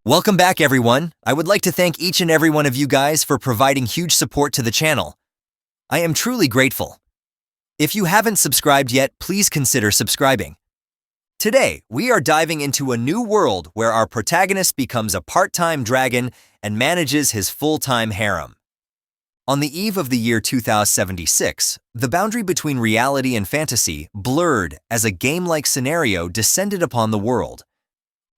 Welcome back, everyone. I would like to thank each and every one of you guys for providing huge support to the channel. I am truly grateful. If you haven't subscribed yet, please consider subscribing. Today, we are diving into a new world where our protagonist becomes a part-time dragon and manages his full-time harem. On the eve of the year 2076, the boundary between reality and fantasy blurred as a game-like scenario descended upon the world.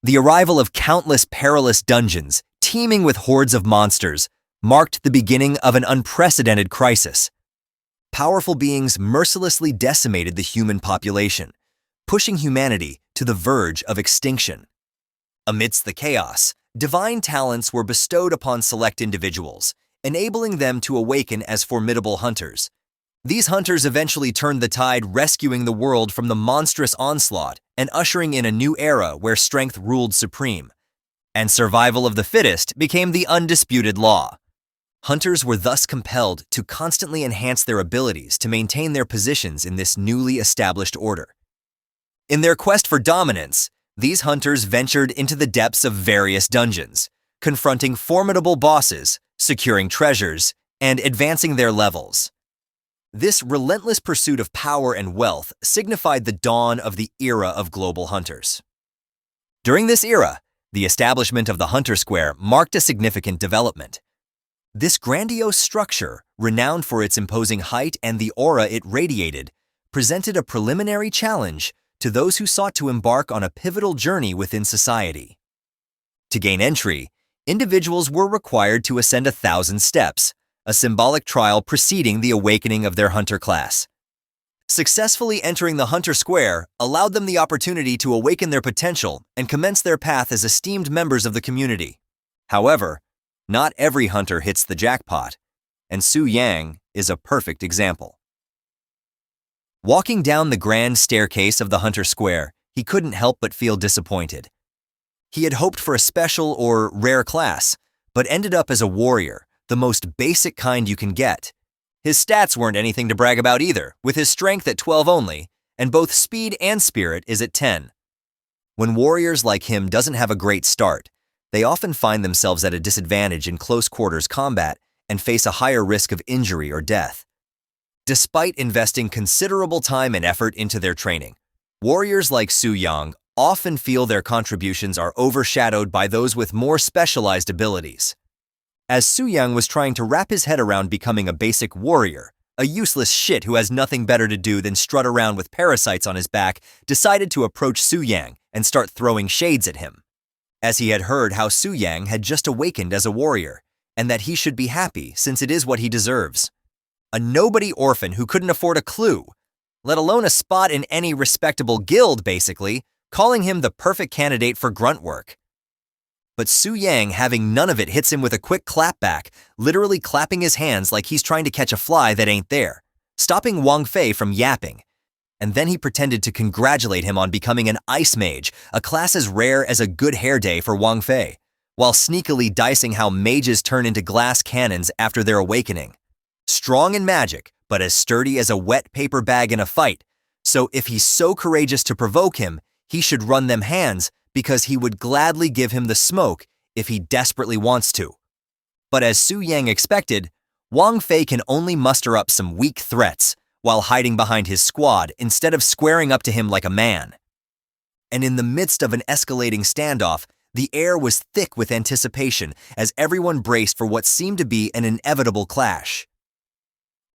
The arrival of countless perilous dungeons, teeming with hordes of monsters, marked the beginning of an unprecedented crisis. Powerful beings mercilessly decimated the human population, pushing humanity to the verge of extinction. Amidst the chaos, divine talents were bestowed upon select individuals, enabling them to awaken as formidable hunters. These hunters eventually turned the tide, rescuing the world from the monstrous onslaught and ushering in a new era where strength ruled supreme, and survival of the fittest became the undisputed law. Hunters were thus compelled to constantly enhance their abilities to maintain their positions in this newly established order. In their quest for dominance, these hunters ventured into the depths of various dungeons, confronting formidable bosses, securing treasures, and advancing their levels. This relentless pursuit of power and wealth signified the dawn of the era of global hunters. During this era, the establishment of the Hunter Square marked a significant development. This grandiose structure, renowned for its imposing height and the aura it radiated, presented a preliminary challenge to those who sought to embark on a pivotal journey within society. To gain entry, individuals were required to ascend 1,000 steps, a symbolic trial preceding the awakening of their hunter class. Successfully entering the Hunter Square allowed them the opportunity to awaken their potential and commence their path as esteemed members of the community. However, not every hunter hits the jackpot, and Su Yang is a perfect example. Walking down the grand staircase of the Hunter Square, he couldn't help but feel disappointed. He had hoped for a special or rare class, but ended up as a warrior, the most basic kind you can get. His stats weren't anything to brag about either, with his strength at 12 only, and both speed and spirit is at 10. When warriors like him doesn't have a great start, they often find themselves at a disadvantage in close quarters combat and face a higher risk of injury or death. Despite investing considerable time and effort into their training, warriors like Su Yang often feel their contributions are overshadowed by those with more specialized abilities. As Su Yang was trying to wrap his head around becoming a basic warrior, a useless shit who has nothing better to do than strut around with parasites on his back decided to approach Su Yang and start throwing shades at him. As he had heard how Su Yang had just awakened as a warrior, and that he should be happy since it is what he deserves. A nobody orphan who couldn't afford a clue, let alone a spot in any respectable guild basically, calling him the perfect candidate for grunt work. But Su Yang, having none of it, hits him with a quick clapback, literally clapping his hands like he's trying to catch a fly that ain't there, stopping Wang Fei from yapping. And then he pretended to congratulate him on becoming an ice mage, a class as rare as a good hair day for Wang Fei, while sneakily dicing how mages turn into glass cannons after their awakening. Strong in magic, but as sturdy as a wet paper bag in a fight, so if he's so courageous to provoke him, he should run them hands, because he would gladly give him the smoke if he desperately wants to. But as Su Yang expected, Wang Fei can only muster up some weak threats while hiding behind his squad instead of squaring up to him like a man. And in the midst of an escalating standoff, the air was thick with anticipation as everyone braced for what seemed to be an inevitable clash.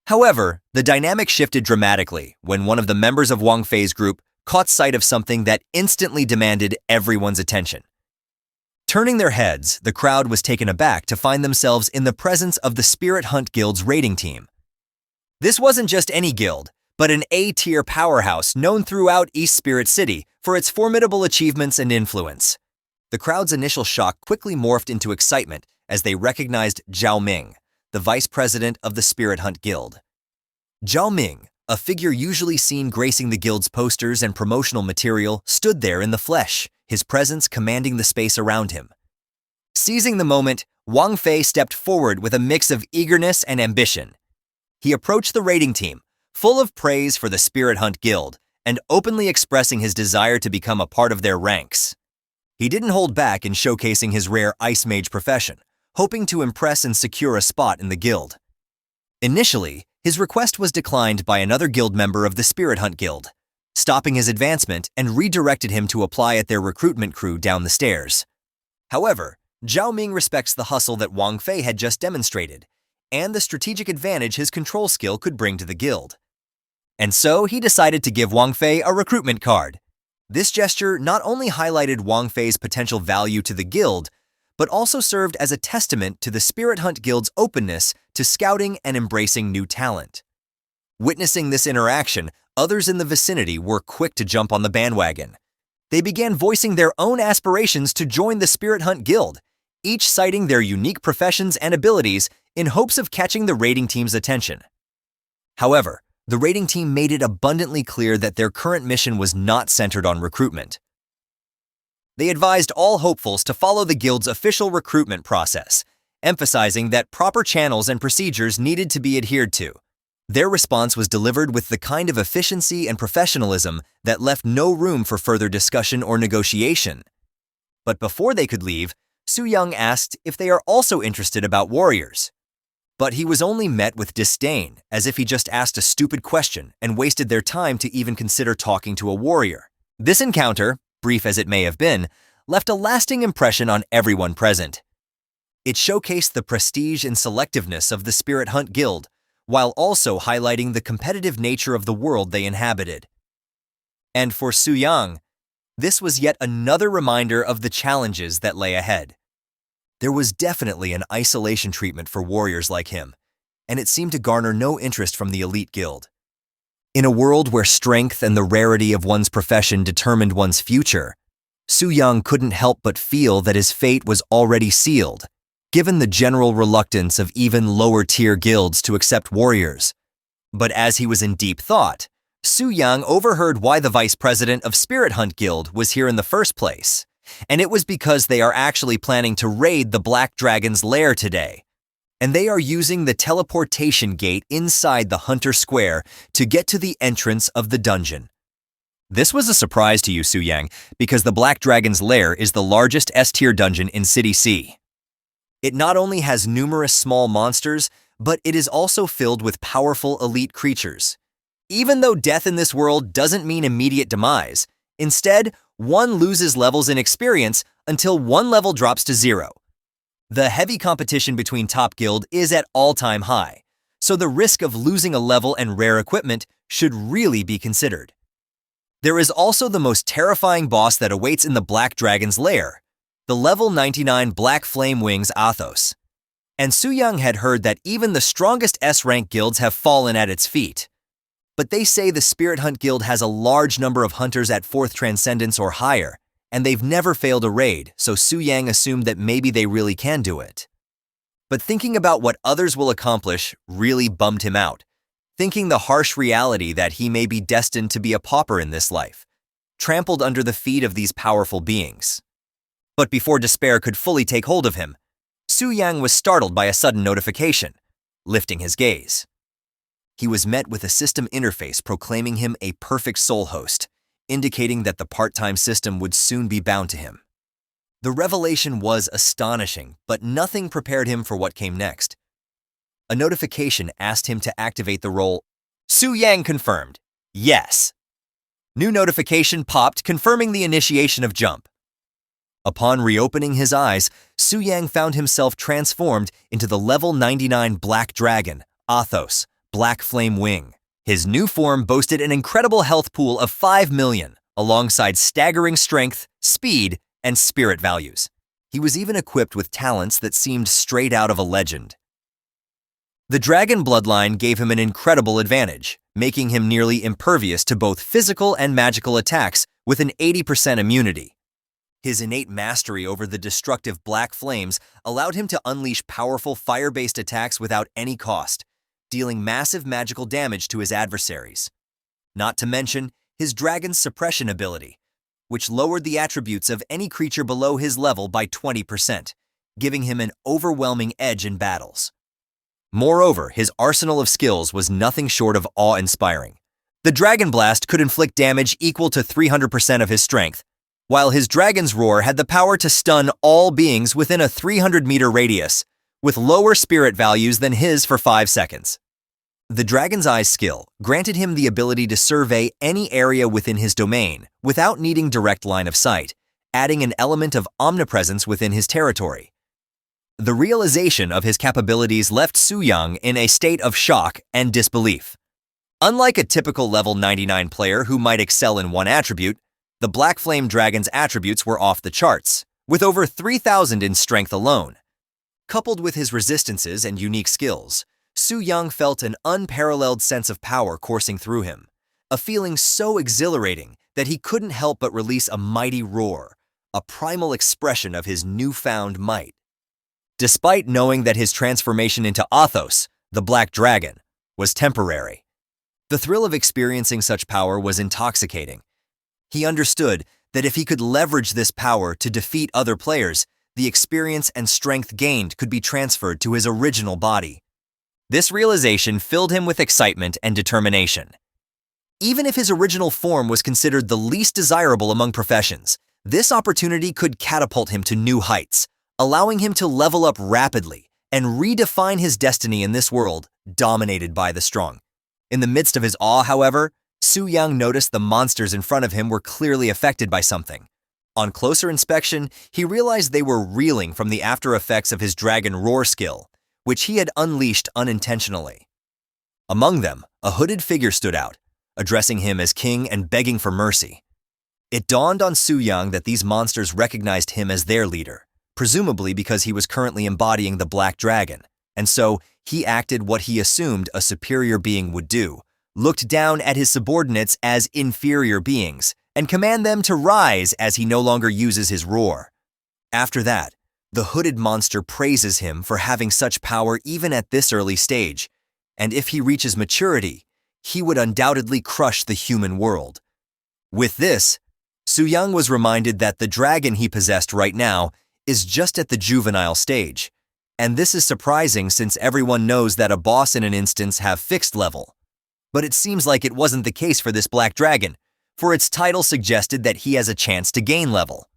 However, the dynamic shifted dramatically when one of the members of Wang Fei's group caught sight of something that instantly demanded everyone's attention. Turning their heads, the crowd was taken aback to find themselves in the presence of the Spirit Hunt Guild's raiding team. This wasn't just any guild, but an A-tier powerhouse known throughout East Spirit City for its formidable achievements and influence. The crowd's initial shock quickly morphed into excitement as they recognized Zhao Ming, the vice president of the Spirit Hunt Guild. Zhao Ming, a figure usually seen gracing the guild's posters and promotional material, stood there in the flesh, his presence commanding the space around him. Seizing the moment, Wang Fei stepped forward with a mix of eagerness and ambition. He approached the raiding team, full of praise for the Spirit Hunt Guild, and openly expressing his desire to become a part of their ranks. He didn't hold back in showcasing his rare Ice Mage profession, hoping to impress and secure a spot in the guild. Initially, his request was declined by another guild member of the Spirit Hunt Guild, stopping his advancement and redirected him to apply at their recruitment crew down the stairs. However, Zhao Ming respects the hustle that Wang Fei had just demonstrated, and the strategic advantage his control skill could bring to the guild. And so he decided to give Wang Fei a recruitment card. This gesture not only highlighted Wang Fei's potential value to the guild, but also served as a testament to the Spirit Hunt Guild's openness to scouting and embracing new talent. Witnessing this interaction, others in the vicinity were quick to jump on the bandwagon. They began voicing their own aspirations to join the Spirit Hunt Guild, each citing their unique professions and abilities in hopes of catching the raiding team's attention. However, the raiding team made it abundantly clear that their current mission was not centered on recruitment. They advised all hopefuls to follow the guild's official recruitment process, emphasizing that proper channels and procedures needed to be adhered to. Their response was delivered with the kind of efficiency and professionalism that left no room for further discussion or negotiation. But before they could leave, Su Yang asked if they are also interested about warriors. But he was only met with disdain, as if he just asked a stupid question and wasted their time to even consider talking to a warrior. This encounter, brief as it may have been, left a lasting impression on everyone present. It showcased the prestige and selectiveness of the Spirit Hunt Guild, while also highlighting the competitive nature of the world they inhabited. And for Su Yang, this was yet another reminder of the challenges that lay ahead. There was definitely an isolation treatment for warriors like him, and it seemed to garner no interest from the elite guild. In a world where strength and the rarity of one's profession determined one's future, Su Yang couldn't help but feel that his fate was already sealed, given the general reluctance of even lower-tier guilds to accept warriors. But as he was in deep thought, Su Yang overheard why the vice president of Spirit Hunt Guild was here in the first place, and it was because they are actually planning to raid the Black Dragon's lair today. And they are using the teleportation gate inside the Hunter Square to get to the entrance of the dungeon. This was a surprise to you, Su Yang, because the Black Dragon's lair is the largest S-tier dungeon in City C. It not only has numerous small monsters, but it is also filled with powerful elite creatures. Even though death in this world doesn't mean immediate demise, instead, one loses levels in experience until one level drops to 0. The heavy competition between top guild is at all-time high, so the risk of losing a level and rare equipment should really be considered. There is also the most terrifying boss that awaits in the Black Dragon's lair, the level 99 Black Flame Wings Athos. And Su Yang had heard that even the strongest S-rank guilds have fallen at its feet. But they say the Spirit Hunt Guild has a large number of hunters at 4th Transcendence or higher, and they've never failed a raid, so Su Yang assumed that maybe they really can do it. But thinking about what others will accomplish really bummed him out, thinking the harsh reality that he may be destined to be a pauper in this life, trampled under the feet of these powerful beings. But before despair could fully take hold of him, Su Yang was startled by a sudden notification, lifting his gaze. He was met with a system interface proclaiming him a perfect soul host, indicating that the part-time system would soon be bound to him. The revelation was astonishing, but nothing prepared him for what came next. A notification asked him to activate the role. Su Yang confirmed, yes. New notification popped confirming the initiation of jump. Upon reopening his eyes, Su Yang found himself transformed into the level 99 Black Dragon, Athos, Black Flame Wing. His new form boasted an incredible health pool of 5 million, alongside staggering strength, speed, and spirit values. He was even equipped with talents that seemed straight out of a legend. The dragon bloodline gave him an incredible advantage, making him nearly impervious to both physical and magical attacks with an 80% immunity. His innate mastery over the destructive black flames allowed him to unleash powerful fire-based attacks without any cost, dealing massive magical damage to his adversaries. Not to mention his dragon's suppression ability, which lowered the attributes of any creature below his level by 20%, giving him an overwhelming edge in battles. Moreover, his arsenal of skills was nothing short of awe-inspiring. The Dragon Blast could inflict damage equal to 300% of his strength, while his dragon's roar had the power to stun all beings within a 300-meter radius, with lower spirit values than his for 5 seconds. The dragon's eye skill granted him the ability to survey any area within his domain without needing direct line of sight, adding an element of omnipresence within his territory. The realization of his capabilities left Su-yang in a state of shock and disbelief. Unlike a typical level 99 player who might excel in one attribute, the Black Flame Dragon's attributes were off the charts, with over 3,000 in strength alone. Coupled with his resistances and unique skills, Su-yang felt an unparalleled sense of power coursing through him, a feeling so exhilarating that he couldn't help but release a mighty roar, a primal expression of his newfound might. Despite knowing that his transformation into Athos, the Black Dragon, was temporary, the thrill of experiencing such power was intoxicating. He understood that if he could leverage this power to defeat other players, the experience and strength gained could be transferred to his original body. This realization filled him with excitement and determination. Even if his original form was considered the least desirable among professions, this opportunity could catapult him to new heights, allowing him to level up rapidly and redefine his destiny in this world dominated by the strong. In the midst of his awe, however, Su-yang noticed the monsters in front of him were clearly affected by something. On closer inspection, he realized they were reeling from the after effects of his dragon roar skill, which he had unleashed unintentionally. Among them, a hooded figure stood out, addressing him as king and begging for mercy. It dawned on Su-yang that these monsters recognized him as their leader, presumably because he was currently embodying the Black Dragon, and so he acted what he assumed a superior being would do, looked down at his subordinates as inferior beings, and command them to rise as he no longer uses his roar. After that, the hooded monster praises him for having such power even at this early stage, and if he reaches maturity, he would undoubtedly crush the human world. With this, Su-yang was reminded that the dragon he possessed right now is just at the juvenile stage, and this is surprising since everyone knows that a boss in an instance have fixed level. But it seems like it wasn't the case for this Black Dragon, for its title suggested that he has a chance to gain level.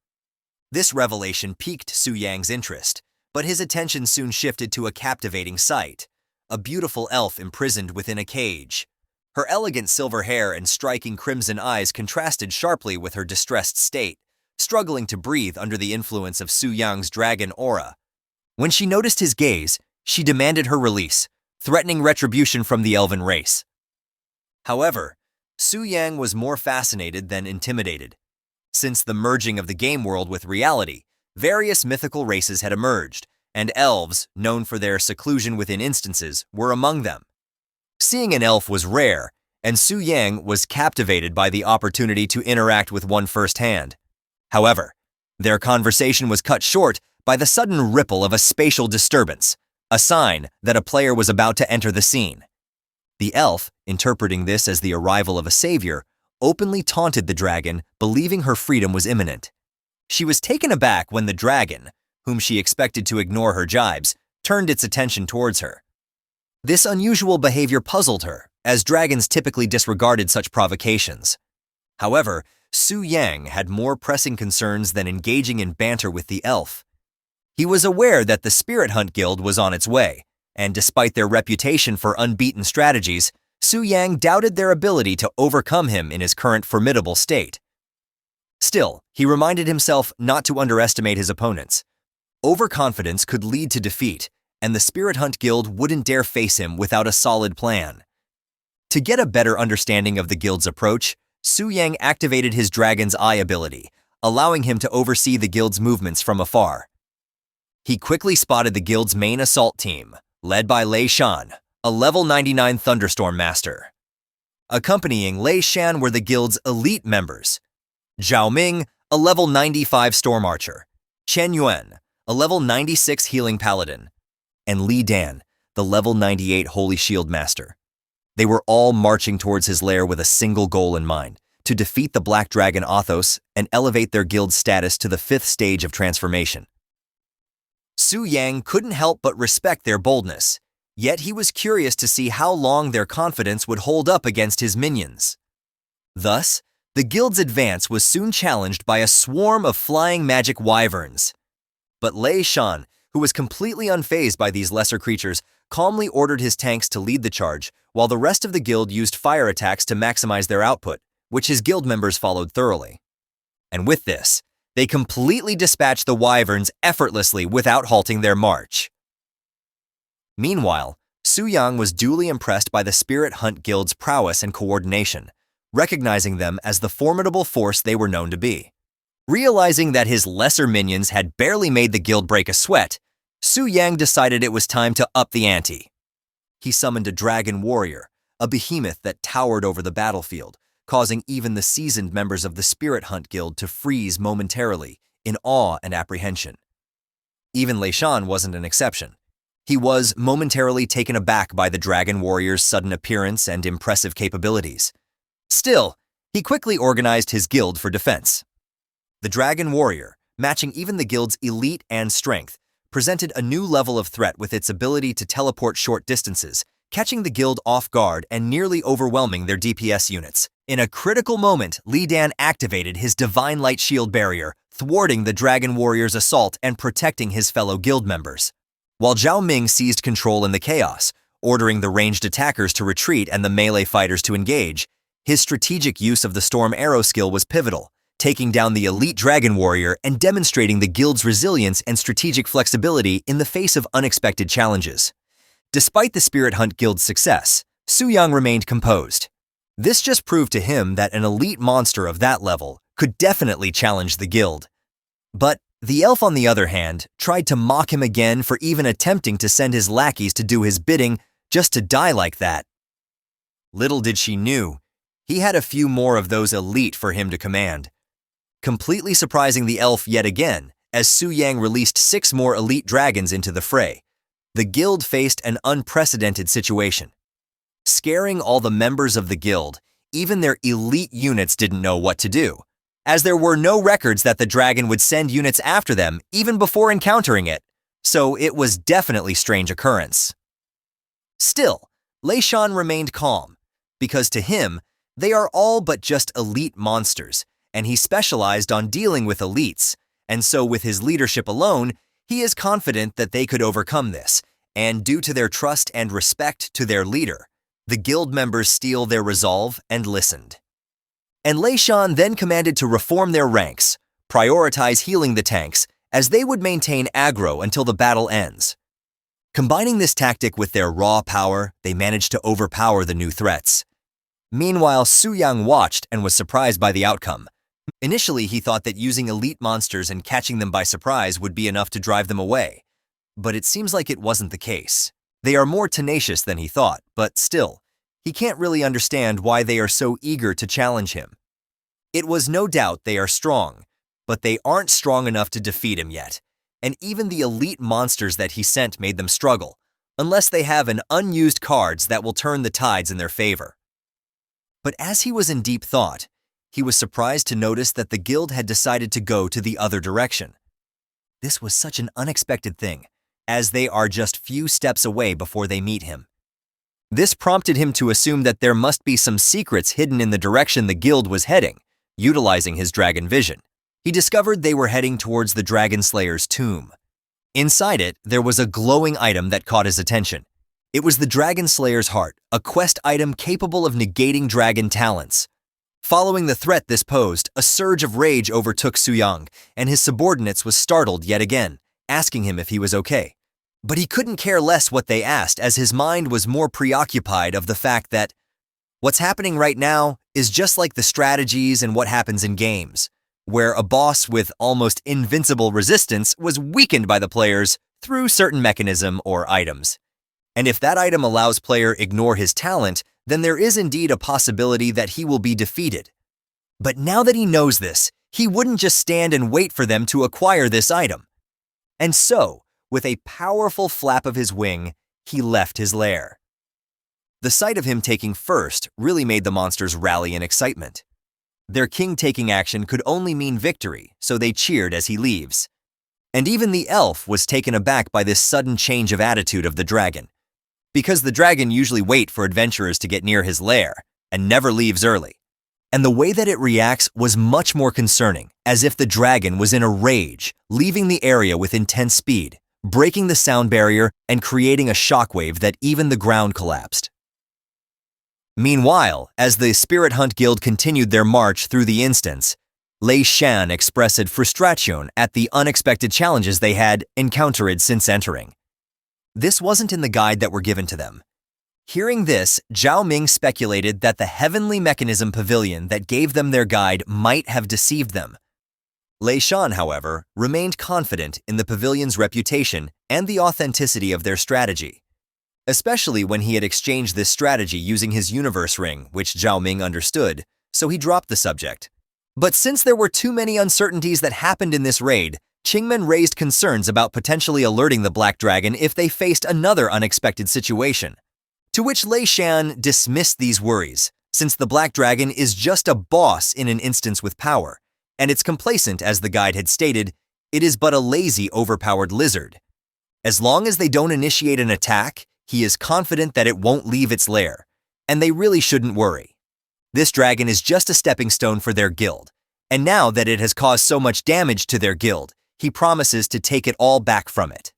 This revelation piqued Su-yang's interest, but his attention soon shifted to a captivating sight, a beautiful elf imprisoned within a cage. Her elegant silver hair and striking crimson eyes contrasted sharply with her distressed state, struggling to breathe under the influence of Su-yang's dragon aura. When she noticed his gaze, she demanded her release, threatening retribution from the elven race. However, Su-yang was more fascinated than intimidated. Since the merging of the game world with reality, various mythical races had emerged, and elves, known for their seclusion within instances, were among them. Seeing an elf was rare, and Su-yang was captivated by the opportunity to interact with one firsthand. However, their conversation was cut short by the sudden ripple of a spatial disturbance, a sign that a player was about to enter the scene. The elf, interpreting this as the arrival of a savior, openly taunted the dragon, believing her freedom was imminent. She was taken aback when the dragon, whom she expected to ignore her jibes, turned its attention towards her. This unusual behavior puzzled her, as dragons typically disregarded such provocations. However, Su-yang had more pressing concerns than engaging in banter with the elf. He was aware that the Spirit Hunt Guild was on its way, and despite their reputation for unbeaten strategies, Su-yang doubted their ability to overcome him in his current formidable state. Still, he reminded himself not to underestimate his opponents. Overconfidence could lead to defeat, and the Spirit Hunt Guild wouldn't dare face him without a solid plan. To get a better understanding of the guild's approach, Su-yang activated his Dragon's Eye ability, allowing him to oversee the guild's movements from afar. He quickly spotted the guild's main assault team, led by Lei Shan, a level 99 Thunderstorm Master. Accompanying Lei Shan were the guild's elite members: Zhao Ming, a level 95 Storm Archer, Chen Yuan, a level 96 Healing Paladin, and Li Dan, the level 98 Holy Shield Master. They were all marching towards his lair with a single goal in mind: to defeat the Black Dragon Athos and elevate their guild's status to the 5th stage of transformation. Su-yang couldn't help but respect their boldness, yet he was curious to see how long their confidence would hold up against his minions. Thus, The guild's advance was soon challenged by a swarm of flying magic wyverns. But Lei Shan, who was completely unfazed by these lesser creatures, calmly ordered his tanks to lead the charge, while the rest of the guild used fire attacks to maximize their output, which his guild members followed thoroughly. And with this, they completely dispatched the wyverns effortlessly without halting their march. Meanwhile, Su Yang was duly impressed by the Spirit Hunt Guild's prowess and coordination, recognizing them as the formidable force they were known to be. Realizing that his lesser minions had barely made the guild break a sweat, Su Yang decided it was time to up the ante. He summoned a dragon warrior, a behemoth that towered over the battlefield, causing even the seasoned members of the Spirit Hunt Guild to freeze momentarily in awe and apprehension. Even Lei Shan wasn't an exception. He was momentarily taken aback by the dragon warrior's sudden appearance and impressive capabilities. Still, he quickly organized his guild for defense. The dragon warrior, matching even the guild's elite and strength, presented a new level of threat with its ability to teleport short distances, catching the guild off guard and nearly overwhelming their DPS units. In a critical moment, Li Dan activated his Divine Light Shield barrier, thwarting the dragon warrior's assault and protecting his fellow guild members. While Zhao Ming seized control in the chaos, ordering the ranged attackers to retreat and the melee fighters to engage, his strategic use of the Storm Arrow skill was pivotal, taking down the elite dragon warrior and demonstrating the guild's resilience and strategic flexibility in the face of unexpected challenges. Despite the Spirit Hunt Guild's success, Su Yang remained composed. This just proved to him that an elite monster of that level could definitely challenge the guild. But the elf, on the other hand, tried to mock him again for even attempting to send his lackeys to do his bidding just to die like that. Little did she knew, he had a few more of those elite for him to command. Completely surprising the elf yet again, as Su Yang released 6 more elite dragons into the fray, the guild faced an unprecedented situation. Scaring all the members of the guild, even their elite units didn't know what to do, as there were no records that the dragon would send units after them even before encountering it, so it was definitely a strange occurrence. Still, Lei Shan remained calm, because to him, they are all but just elite monsters, and he specialized on dealing with elites, and so with his leadership alone, he is confident that they could overcome this, and due to their trust and respect to their leader, the guild members steeled their resolve and listened. And Lei Shan then commanded to reform their ranks, prioritize healing the tanks, as they would maintain aggro until the battle ends. Combining this tactic with their raw power, they managed to overpower the new threats. Meanwhile, Su Yang watched and was surprised by the outcome. Initially, he thought that using elite monsters and catching them by surprise would be enough to drive them away. But it seems like it wasn't the case. They are more tenacious than he thought, but still, he can't really understand why they are so eager to challenge him. It was no doubt they are strong, but they aren't strong enough to defeat him yet, and even the elite monsters that he sent made them struggle, unless they have an unused cards that will turn the tides in their favor. But as he was in deep thought, he was surprised to notice that the guild had decided to go to the other direction. This was such an unexpected thing, as they are just few steps away before they meet him. This prompted him to assume that there must be some secrets hidden in the direction the guild was heading. Utilizing his dragon vision, he discovered they were heading towards the Dragon Slayer's tomb. Inside it, there was a glowing item that caught his attention. It was the Dragon Slayer's heart, a quest item capable of negating dragon talents. Following the threat this posed, a surge of rage overtook Su Yang, and his subordinates was startled yet again, asking him if he was okay. But he couldn't care less what they asked, as his mind was more preoccupied of the fact that what's happening right now is just like the strategies and what happens in games, where a boss with almost invincible resistance was weakened by the players through certain mechanism or items. And if that item allows player ignore his talent, then there is indeed a possibility that he will be defeated. But now that he knows this, he wouldn't just stand and wait for them to acquire this item. And so, with a powerful flap of his wing, he left his lair. The sight of him taking first really made the monsters rally in excitement. Their king taking action could only mean victory, so they cheered as he leaves. And even the elf was taken aback by this sudden change of attitude of the dragon, because the dragon usually waits for adventurers to get near his lair and never leaves early. and the way that it reacts was much more concerning, as if the dragon was in a rage, leaving the area with intense speed, breaking the sound barrier and creating a shockwave that even the ground collapsed. Meanwhile, as the Spirit Hunt Guild continued their march through the instance, Lei Shan expressed frustration at the unexpected challenges they had encountered since entering. This wasn't in the guide that were given to them. Hearing this, Zhao Ming speculated that the heavenly mechanism pavilion that gave them their guide might have deceived them. Lei Shan, however, remained confident in the pavilion's reputation and the authenticity of their strategy, especially when he had exchanged this strategy using his universe ring, which Zhao Ming understood, so he dropped the subject. But since there were too many uncertainties that happened in this raid, Qingmen raised concerns about potentially alerting the Black Dragon if they faced another unexpected situation. To which Lei Shan dismissed these worries, since the Black Dragon is just a boss in an instance with power, and it's complacent, as the guide had stated, it is but a lazy, overpowered lizard. As long as they don't initiate an attack, he is confident that it won't leave its lair, and they really shouldn't worry. This dragon is just a stepping stone for their guild, and now that it has caused so much damage to their guild, he promises to take it all back from it.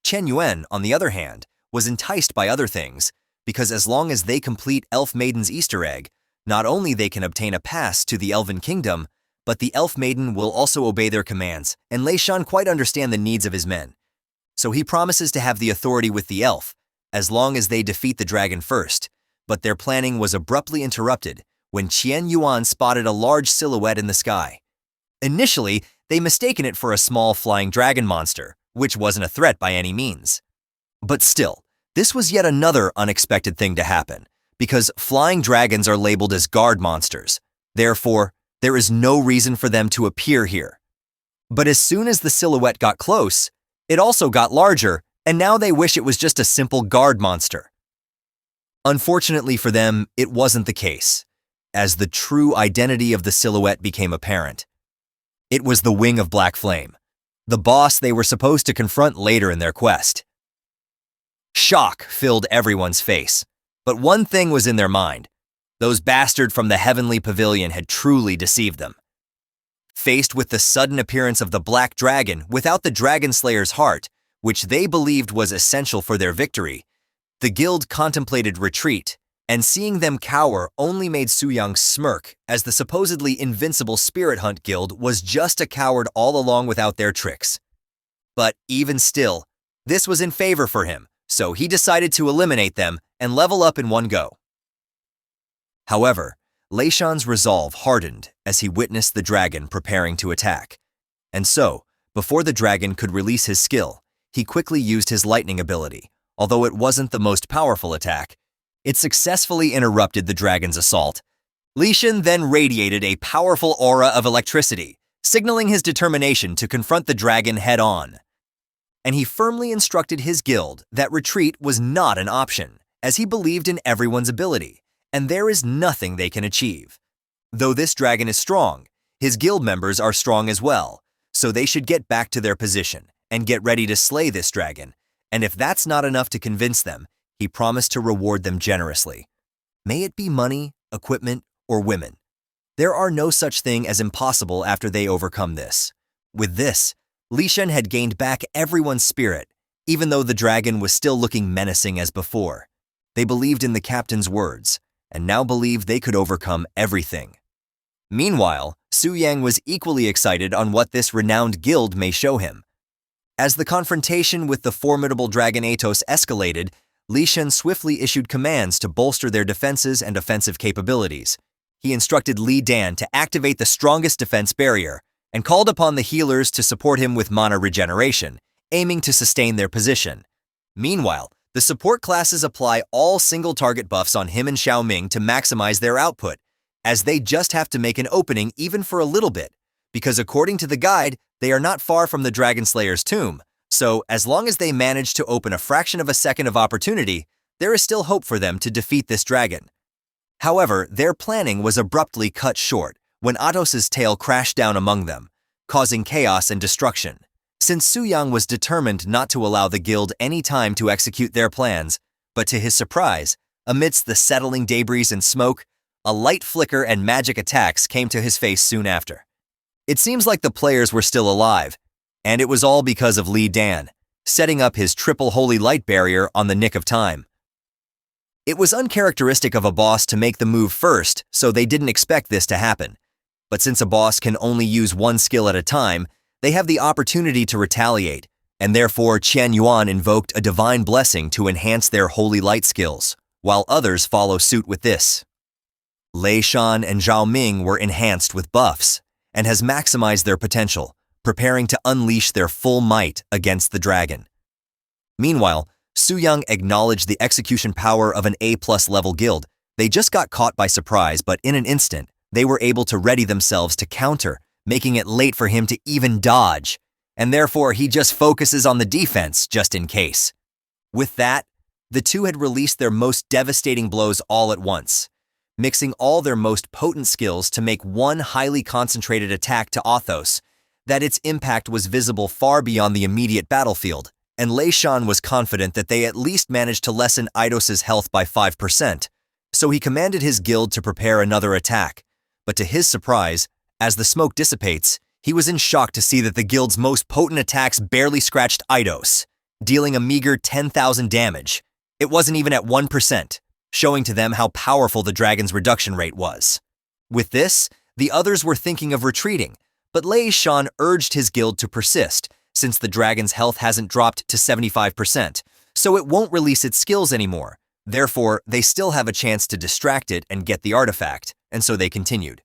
Chen Yuan, on the other hand, was enticed by other things, because as long as they complete Elf Maiden's Easter egg, not only they can obtain a pass to the Elven Kingdom, but the Elf Maiden will also obey their commands, and Lei Shan quite understand the needs of his men. So he promises to have the authority with the elf, as long as they defeat the dragon first, but their planning was abruptly interrupted when Qian Yuan spotted a large silhouette in the sky. Initially, they mistaken it for a small flying dragon monster, which wasn't a threat by any means. But still, this was yet another unexpected thing to happen, because flying dragons are labeled as guard monsters. Therefore, there is no reason for them to appear here. But as soon as the silhouette got close, it also got larger, and now they wish it was just a simple guard monster. Unfortunately for them, it wasn't the case, as the true identity of the silhouette became apparent. It was the Wing of Black Flame, the boss they were supposed to confront later in their quest. Shock filled everyone's face, but one thing was in their mind. Those bastards from the Heavenly Pavilion had truly deceived them. Faced with the sudden appearance of the Black Dragon without the Dragon Slayer's heart, which they believed was essential for their victory, the guild contemplated retreat, and seeing them cower only made Su Yang smirk, as the supposedly invincible Spirit Hunt Guild was just a coward all along without their tricks. But even still, this was in favor for him, so he decided to eliminate them and level up in one go. However, Lei Shan's resolve hardened as he witnessed the dragon preparing to attack. And so, before the dragon could release his skill, he quickly used his lightning ability. Although it wasn't the most powerful attack, it successfully interrupted the dragon's assault. Li Shan then radiated a powerful aura of electricity, signaling his determination to confront the dragon head-on. And he firmly instructed his guild that retreat was not an option, as he believed in everyone's ability, and there is nothing they can achieve. Though this dragon is strong, his guild members are strong as well, so they should get back to their position and get ready to slay this dragon, and if that's not enough to convince them, he promised to reward them generously. May it be money, equipment, or women. There are no such thing as impossible after they overcome this. With this, Li Shan had gained back everyone's spirit, even though the dragon was still looking menacing as before. They believed in the captain's words, and now believed they could overcome everything. Meanwhile, Su Yang was equally excited on what this renowned guild may show him. As the confrontation with the formidable Dragon Atos escalated, Li Shan swiftly issued commands to bolster their defenses and offensive capabilities. He instructed Li Dan to activate the strongest defense barrier, and called upon the healers to support him with mana regeneration, aiming to sustain their position. Meanwhile, the support classes apply all single-target buffs on him and Xiaoming to maximize their output, as they just have to make an opening even for a little bit, because according to the guide, they are not far from the Dragon Slayer's tomb, so as long as they manage to open a fraction of a second of opportunity, there is still hope for them to defeat this dragon. However, their planning was abruptly cut short when Atos's tail crashed down among them, causing chaos and destruction. Since Su Yang was determined not to allow the guild any time to execute their plans, but to his surprise, amidst the settling debris and smoke, a light flicker and magic attacks came to his face soon after. It seems like the players were still alive, and it was all because of Li Dan, setting up his triple holy light barrier on the nick of time. It was uncharacteristic of a boss to make the move first, so they didn't expect this to happen. But since a boss can only use one skill at a time, they have the opportunity to retaliate, and therefore Qian Yuan invoked a divine blessing to enhance their holy light skills, while others follow suit with this. Lei Shan and Zhao Ming were enhanced with buffs, and has maximized their potential, preparing to unleash their full might against the dragon. Meanwhile, Su Yang acknowledged the execution power of an A+ level guild. They just got caught by surprise, but in an instant, they were able to ready themselves to counter, making it late for him to even dodge, and therefore he just focuses on the defense just in case. With that, the two had released their most devastating blows all at once, mixing all their most potent skills to make one highly concentrated attack to Athos, that its impact was visible far beyond the immediate battlefield, and Lei Shan was confident that they at least managed to lessen Athos's health by 5%, so he commanded his guild to prepare another attack. But to his surprise, as the smoke dissipates, he was in shock to see that the guild's most potent attacks barely scratched Athos, dealing a meager 10,000 damage. It wasn't even at 1%. Showing to them how powerful the dragon's reduction rate was. With this, the others were thinking of retreating, but Lei Shan urged his guild to persist, since the dragon's health hasn't dropped to 75%, so it won't release its skills anymore. Therefore, they still have a chance to distract it and get the artifact, and so they continued.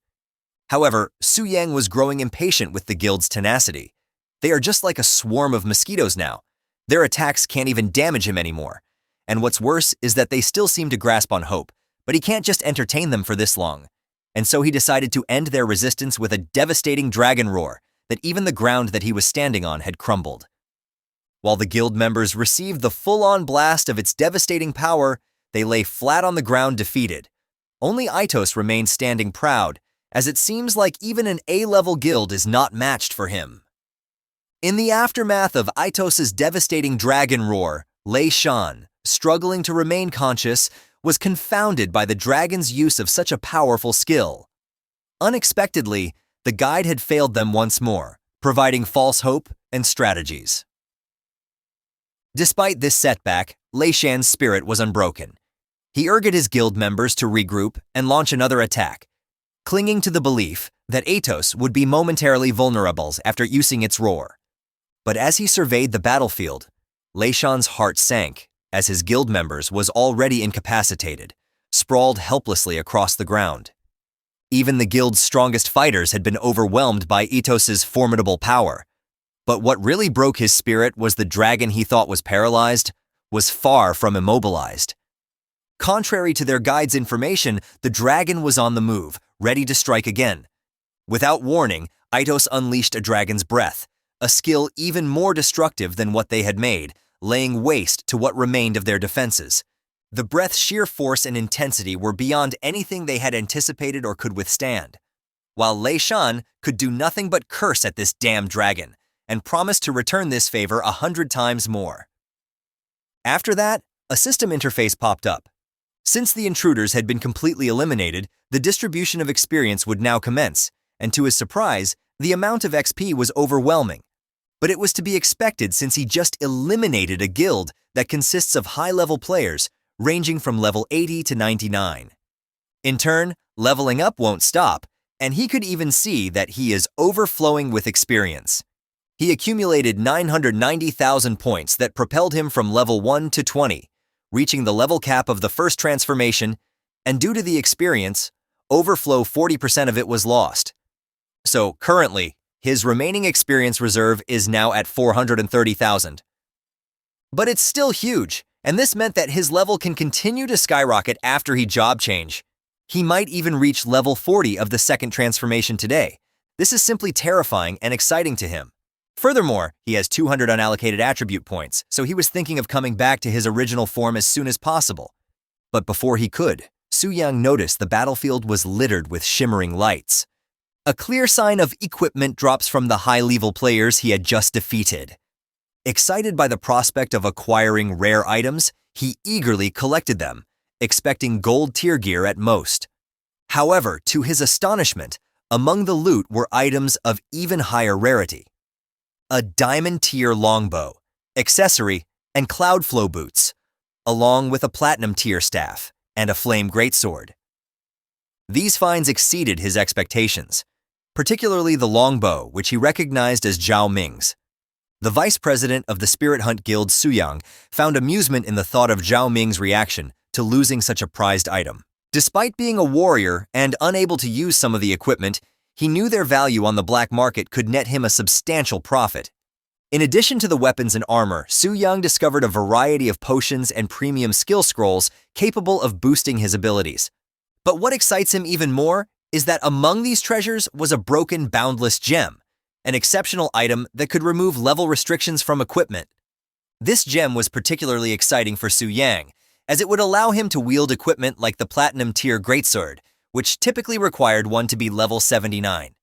However, Su Yang was growing impatient with the guild's tenacity. They are just like a swarm of mosquitoes now. Their attacks can't even damage him anymore. And what's worse is that they still seem to grasp on hope, but he can't just entertain them for this long. And so he decided to end their resistance with a devastating dragon roar that even the ground that he was standing on had crumbled. While the guild members received the full-on blast of its devastating power, they lay flat on the ground defeated. Only Athos remained standing proud, as it seems like even an A-level guild is not matched for him. In the aftermath of Athos's devastating dragon roar, Lei Shan, struggling to remain conscious, was confounded by the dragon's use of such a powerful skill. Unexpectedly, the guide had failed them once more, providing false hope and strategies. Despite this setback, Lei Shan's spirit was unbroken. He urged his guild members to regroup and launch another attack, clinging to the belief that Athos would be momentarily vulnerable after using its roar. But as he surveyed the battlefield, Lei Shan's heart sank, as his guild members was already incapacitated, sprawled helplessly across the ground. Even the guild's strongest fighters had been overwhelmed by Athos's formidable power. But what really broke his spirit was the dragon he thought was paralyzed was far from immobilized. Contrary to their guide's information, the dragon was on the move, ready to strike again. Without warning, Athos unleashed a dragon's breath, a skill even more destructive than what they had made, laying waste to what remained of their defenses. The breath's sheer force and intensity were beyond anything they had anticipated or could withstand, while Lei Shan could do nothing but curse at this damn dragon, and promised to return this favor 100 times more. After that, a system interface popped up. Since the intruders had been completely eliminated, the distribution of experience would now commence, and to his surprise, the amount of XP was overwhelming. But it was to be expected since he just eliminated a guild that consists of high-level players ranging from level 80 to 99. In turn, leveling up won't stop, and he could even see that he is overflowing with experience. He accumulated 990,000 points that propelled him from level 1 to 20, reaching the level cap of the first transformation, and due to the experience, overflow 40% of it was lost. So currently, his remaining experience reserve is now at 430,000. But it's still huge, and this meant that his level can continue to skyrocket after he job change. He might even reach level 40 of the second transformation today. This is simply terrifying and exciting to him. Furthermore, he has 200 unallocated attribute points, so he was thinking of coming back to his original form as soon as possible. But before he could, Su Yang noticed the battlefield was littered with shimmering lights. A clear sign of equipment drops from the high-level players he had just defeated. Excited by the prospect of acquiring rare items, he eagerly collected them, expecting gold tier gear at most. However, to his astonishment, among the loot were items of even higher rarity. A diamond-tier longbow, accessory, and cloud flow boots, along with a platinum-tier staff and a flame greatsword. These finds exceeded his expectations, particularly the longbow, which he recognized as Zhao Ming's. The vice president of the Spirit Hunt Guild, Suyang, found amusement in the thought of Zhao Ming's reaction to losing such a prized item. Despite being a warrior and unable to use some of the equipment, he knew their value on the black market could net him a substantial profit. In addition to the weapons and armor, Suyang discovered a variety of potions and premium skill scrolls capable of boosting his abilities. But what excites him even more is that among these treasures was a broken boundless gem, an exceptional item that could remove level restrictions from equipment. This gem was particularly exciting for Suyang, as it would allow him to wield equipment like the platinum-tier greatsword, which typically required one to be level 79.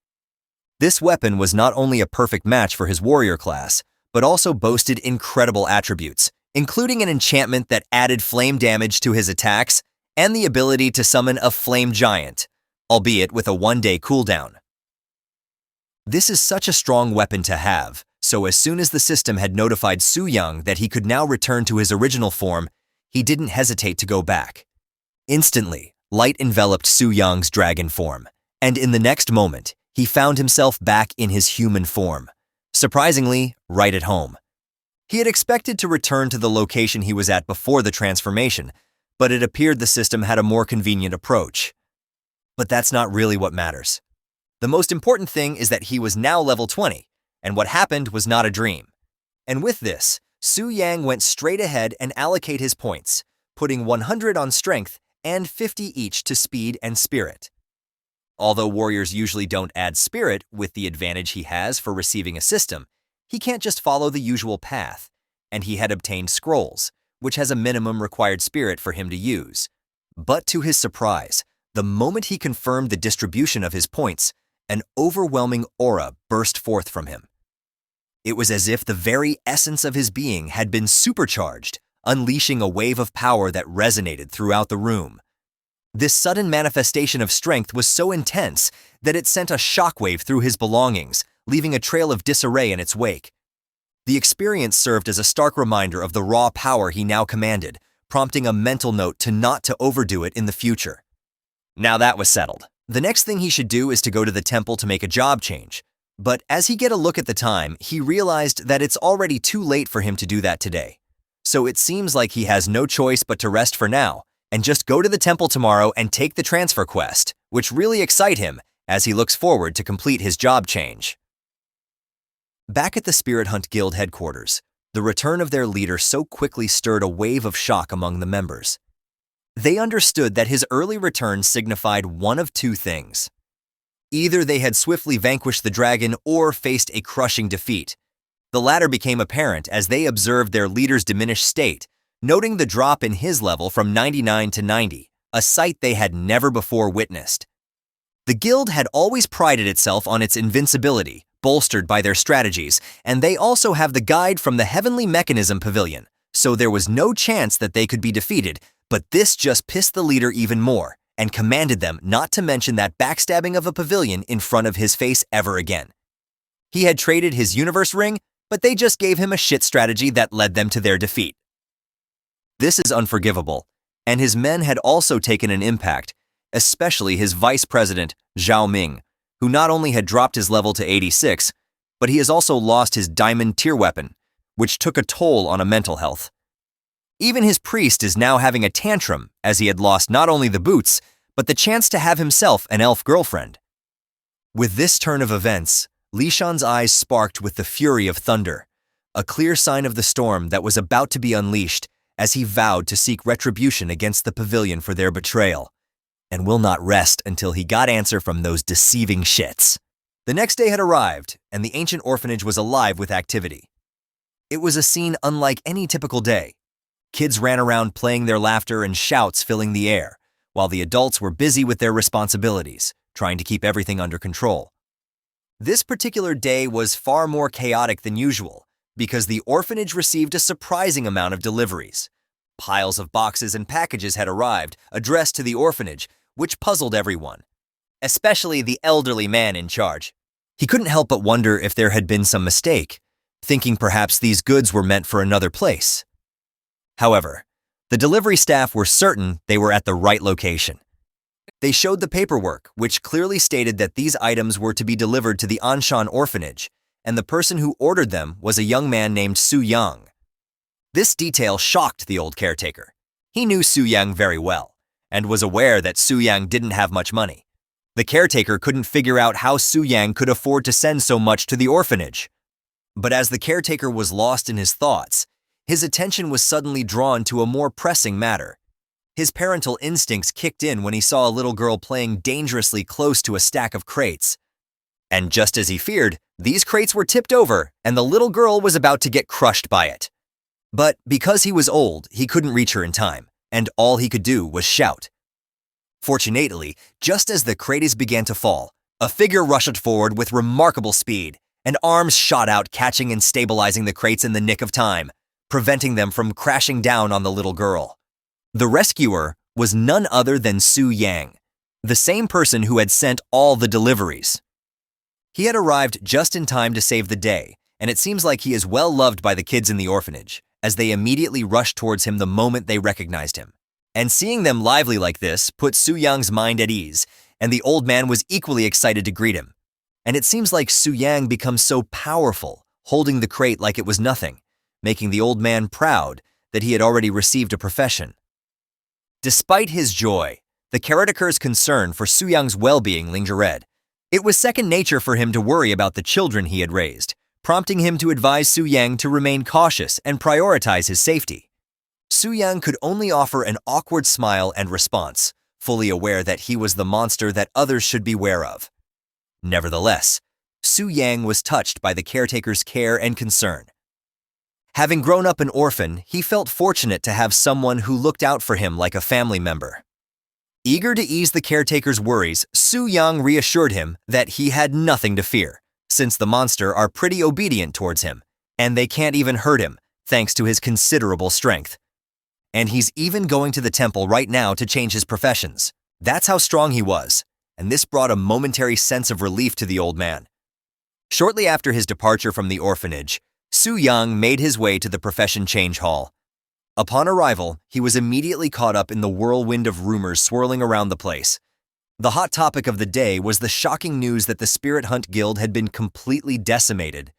This weapon was not only a perfect match for his warrior class, but also boasted incredible attributes, including an enchantment that added flame damage to his attacks and the ability to summon a flame giant, albeit with a one-day cooldown. This is such a strong weapon to have, so as soon as the system had notified Suyang that he could now return to his original form, he didn't hesitate to go back. Instantly, light enveloped Suyang's dragon form, and in the next moment, he found himself back in his human form. Surprisingly, right at home. He had expected to return to the location he was at before the transformation, but it appeared the system had a more convenient approach. But that's not really what matters. The most important thing is that he was now level 20, and what happened was not a dream. And with this, Suyang went straight ahead and allocate his points, putting 100 on strength and 50 each to speed and spirit. Although warriors usually don't add spirit with the advantage he has for receiving a system, he can't just follow the usual path, and he had obtained scrolls, which has a minimum required spirit for him to use. But to his surprise, the moment he confirmed the distribution of his points, an overwhelming aura burst forth from him. It was as if the very essence of his being had been supercharged, unleashing a wave of power that resonated throughout the room. This sudden manifestation of strength was so intense that it sent a shockwave through his belongings, leaving a trail of disarray in its wake. The experience served as a stark reminder of the raw power he now commanded, prompting a mental note to not to overdo it in the future. Now that was settled. The next thing he should do is to go to the temple to make a job change. But as he get a look at the time, he realized that it's already too late for him to do that today. So it seems like he has no choice but to rest for now, and just go to the temple tomorrow and take the transfer quest, which really excite him as he looks forward to complete his job change. Back at the Spirit Hunt Guild headquarters, the return of their leader so quickly stirred a wave of shock among the members. They understood that his early return signified one of two things. Either they had swiftly vanquished the dragon or faced a crushing defeat. The latter became apparent as they observed their leader's diminished state, noting the drop in his level from 99 to 90, a sight they had never before witnessed. The guild had always prided itself on its invincibility, bolstered by their strategies, and they also have the guide from the Heavenly Mechanism Pavilion, so there was no chance that they could be defeated, but this just pissed the leader even more, and commanded them not to mention that backstabbing of a pavilion in front of his face ever again. He had traded his universe ring, but they just gave him a shit strategy that led them to their defeat. This is unforgivable, and his men had also taken an impact, especially his vice president, Zhao Ming, who not only had dropped his level to 86, but he has also lost his diamond tier weapon, which took a toll on a mental health. Even his priest is now having a tantrum as he had lost not only the boots, but the chance to have himself an elf girlfriend. With this turn of events, Li Shan's eyes sparked with the fury of thunder, a clear sign of the storm that was about to be unleashed as he vowed to seek retribution against the pavilion for their betrayal, and will not rest until he got answer from those deceiving shits. The next day had arrived, and the ancient orphanage was alive with activity. It was a scene unlike any typical day. Kids ran around playing, their laughter and shouts filling the air, while the adults were busy with their responsibilities, trying to keep everything under control. This particular day was far more chaotic than usual, because the orphanage received a surprising amount of deliveries. Piles of boxes and packages had arrived, addressed to the orphanage, which puzzled everyone, especially the elderly man in charge. He couldn't help but wonder if there had been some mistake, thinking perhaps these goods were meant for another place. However, the delivery staff were certain they were at the right location. They showed the paperwork, which clearly stated that these items were to be delivered to the Anshan orphanage, and the person who ordered them was a young man named Su Yang. This detail shocked the old caretaker. He knew Su Yang very well, and was aware that Su Yang didn't have much money. The caretaker couldn't figure out how Su Yang could afford to send so much to the orphanage. But as the caretaker was lost in his thoughts, his attention was suddenly drawn to a more pressing matter. His parental instincts kicked in when he saw a little girl playing dangerously close to a stack of crates. And just as he feared, these crates were tipped over, and the little girl was about to get crushed by it. But because he was old, he couldn't reach her in time, and all he could do was shout. Fortunately, just as the crates began to fall, a figure rushed forward with remarkable speed, and arms shot out, catching and stabilizing the crates in the nick of time, preventing them from crashing down on the little girl. The rescuer was none other than Su Yang, the same person who had sent all the deliveries. He had arrived just in time to save the day, and it seems like he is well loved by the kids in the orphanage, as they immediately rushed towards him the moment they recognized him. And seeing them lively like this put Su Yang's mind at ease, and the old man was equally excited to greet him. And it seems like Su Yang becomes so powerful, holding the crate like it was nothing, making the old man proud that he had already received a profession. Despite his joy, the caretaker's concern for Su Yang's well-being lingered. It was second nature for him to worry about the children he had raised, prompting him to advise Su Yang to remain cautious and prioritize his safety. Su Yang could only offer an awkward smile and response, fully aware that he was the monster that others should beware of. Nevertheless, Su Yang was touched by the caretaker's care and concern. Having grown up an orphan, he felt fortunate to have someone who looked out for him like a family member. Eager to ease the caretaker's worries, Su Yang reassured him that he had nothing to fear, since the monster are pretty obedient towards him, and they can't even hurt him, thanks to his considerable strength. And he's even going to the temple right now to change his professions. That's how strong he was, and this brought a momentary sense of relief to the old man. Shortly after his departure from the orphanage, Su Yang made his way to the profession change hall. Upon arrival, he was immediately caught up in the whirlwind of rumors swirling around the place. The hot topic of the day was the shocking news that the Spirit Hunt Guild had been completely decimated.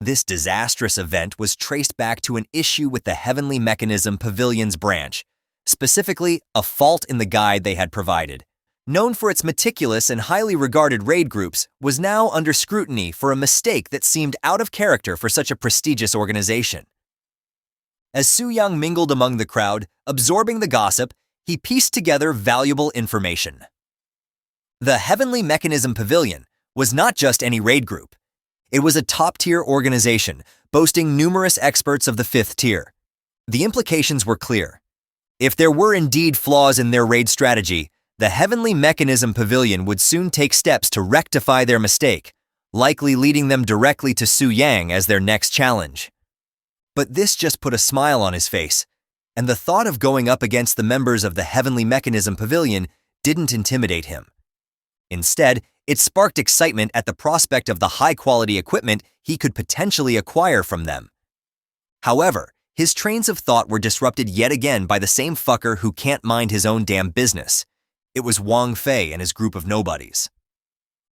This disastrous event was traced back to an issue with the Heavenly Mechanism Pavilion's branch, specifically a fault in the guide they had provided. Known for its meticulous and highly regarded raid groups, was now under scrutiny for a mistake that seemed out of character for such a prestigious organization. As Su Yang mingled among the crowd, absorbing the gossip, he pieced together valuable information. The Heavenly Mechanism Pavilion was not just any raid group. It was a top-tier organization, boasting numerous experts of the 5th tier. The implications were clear. If there were indeed flaws in their raid strategy, the Heavenly Mechanism Pavilion would soon take steps to rectify their mistake, likely leading them directly to Su Yang as their next challenge. But this just put a smile on his face, and the thought of going up against the members of the Heavenly Mechanism Pavilion didn't intimidate him. Instead, it sparked excitement at the prospect of the high-quality equipment he could potentially acquire from them. However, his trains of thought were disrupted yet again by the same fucker who can't mind his own damn business. It was Wang Fei and his group of nobodies.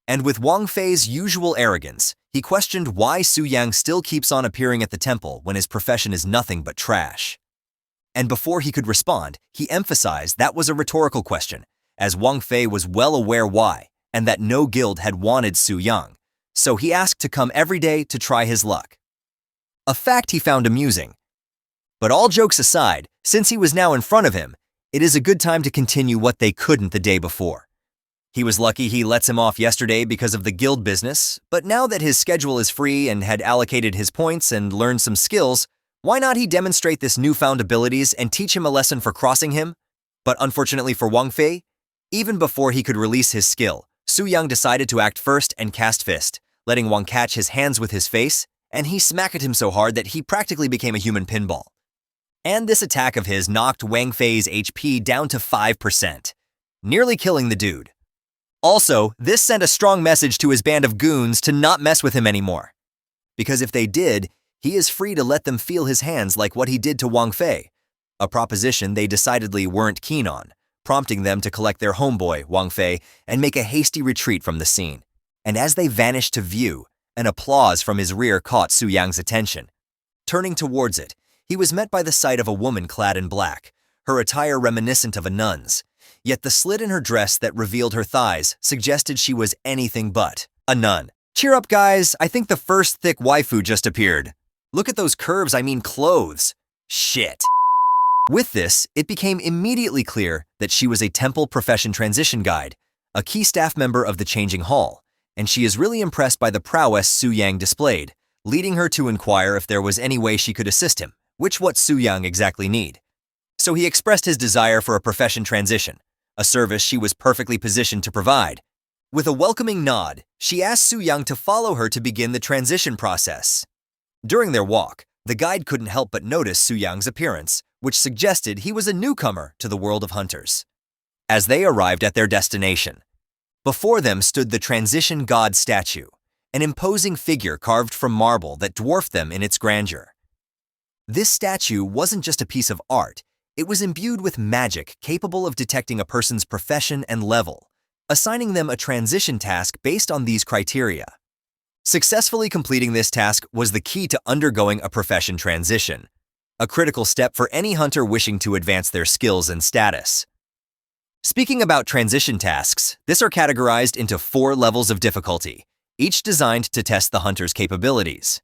And with Wang Fei's usual arrogance, he questioned why Su Yang still keeps on appearing at the temple when his profession is nothing but trash. And before he could respond, he emphasized that was a rhetorical question, as Wang Fei was well aware why, and that no guild had wanted Su Yang, so he asked to come every day to try his luck. A fact he found amusing. But all jokes aside, since he was now in front of him, it is a good time to continue what they couldn't the day before. He was lucky he lets him off yesterday because of the guild business, but now that his schedule is free and had allocated his points and learned some skills, why not he demonstrate this newfound abilities and teach him a lesson for crossing him? But unfortunately for Wang Fei, even before he could release his skill, Su Yang decided to act first and cast Fist, letting Wang catch his hands with his face, and he smacked him so hard that he practically became a human pinball. And this attack of his knocked Wang Fei's HP down to 5%. nearly killing the dude. Also, this sent a strong message to his band of goons to not mess with him anymore. Because if they did, he is free to let them feel his hands like what he did to Wang Fei, a proposition they decidedly weren't keen on, prompting them to collect their homeboy, Wang Fei, and make a hasty retreat from the scene. And as they vanished to view, an applause from his rear caught Su Yang's attention. Turning towards it, he was met by the sight of a woman clad in black, her attire reminiscent of a nun's. Yet the slit in her dress that revealed her thighs suggested she was anything but a nun. Cheer up, guys, I think the first thick waifu just appeared. Look at those curves, I mean clothes. Shit. With this, it became immediately clear that she was a temple profession transition guide, a key staff member of the changing hall, and she is really impressed by the prowess Su Yang displayed, leading her to inquire if there was any way she could assist him, which what Su Yang exactly need. So he expressed his desire for a profession transition, a service she was perfectly positioned to provide. With a welcoming nod, she asked Su Yang to follow her to begin the transition process. During their walk, the guide couldn't help but notice Su Yang's appearance, which suggested he was a newcomer to the world of hunters. As they arrived at their destination, before them stood the transition god statue, an imposing figure carved from marble that dwarfed them in its grandeur. This statue wasn't just a piece of art, it was imbued with magic capable of detecting a person's profession and level, assigning them a transition task based on these criteria. Successfully completing this task was the key to undergoing a profession transition, a critical step for any hunter wishing to advance their skills and status. Speaking about transition tasks, these are categorized into 4 levels of difficulty, each designed to test the hunter's capabilities.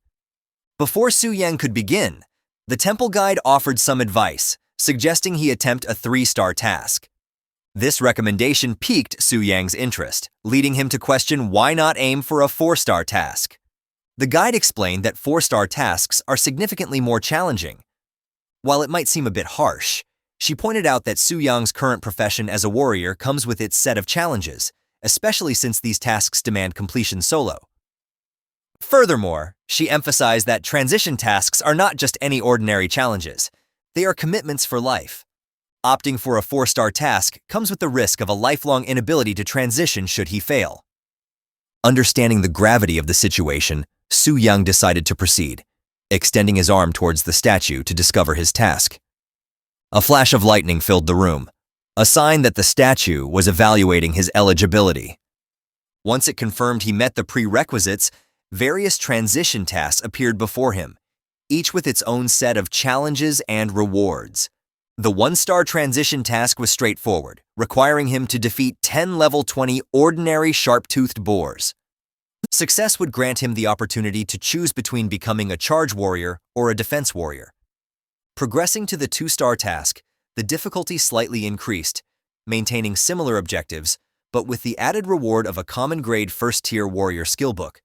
Before Su Yang could begin, the temple guide offered some advice, suggesting he attempt a 3-star task. This recommendation piqued Su Yang's interest, leading him to question why not aim for a 4-star task. The guide explained that 4-star tasks are significantly more challenging. While it might seem a bit harsh, she pointed out that Su Yang's current profession as a warrior comes with its set of challenges, especially since these tasks demand completion solo. Furthermore, she emphasized that transition tasks are not just any ordinary challenges. They are commitments for life. Opting for a 4-star task comes with the risk of a lifelong inability to transition should he fail. Understanding the gravity of the situation, Su Yang decided to proceed, extending his arm towards the statue to discover his task. A flash of lightning filled the room, a sign that the statue was evaluating his eligibility. Once it confirmed he met the prerequisites, various transition tasks appeared before him, each with its own set of challenges and rewards. The 1-star transition task was straightforward, requiring him to defeat 10 level 20 ordinary sharp-toothed boars. Success would grant him the opportunity to choose between becoming a charge warrior or a defense warrior. Progressing to the 2-star task, the difficulty slightly increased, maintaining similar objectives, but with the added reward of a common-grade first-tier warrior skill book.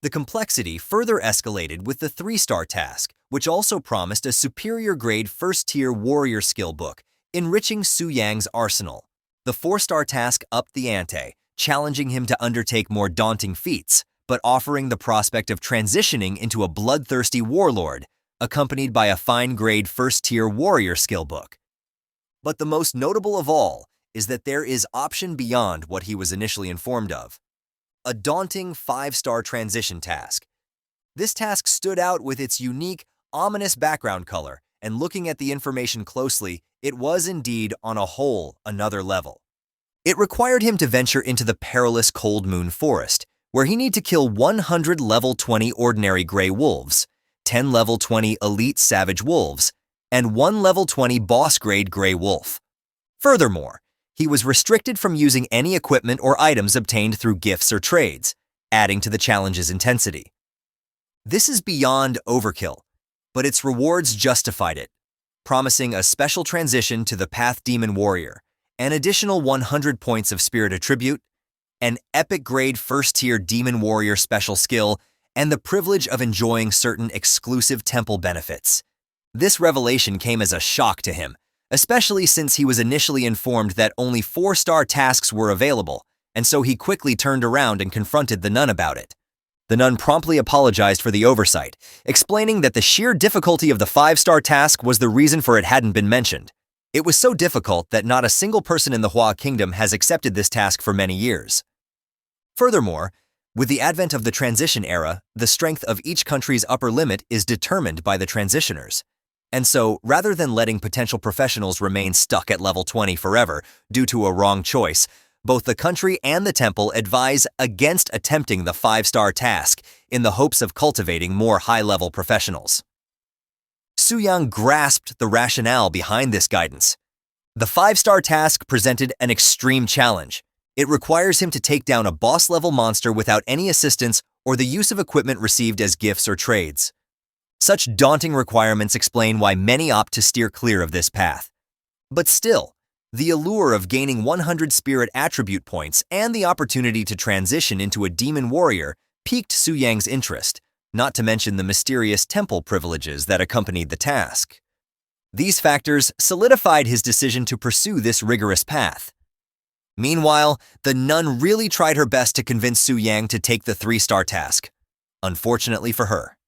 The complexity further escalated with the 3-star task, which also promised a superior-grade first-tier warrior skill book, enriching Su Yang's arsenal. The 4-star task upped the ante, challenging him to undertake more daunting feats, but offering the prospect of transitioning into a bloodthirsty warlord, accompanied by a fine-grade first-tier warrior skill book. But the most notable of all is that there is option beyond what he was initially informed of. A daunting 5-star transition task. This task stood out with its unique, ominous background color, and looking at the information closely, it was indeed on a whole another level. It required him to venture into the perilous Cold Moon Forest, where he needed to kill 100 level 20 ordinary gray wolves, 10 level 20 elite savage wolves, and 1 level 20 boss-grade gray wolf. Furthermore, he was restricted from using any equipment or items obtained through gifts or trades, adding to the challenge's intensity. This is beyond overkill, but its rewards justified it, promising a special transition to the Path Demon Warrior, an additional 100 points of Spirit Attribute, an epic-grade first-tier Demon Warrior special skill, and the privilege of enjoying certain exclusive temple benefits. This revelation came as a shock to him, especially since he was initially informed that only 4-star tasks were available, and so he quickly turned around and confronted the nun about it. The nun promptly apologized for the oversight, explaining that the sheer difficulty of the 5-star task was the reason for it hadn't been mentioned. It was so difficult that not a single person in the Hua Kingdom has accepted this task for many years. Furthermore, with the advent of the transition era, the strength of each country's upper limit is determined by the transitioners. And so, rather than letting potential professionals remain stuck at level 20 forever due to a wrong choice, both the country and the temple advise against attempting the 5-star task in the hopes of cultivating more high-level professionals. Su-yang grasped the rationale behind this guidance. The 5-star task presented an extreme challenge. It requires him to take down a boss-level monster without any assistance or the use of equipment received as gifts or trades. Such daunting requirements explain why many opt to steer clear of this path. But still, the allure of gaining 100 spirit attribute points and the opportunity to transition into a demon warrior piqued Su-yang's interest, not to mention the mysterious temple privileges that accompanied the task. These factors solidified his decision to pursue this rigorous path. Meanwhile, the nun really tried her best to convince Su-yang to take the 3-star task. Unfortunately for her.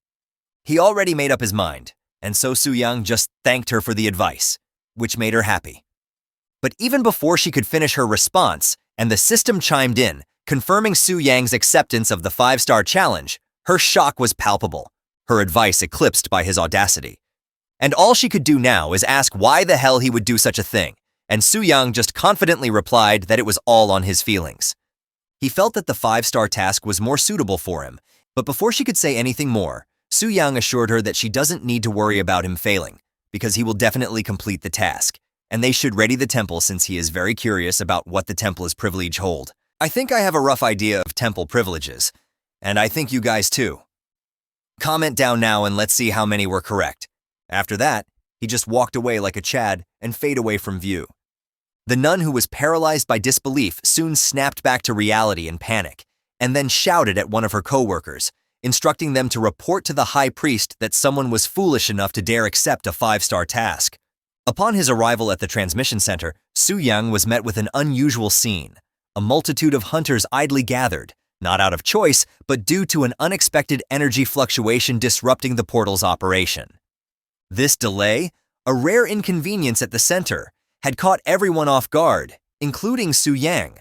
He already made up his mind, and so Su-yang just thanked her for the advice, which made her happy. But even before she could finish her response, and the system chimed in, confirming Su-yang's acceptance of the 5-star challenge, her shock was palpable, her advice eclipsed by his audacity. And all she could do now is ask why the hell he would do such a thing, and Su-yang just confidently replied that it was all on his feelings. He felt that the 5-star task was more suitable for him, but before she could say anything more, Su-yang assured her that she doesn't need to worry about him failing, because he will definitely complete the task, and they should ready the temple since he is very curious about what the temple's privilege hold. I think I have a rough idea of temple privileges, and I think you guys too. Comment down now and let's see how many were correct. After that, he just walked away like a Chad and fade away from view. The nun, who was paralyzed by disbelief, soon snapped back to reality in panic, and then shouted at one of her co-workers, instructing them to report to the high priest that someone was foolish enough to dare accept a 5-star task. Upon his arrival at the transmission center, Su-yang was met with an unusual scene. A multitude of hunters idly gathered, not out of choice, but due to an unexpected energy fluctuation disrupting the portal's operation. This delay, a rare inconvenience at the center, had caught everyone off guard, including Su-yang.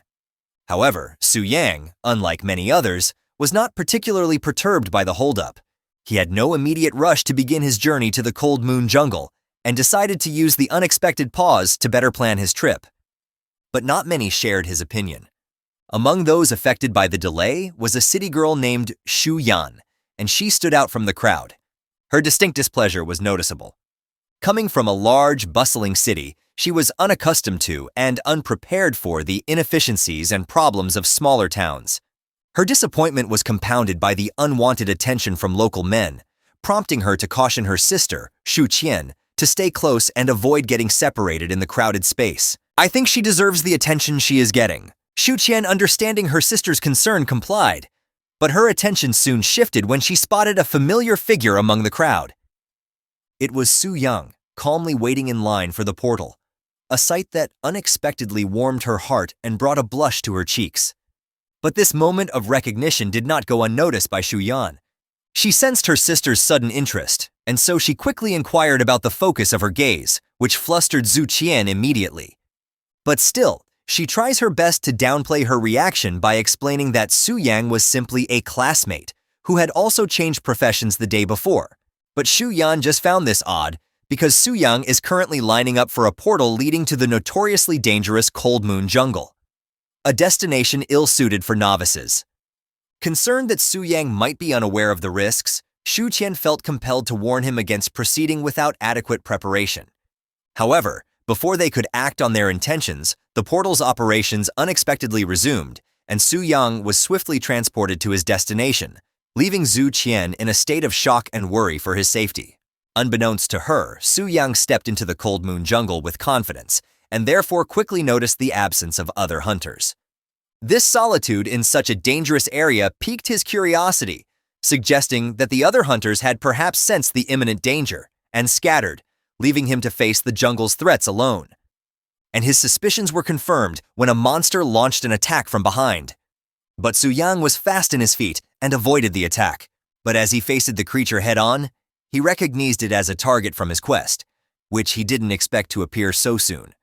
However, Su-yang, unlike many others, was not particularly perturbed by the holdup. He had no immediate rush to begin his journey to the Cold Moon Jungle and decided to use the unexpected pause to better plan his trip. But not many shared his opinion. Among those affected by the delay was a city girl named Shu Yan, and she stood out from the crowd. Her distinct displeasure was noticeable. Coming from a large, bustling city, she was unaccustomed to and unprepared for the inefficiencies and problems of smaller towns. Her disappointment was compounded by the unwanted attention from local men, prompting her to caution her sister, Shu Qian, to stay close and avoid getting separated in the crowded space. I think she deserves the attention she is getting. Shu Qian, understanding her sister's concern, complied, but her attention soon shifted when she spotted a familiar figure among the crowd. It was Su-yang, calmly waiting in line for the portal, a sight that unexpectedly warmed her heart and brought a blush to her cheeks. But this moment of recognition did not go unnoticed by Shu Yan. She sensed her sister's sudden interest, and so she quickly inquired about the focus of her gaze, which flustered Zhu Qian immediately. But still, she tries her best to downplay her reaction by explaining that Su-yang was simply a classmate who had also changed professions the day before. But Shu Yan just found this odd because Su-yang is currently lining up for a portal leading to the notoriously dangerous Cold Moon Jungle, a destination ill-suited for novices. Concerned that Su-yang might be unaware of the risks, Shu Qian felt compelled to warn him against proceeding without adequate preparation. However, before they could act on their intentions, the portal's operations unexpectedly resumed, and Su-yang was swiftly transported to his destination, leaving Zhu Qian in a state of shock and worry for his safety. Unbeknownst to her, Su-yang stepped into the Cold Moon Jungle with confidence, and therefore quickly noticed the absence of other hunters. This solitude in such a dangerous area piqued his curiosity, suggesting that the other hunters had perhaps sensed the imminent danger and scattered, leaving him to face the jungle's threats alone. And his suspicions were confirmed when a monster launched an attack from behind. But Su-yang was fast in his feet and avoided the attack. But as he faced the creature head-on, he recognized it as a target from his quest. which he didn't expect to appear so soon.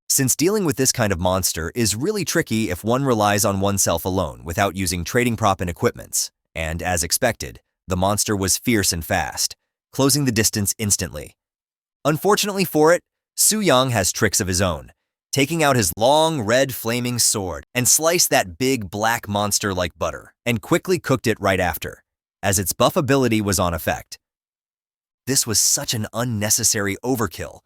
Since dealing with this kind of monster is really tricky if one relies on oneself alone without using trading prop and equipments, and as expected, the monster was fierce and fast, closing the distance instantly. Unfortunately for it, Su-young has tricks of his own, taking out his long, red, flaming sword and sliced that big, black monster like butter, and quickly cooked it right after, as its buff ability was on effect. This was such an unnecessary overkill,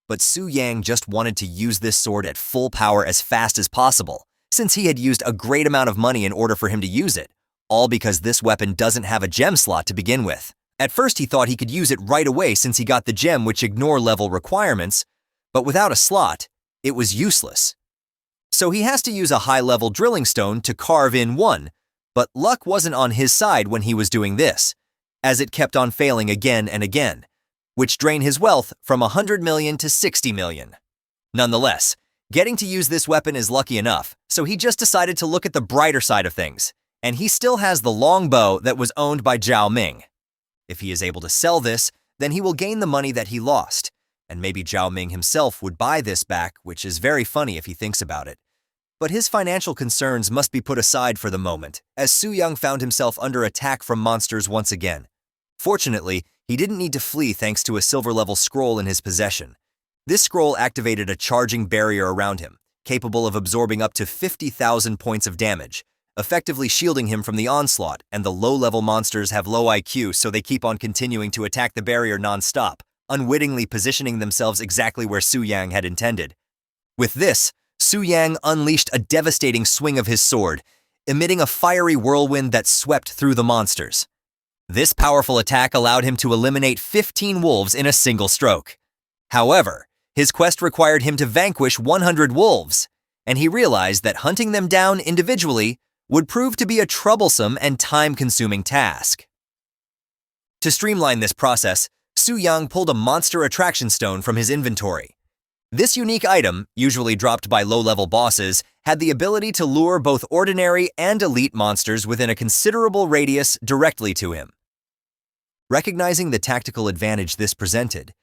but Su-yang just wanted to use this sword at full power as fast as possible, since he had used a great amount of money in order for him to use it, all because this weapon doesn't have a gem slot to begin with. At first he thought he could use it right away since he got the gem which ignore level requirements, but without a slot, it was useless. So he has to use a high-level drilling stone to carve in one, but luck wasn't on his side when he was doing this, as it kept on failing again and again, which drained his wealth from 100 million to 60 million. Nonetheless, getting to use this weapon is lucky enough, so he just decided to look at the brighter side of things, and he still has the long bow that was owned by Zhao Ming. If he is able to sell this, then he will gain the money that he lost, and maybe Zhao Ming himself would buy this back, which is very funny if he thinks about it. But his financial concerns must be put aside for the moment, as Su-young found himself under attack from monsters once again. Fortunately, he didn't need to flee thanks to a silver-level scroll in his possession. This scroll activated a charging barrier around him, capable of absorbing up to 50,000 points of damage, effectively shielding him from the onslaught, and the low-level monsters have low IQ, so they keep on continuing to attack the barrier non-stop, unwittingly positioning themselves exactly where Su-yang had intended. With this, Su-yang unleashed a devastating swing of his sword, emitting a fiery whirlwind that swept through the monsters. This powerful attack allowed him to eliminate 15 wolves in a single stroke. However, his quest required him to vanquish 100 wolves, and he realized that hunting them down individually would prove to be a troublesome and time-consuming task. To streamline this process, Su-young pulled a monster attraction stone from his inventory. This unique item, usually dropped by low-level bosses, had the ability to lure both ordinary and elite monsters within a considerable radius directly to him. Recognizing the tactical advantage this presented,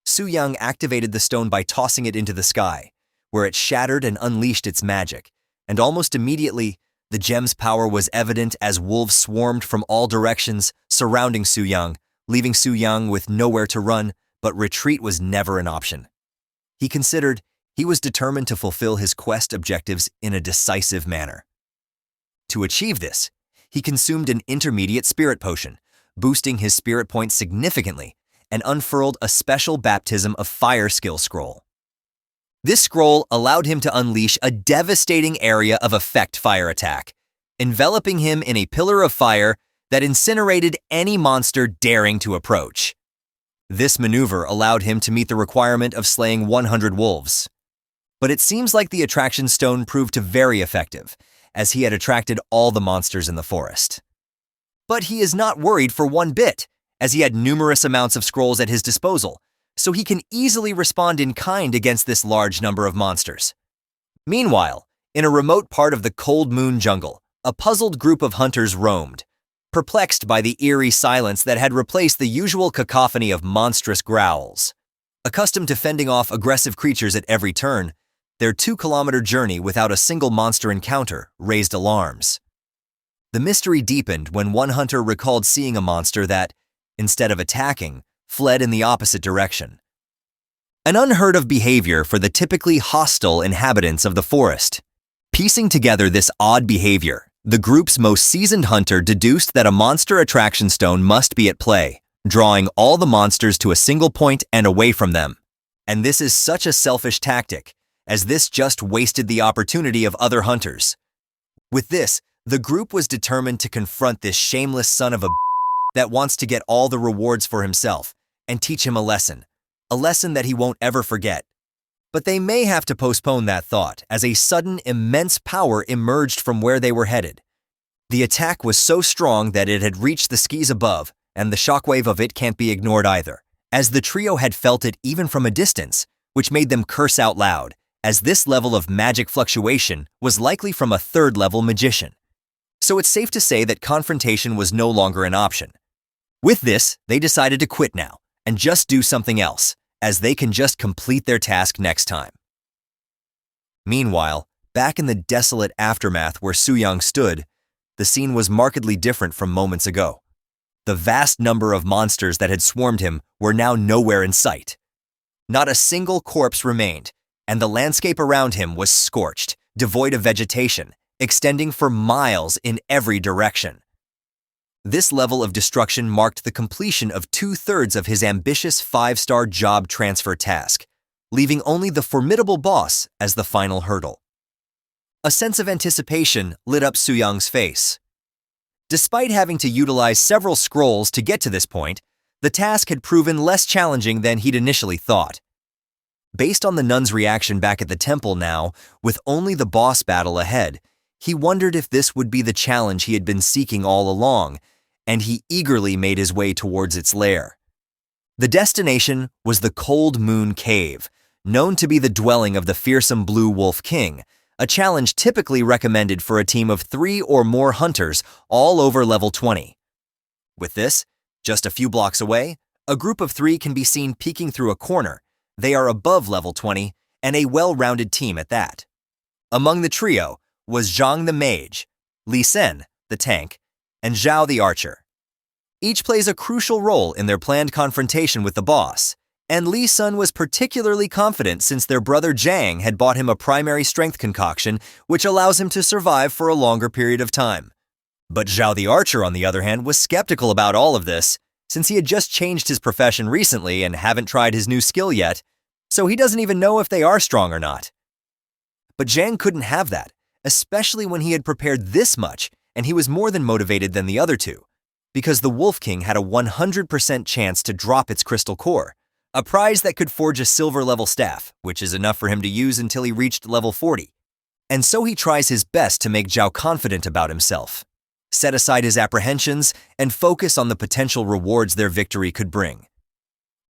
Su-young activated the stone by tossing it into the sky, where it shattered and unleashed its magic, and almost immediately, the gem's power was evident as wolves swarmed from all directions, surrounding Su-young, leaving Su-young with nowhere to run, but retreat was never an option. He considered he was determined to fulfill his quest objectives in a decisive manner. To achieve this, he consumed an intermediate spirit potion, boosting his spirit points significantly, and unfurled a special baptism of fire skill scroll. This scroll allowed him to unleash a devastating area of effect fire attack, enveloping him in a pillar of fire that incinerated any monster daring to approach. This maneuver allowed him to meet the requirement of slaying 100 wolves. But it seems like the attraction stone proved to very effective, as he had attracted all the monsters in the forest. But he is not worried for one bit, as he had numerous amounts of scrolls at his disposal, so he can easily respond in kind against this large number of monsters. Meanwhile, in a remote part of the Cold Moon jungle, a puzzled group of hunters roamed, perplexed by the eerie silence that had replaced the usual cacophony of monstrous growls. Accustomed to fending off aggressive creatures at every turn, their 2-kilometer journey without a single monster encounter raised alarms. The mystery deepened when one hunter recalled seeing a monster that, instead of attacking, fled in the opposite direction. An unheard-of behavior for the typically hostile inhabitants of the forest. Piecing together this odd behavior, the group's most seasoned hunter deduced that a monster attraction stone must be at play, drawing all the monsters to a single point and away from them. And this is such a selfish tactic, as this just wasted the opportunity of other hunters. With this, the group was determined to confront this shameless son of a that wants to get all the rewards for himself, and teach him a lesson that he won't ever forget. But they may have to postpone that thought, as a sudden immense power emerged from where they were headed. The attack was so strong that it had reached the skis above, and the shockwave of it can't be ignored either, as the trio had felt it even from a distance, which made them curse out loud, as this level of magic fluctuation was likely from a third-level magician. So it's safe to say that confrontation was no longer an option. With this, they decided to quit now, and just do something else, as they can just complete their task next time. Meanwhile, back in the desolate aftermath where Soo-young stood, the scene was markedly different from moments ago. The vast number of monsters that had swarmed him were now nowhere in sight. Not a single corpse remained, and the landscape around him was scorched, devoid of vegetation, extending for miles in every direction. This level of destruction marked the completion of 2/3 of his ambitious 5-star job transfer task, leaving only the formidable boss as the final hurdle. A sense of anticipation lit up Soo-young's face. Despite having to utilize several scrolls to get to this point, the task had proven less challenging than he'd initially thought. Based on the nun's reaction back at the temple now, with only the boss battle ahead, he wondered if this would be the challenge he had been seeking all along, and he eagerly made his way towards its lair. The destination was the Cold Moon Cave, known to be the dwelling of the fearsome Blue Wolf King, a challenge typically recommended for a team of 3 or more hunters all over level 20. With this, just a few blocks away, a group of 3 can be seen peeking through a corner. They are above level 20, and a well-rounded team at that. Among the trio was Zhang the Mage, Lee Sen, the tank, and Zhao the Archer. Each plays a crucial role in their planned confrontation with the boss, and Lee Sun was particularly confident since their brother Zhang had bought him a primary strength concoction which allows him to survive for a longer period of time. But Zhao the Archer, on the other hand, was skeptical about all of this, since he had just changed his profession recently and haven't tried his new skill yet, so he doesn't even know if they are strong or not. But Zhang couldn't have that, especially when he had prepared this much and he was more than motivated than the other two, because the Wolf King had a 100% chance to drop its crystal core, a prize that could forge a silver-level staff, which is enough for him to use until he reached level 40. And so he tries his best to make Zhao confident about himself, set aside his apprehensions, and focus on the potential rewards their victory could bring.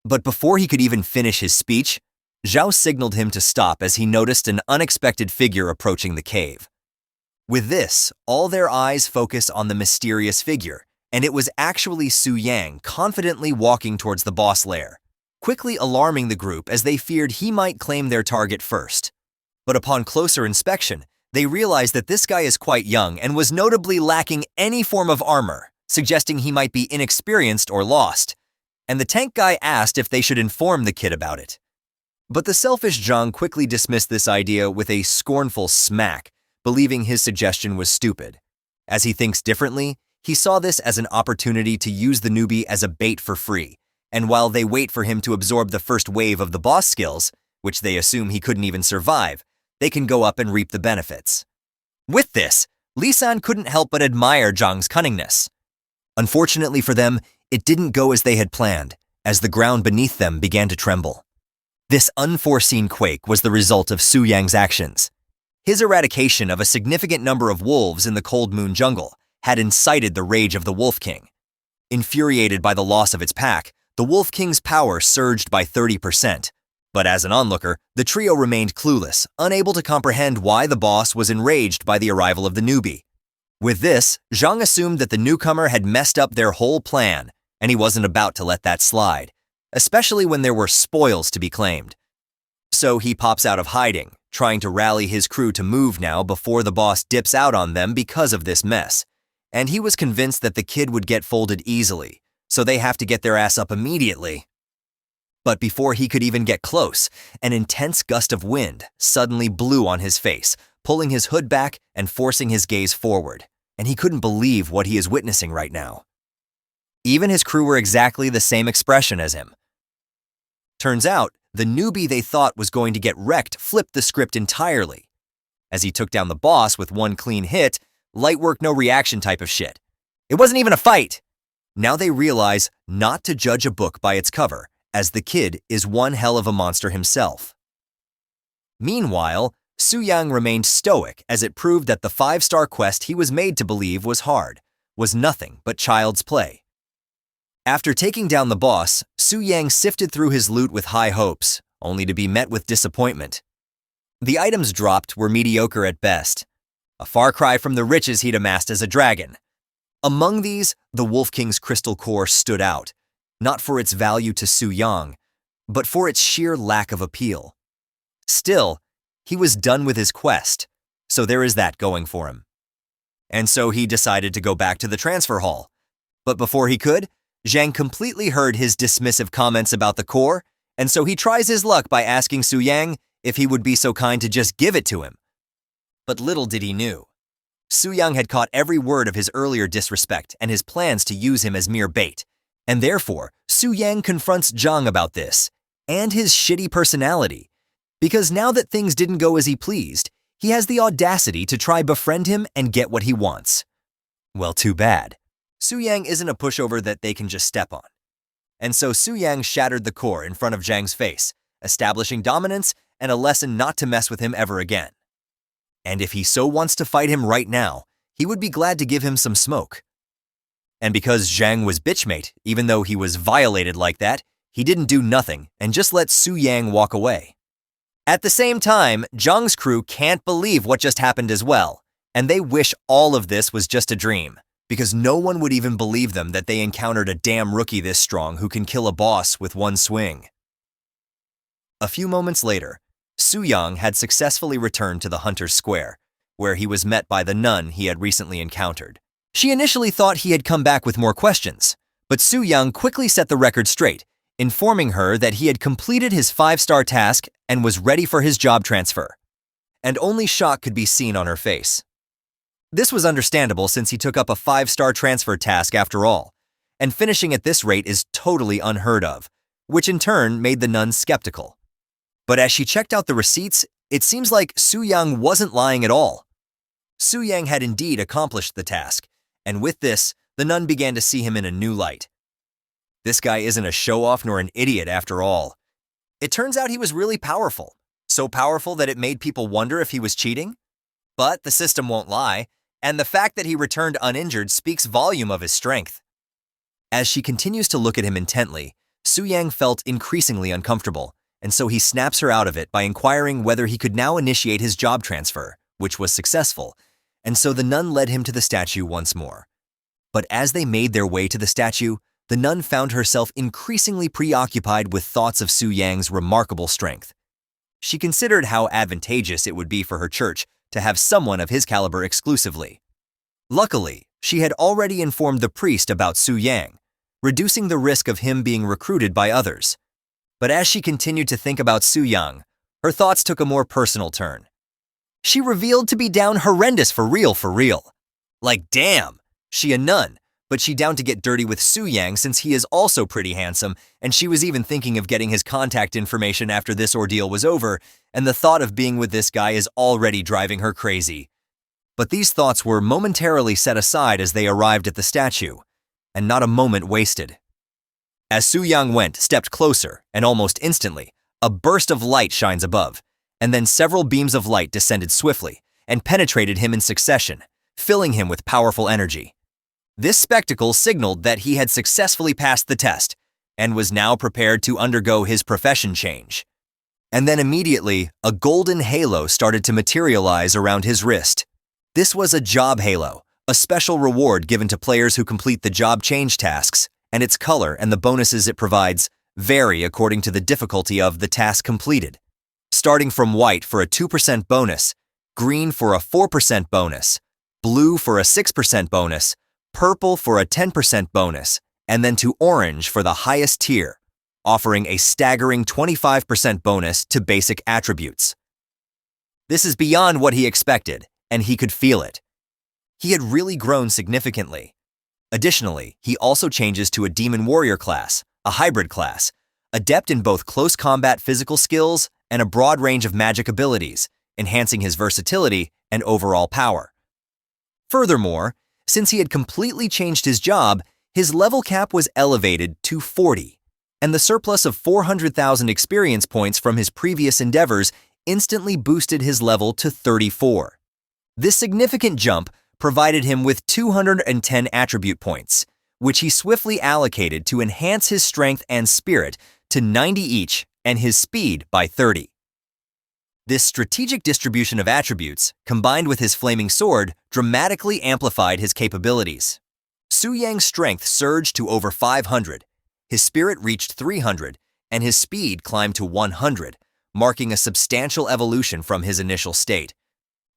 But before he could even finish his speech, Zhao signaled him to stop as he noticed an unexpected figure approaching the cave. With this, all their eyes focus on the mysterious figure, and it was actually Soo-young confidently walking towards the boss lair, quickly alarming the group as they feared he might claim their target first. But upon closer inspection, they realized that this guy is quite young and was notably lacking any form of armor, suggesting he might be inexperienced or lost, and the tank guy asked if they should inform the kid about it. But the selfish Zhang quickly dismissed this idea with a scornful smack, believing his suggestion was stupid. As he thinks differently, he saw this as an opportunity to use the newbie as a bait for free, and while they wait for him to absorb the first wave of the boss skills, which they assume he couldn't even survive, they can go up and reap the benefits. With this, Lee San couldn't help but admire Zhang's cunningness. Unfortunately for them, it didn't go as they had planned, as the ground beneath them began to tremble. This unforeseen quake was the result of Soo-young's actions. His eradication of a significant number of wolves in the Cold Moon Jungle had incited the rage of the Wolf King. Infuriated by the loss of its pack, the Wolf King's power surged by 30%. But as an onlooker, the trio remained clueless, unable to comprehend why the boss was enraged by the arrival of the newbie. With this, Zhang assumed that the newcomer had messed up their whole plan, and he wasn't about to let that slide, especially when there were spoils to be claimed. So he pops out of hiding, trying to rally his crew to move now before the boss dips out on them because of this mess. And he was convinced that the kid would get folded easily, so they have to get their ass up immediately. But before he could even get close, an intense gust of wind suddenly blew on his face, pulling his hood back and forcing his gaze forward, and he couldn't believe what he is witnessing right now. Even his crew were exactly the same expression as him. Turns out, the newbie they thought was going to get wrecked flipped the script entirely. As he took down the boss with one clean hit, light work no reaction type of shit. It wasn't even a fight! Now they realize not to judge a book by its cover, as the kid is one hell of a monster himself. Meanwhile, Soo-young remained stoic as it proved that the 5-star quest he was made to believe was hard, was nothing but child's play. After taking down the boss, Soo-young sifted through his loot with high hopes, only to be met with disappointment. The items dropped were mediocre at best, a far cry from the riches he'd amassed as a dragon. Among these, the Wolf King's crystal core stood out, not for its value to Soo-young, but for its sheer lack of appeal. Still, he was done with his quest, so there is that going for him. And so he decided to go back to the transfer hall. But before he could, Zhang completely heard his dismissive comments about the core, and so he tries his luck by asking Su Yang if he would be so kind to just give it to him. But little did he know, Su Yang had caught every word of his earlier disrespect and his plans to use him as mere bait, and therefore Su Yang confronts Zhang about this, and his shitty personality, because now that things didn't go as he pleased, he has the audacity to try befriend him and get what he wants. Well, too bad. Su Yang isn't a pushover that they can just step on. And so Su Yang shattered the core in front of Zhang's face, establishing dominance and a lesson not to mess with him ever again. And if he so wants to fight him right now, he would be glad to give him some smoke. And because Zhang was bitchmate, even though he was violated like that, he didn't do nothing and just let Su Yang walk away. At the same time, Zhang's crew can't believe what just happened as well, and they wish all of this was just a dream, because no one would even believe them that they encountered a damn rookie this strong who can kill a boss with one swing. A few moments later, Su Yang had successfully returned to the Hunter's Square, where he was met by the nun he had recently encountered. She initially thought he had come back with more questions, but Su Yang quickly set the record straight, informing her that he had completed his 5-star task and was ready for his job transfer. And only shock could be seen on her face. This was understandable since he took up a 5-star transfer task after all, and finishing at this rate is totally unheard of, which in turn made the nun skeptical. But as she checked out the receipts, it seems like Su Yang wasn't lying at all. Su Yang had indeed accomplished the task, and with this, the nun began to see him in a new light. This guy isn't a show-off nor an idiot after all. It turns out he was really powerful, so powerful that it made people wonder if he was cheating. But the system won't lie, and the fact that he returned uninjured speaks volume of his strength. As she continues to look at him intently, Su Yang felt increasingly uncomfortable, and so he snaps her out of it by inquiring whether he could now initiate his job transfer, which was successful, and so the nun led him to the statue once more. But as they made their way to the statue, the nun found herself increasingly preoccupied with thoughts of Su Yang's remarkable strength. She considered how advantageous it would be for her church to have someone of his caliber exclusively. Luckily, she had already informed the priest about Su Yang, reducing the risk of him being recruited by others. But as she continued to think about Su Yang, her thoughts took a more personal turn. She revealed to be down horrendous for real. Like damn, she a nun, but she down to get dirty with Su Yang since he is also pretty handsome, and she was even thinking of getting his contact information after this ordeal was over, and the thought of being with this guy is already driving her crazy. But these thoughts were momentarily set aside as they arrived at the statue, and not a moment wasted. As Su Yang stepped closer, and almost instantly, a burst of light shines above, and then several beams of light descended swiftly and penetrated him in succession, filling him with powerful energy. This spectacle signaled that he had successfully passed the test and was now prepared to undergo his profession change. And then immediately, a golden halo started to materialize around his wrist. This was a job halo, a special reward given to players who complete the job change tasks, and its color and the bonuses it provides vary according to the difficulty of the task completed. Starting from white for a 2% bonus, green for a 4% bonus, blue for a 6% bonus, purple for a 10% bonus, and then to orange for the highest tier, offering a staggering 25% bonus to basic attributes. This is beyond what he expected, and he could feel it. He had really grown significantly. Additionally, he also changes to a demon warrior class, a hybrid class, adept in both close combat physical skills and a broad range of magic abilities, enhancing his versatility and overall power. Furthermore, since he had completely changed his job, his level cap was elevated to 40, and the surplus of 400,000 experience points from his previous endeavors instantly boosted his level to 34. This significant jump provided him with 210 attribute points, which he swiftly allocated to enhance his strength and spirit to 90 each and his speed by 30. This strategic distribution of attributes, combined with his flaming sword, dramatically amplified his capabilities. Su Yang's strength surged to over 500, his spirit reached 300, and his speed climbed to 100, marking a substantial evolution from his initial state.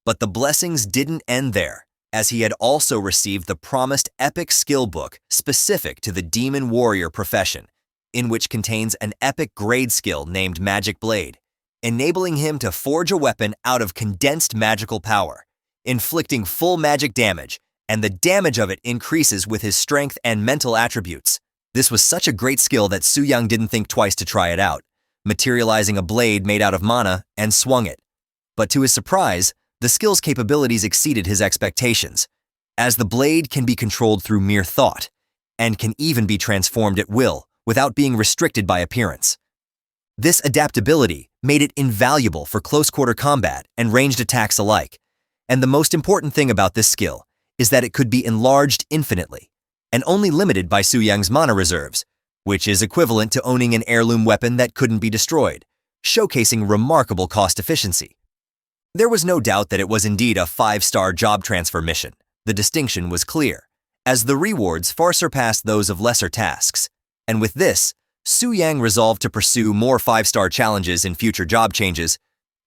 But the blessings didn't end there, as he had also received the promised epic skill book specific to the demon warrior profession, in which contains an epic grade skill named Magic Blade, enabling him to forge a weapon out of condensed magical power, inflicting full magic damage, and the damage of it increases with his strength and mental attributes. This was such a great skill that Su-young didn't think twice to try it out, materializing a blade made out of mana and swung it. But to his surprise, the skill's capabilities exceeded his expectations, as the blade can be controlled through mere thought, and can even be transformed at will without being restricted by appearance. This adaptability made it invaluable for close-quarter combat and ranged attacks alike, and the most important thing about this skill is that it could be enlarged infinitely, and only limited by Su-young's mana reserves, which is equivalent to owning an heirloom weapon that couldn't be destroyed, showcasing remarkable cost efficiency. There was no doubt that it was indeed a 5-star job transfer mission. The distinction was clear, as the rewards far surpassed those of lesser tasks, and with this, Su-young resolved to pursue more 5-star challenges in future job changes,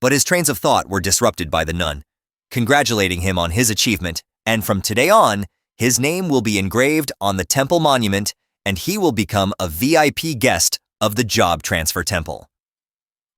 but his trains of thought were disrupted by the nun, congratulating him on his achievement, and from today on, his name will be engraved on the temple monument, and he will become a VIP guest of the Job Transfer Temple.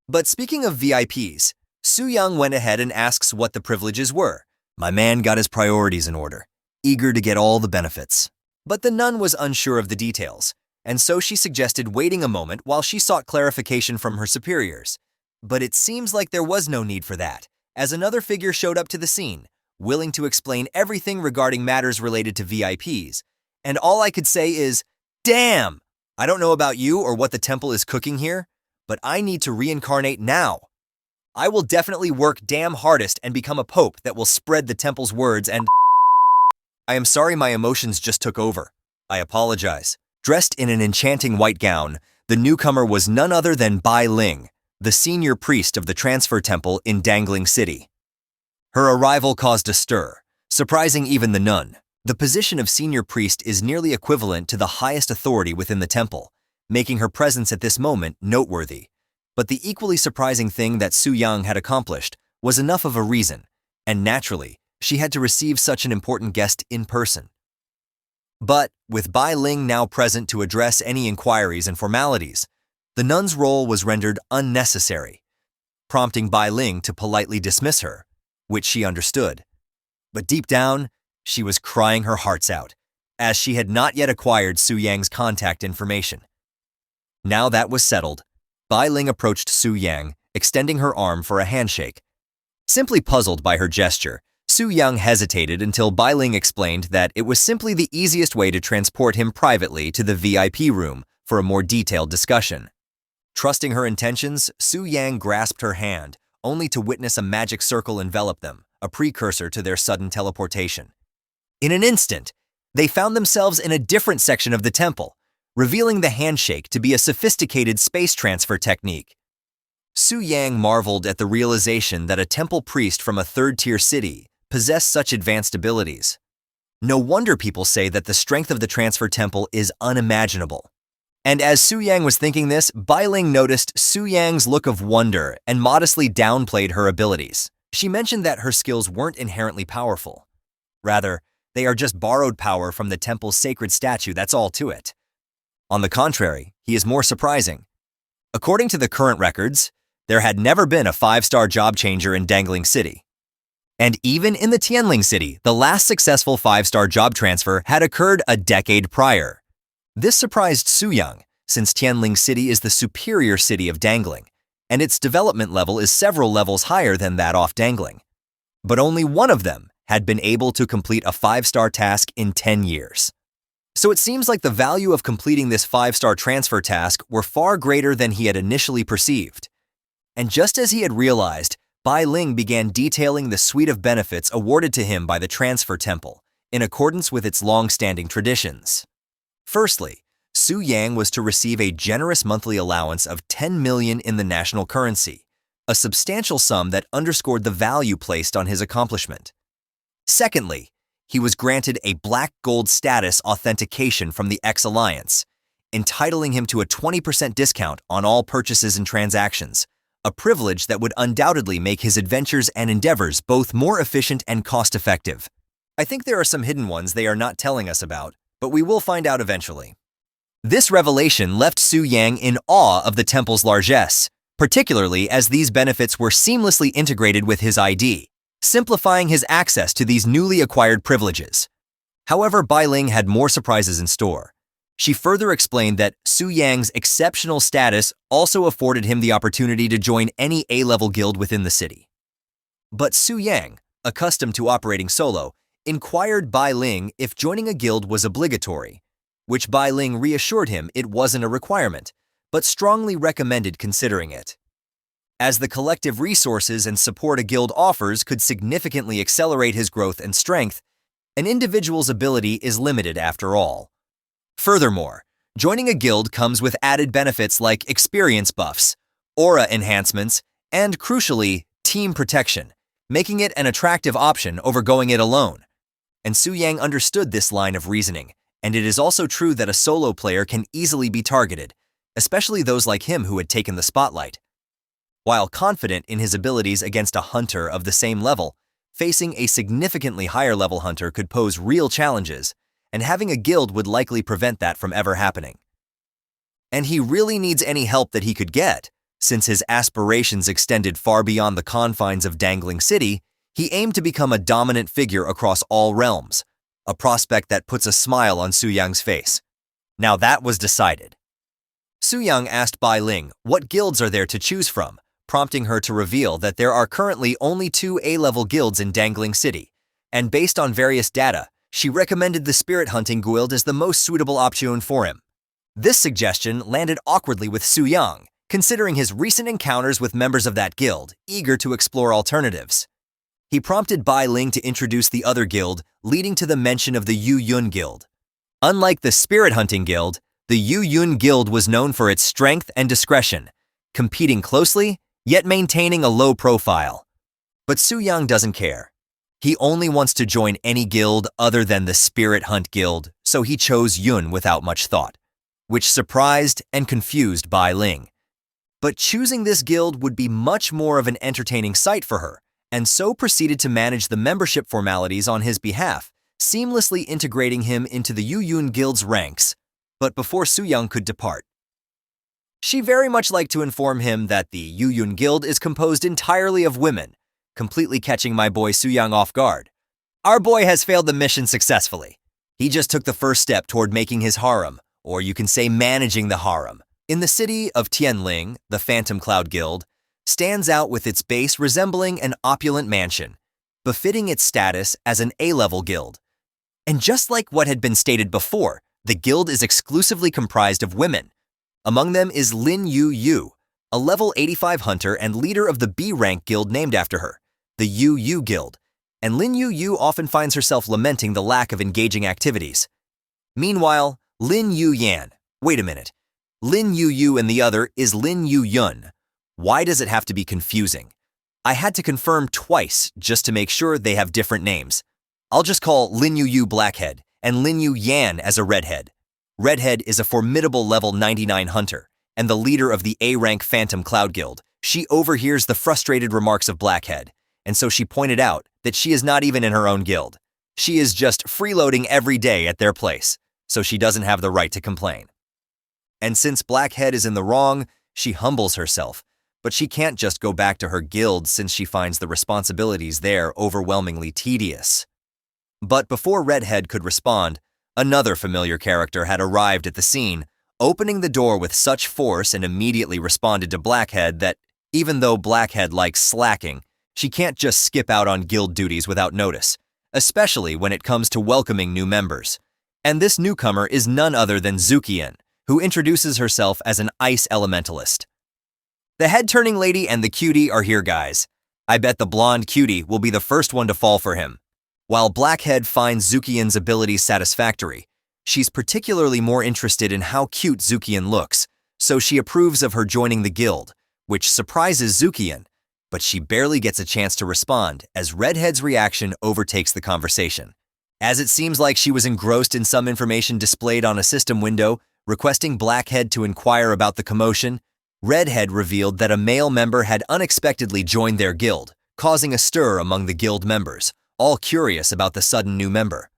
But speaking of VIPs, Su-young went ahead and asks what the privileges were. My man got his priorities in order, eager to get all the benefits. But the nun was unsure of the details, and so she suggested waiting a moment while she sought clarification from her superiors. But it seems like there was no need for that, as another figure showed up to the scene, willing to explain everything regarding matters related to VIPs. And all I could say is, damn! I don't know about you or what the temple is cooking here, but I need to reincarnate now. I will definitely work damn hardest and become a pope that will spread the temple's words and… I am sorry my emotions just took over. I apologize. Dressed in an enchanting white gown, the newcomer was none other than Bai Ling, the senior priest of the transfer temple in Dangling City. Her arrival caused a stir, surprising even the nun. The position of senior priest is nearly equivalent to the highest authority within the temple, making her presence at this moment noteworthy. But the equally surprising thing that Su-young had accomplished was enough of a reason, and naturally, she had to receive such an important guest in person. But, with Bai Ling now present to address any inquiries and formalities, the nun's role was rendered unnecessary, prompting Bai Ling to politely dismiss her, which she understood. But deep down, she was crying her hearts out, as she had not yet acquired Su-young's contact information. Now that was settled, Bai Ling approached Su-young, extending her arm for a handshake. Simply puzzled by her gesture, Su-young hesitated until Bai Ling explained that it was simply the easiest way to transport him privately to the VIP room for a more detailed discussion. Trusting her intentions, Su-young grasped her hand, only to witness a magic circle envelop them, a precursor to their sudden teleportation. In an instant, they found themselves in a different section of the temple, revealing the handshake to be a sophisticated space transfer technique. Su-young marveled at the realization that a temple priest from a third-tier city possessed such advanced abilities. No wonder people say that the strength of the transfer temple is unimaginable. And as Su-young was thinking this, Bai Ling noticed Su-young's look of wonder and modestly downplayed her abilities. She mentioned that her skills weren't inherently powerful. Rather, they are just borrowed power from the temple's sacred statue, that's all to it. On the contrary, he is more surprising. According to the current records, there had never been a 5-star job changer in Dangling City. And even in the Tianling City, the last successful 5-star job transfer had occurred a decade prior. This surprised Su-young, since Tianling City is the superior city of Dangling, and its development level is several levels higher than that off Dangling. But only one of them had been able to complete a 5-star task in 10 years. So it seems like the value of completing this 5-star transfer task were far greater than he had initially perceived. And just as he had realized, Bai Ling began detailing the suite of benefits awarded to him by the Transfer Temple, in accordance with its long-standing traditions. Firstly, Su-young was to receive a generous monthly allowance of 10 million in the national currency, a substantial sum that underscored the value placed on his accomplishment. Secondly, he was granted a black gold status authentication from the X-Alliance, entitling him to a 20% discount on all purchases and transactions, a privilege that would undoubtedly make his adventures and endeavors both more efficient and cost-effective. I think there are some hidden ones they are not telling us about, but we will find out eventually. This revelation left Su Yang in awe of the temple's largesse, particularly as these benefits were seamlessly integrated with his ID, simplifying his access to these newly acquired privileges. However, Bai Ling had more surprises in store. She further explained that Su Yang's exceptional status also afforded him the opportunity to join any A-level guild within the city. But Su Yang, accustomed to operating solo, inquired Bai Ling if joining a guild was obligatory, which Bai Ling reassured him it wasn't a requirement, but strongly recommended considering it, as the collective resources and support a guild offers could significantly accelerate his growth and strength. An individual's ability is limited after all. Furthermore, joining a guild comes with added benefits like experience buffs, aura enhancements, and crucially, team protection, making it an attractive option over going it alone. And Su Yang understood this line of reasoning, and it is also true that a solo player can easily be targeted, especially those like him who had taken the spotlight. While confident in his abilities against a hunter of the same level, facing a significantly higher level hunter could pose real challenges, and having a guild would likely prevent that from ever happening. And he really needs any help that he could get. Since his aspirations extended far beyond the confines of Dangling City, he aimed to become a dominant figure across all realms, a prospect that puts a smile on Su Yang's face. Now that was decided. Su Yang asked Bai Ling what guilds are there to choose from, prompting her to reveal that there are currently only 2 A-level guilds in Dangling City, and based on various data, she recommended the Spirit Hunting Guild as the most suitable option for him. This suggestion landed awkwardly with Su Yang, considering his recent encounters with members of that guild, eager to explore alternatives. He prompted Bai Ling to introduce the other guild, leading to the mention of the Yu Yun Guild. Unlike the Spirit Hunting Guild, the Yu Yun Guild was known for its strength and discretion, competing closely, yet maintaining a low profile. But Su Yang doesn't care. He only wants to join any guild other than the Spirit Hunt Guild, so he chose Yun without much thought, which surprised and confused Bai Ling. But choosing this guild would be much more of an entertaining sight for her, and so proceeded to manage the membership formalities on his behalf, seamlessly integrating him into the Yu Yun Guild's ranks. But before Su Yang could depart, she very much liked to inform him that the Yu Yun Guild is composed entirely of women, completely catching my boy Su Yang off guard. Our boy has failed the mission successfully. He just took the first step toward making his harem, or you can say managing the harem. In the city of Tianling, the Phantom Cloud Guild stands out with its base resembling an opulent mansion, befitting its status as an A-level guild. And just like what had been stated before, the guild is exclusively comprised of women. Among them is Lin Yu Yu, a level 85 hunter and leader of the B-rank guild named after her, the Yu Yu Guild, and Lin Yu Yu often finds herself lamenting the lack of engaging activities. Meanwhile, Lin Yu Yan, wait a minute, Lin Yu Yu and the other is Lin Yu Yun. Why does it have to be confusing? I had to confirm twice just to make sure they have different names. I'll just call Lin Yu Yu Blackhead and Lin Yu Yan as a Redhead. Redhead is a formidable level 99 hunter and the leader of the A-rank Phantom Cloud Guild. She overhears the frustrated remarks of Blackhead, and so she pointed out that she is not even in her own guild. She is just freeloading every day at their place, so she doesn't have the right to complain. And since Blackhead is in the wrong, she humbles herself, but she can't just go back to her guild since she finds the responsibilities there overwhelmingly tedious. But before Redhead could respond, another familiar character had arrived at the scene, opening the door with such force and immediately responded to Blackhead that, even though Blackhead likes slacking, she can't just skip out on guild duties without notice, especially when it comes to welcoming new members. And this newcomer is none other than Zukian, who introduces herself as an ice elementalist. The head-turning lady and the cutie are here, guys. I bet the blonde cutie will be the first one to fall for him. While Blackhead finds Zukian's abilities satisfactory, she's particularly more interested in how cute Zukian looks, so she approves of her joining the guild, which surprises Zukian, but she barely gets a chance to respond as Redhead's reaction overtakes the conversation. As it seems like she was engrossed in some information displayed on a system window, Requesting Blackhead to inquire about the commotion, Redhead revealed that a male member had unexpectedly joined their guild, causing a stir among the guild members, all curious about the sudden new member.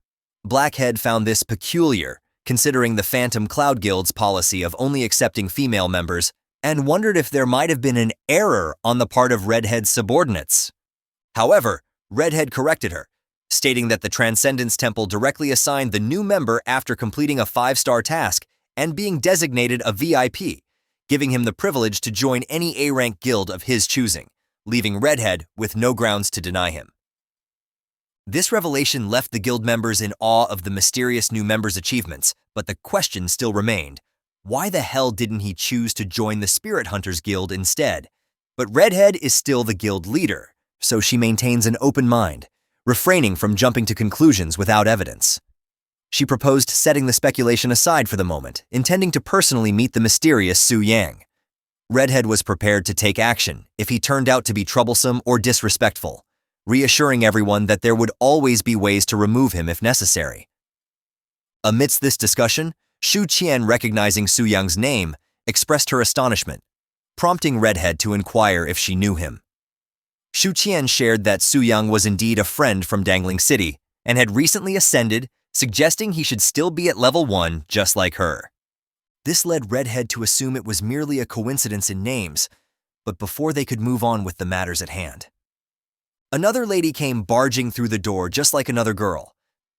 Blackhead found this peculiar, considering the Phantom Cloud Guild's policy of only accepting female members, and wondered if there might have been an error on the part of Redhead's subordinates. However, Redhead corrected her, stating that the Transcendence Temple directly assigned the new member after completing a 5-star task and being designated a VIP, giving him the privilege to join any A-rank guild of his choosing, leaving Redhead with no grounds to deny him. This revelation left the guild members in awe of the mysterious new member's achievements, but the question still remained. Why the hell didn't he choose to join the Spirit Hunters Guild instead? But Redhead is still the guild leader, so she maintains an open mind, refraining from jumping to conclusions without evidence. She proposed setting the speculation aside for the moment, intending to personally meet the mysterious Su Yang. Redhead was prepared to take action if he turned out to be troublesome or disrespectful, reassuring everyone that there would always be ways to remove him if necessary. Amidst this discussion, Shu Qian, recognizing Su Yang's name, expressed her astonishment, prompting Redhead to inquire if she knew him. Shu Qian shared that Su Yang was indeed a friend from Dangling City and had recently ascended, suggesting he should still be at level 1 just like her. This led Redhead to assume it was merely a coincidence in names, but before they could move on with the matters at hand. Another lady came barging through the door just like another girl.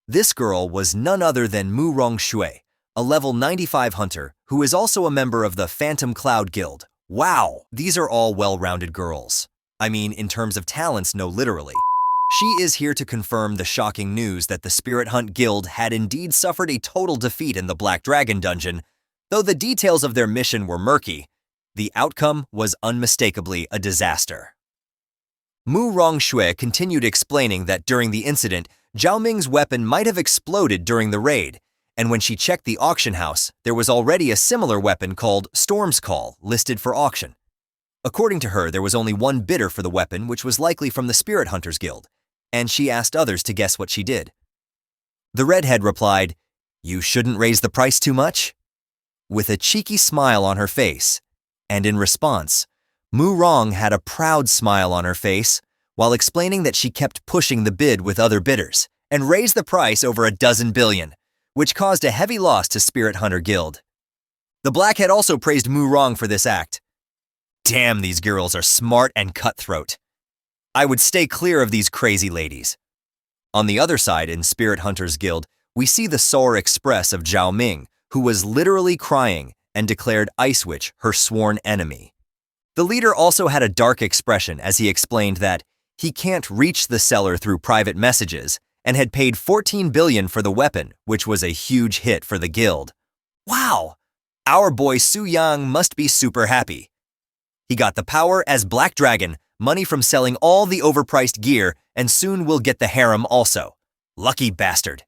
This girl was none other than Mu Rongshui, a level 95 hunter who is also a member of the Phantom Cloud Guild. Wow, these are all well-rounded girls. I mean, in terms of talents, no literally. She is here to confirm the shocking news that the Spirit Hunt Guild had indeed suffered a total defeat in the Black Dragon dungeon. Though the details of their mission were murky, the outcome was unmistakably a disaster. Mu Rongshui continued explaining that during the incident, Zhao Ming's weapon might have exploded during the raid, and when she checked the auction house, there was already a similar weapon called Storm's Call listed for auction. According to her, there was only one bidder for the weapon, which was likely from the Spirit Hunters Guild, and she asked others to guess what she did. The redhead replied, "You shouldn't raise the price too much?" With a cheeky smile on her face, and in response, Mu Rong had a proud smile on her face while explaining that she kept pushing the bid with other bidders and raised the price over 12 billion, which caused a heavy loss to Spirit Hunter Guild. The Blackhead also praised Mu Rong for this act. Damn, these girls are smart and cutthroat. I would stay clear of these crazy ladies. On the other side, in Spirit Hunters Guild, we see the Solar Express of Zhao Ming, who was literally crying and declared Ice Witch her sworn enemy. The leader also had a dark expression as he explained that he can't reach the seller through private messages and had paid 14 billion for the weapon, which was a huge hit for the guild. Wow! Our boy Su Yang must be super happy. He got the power as Black Dragon, money from selling all the overpriced gear, and soon will get the harem also. Lucky bastard.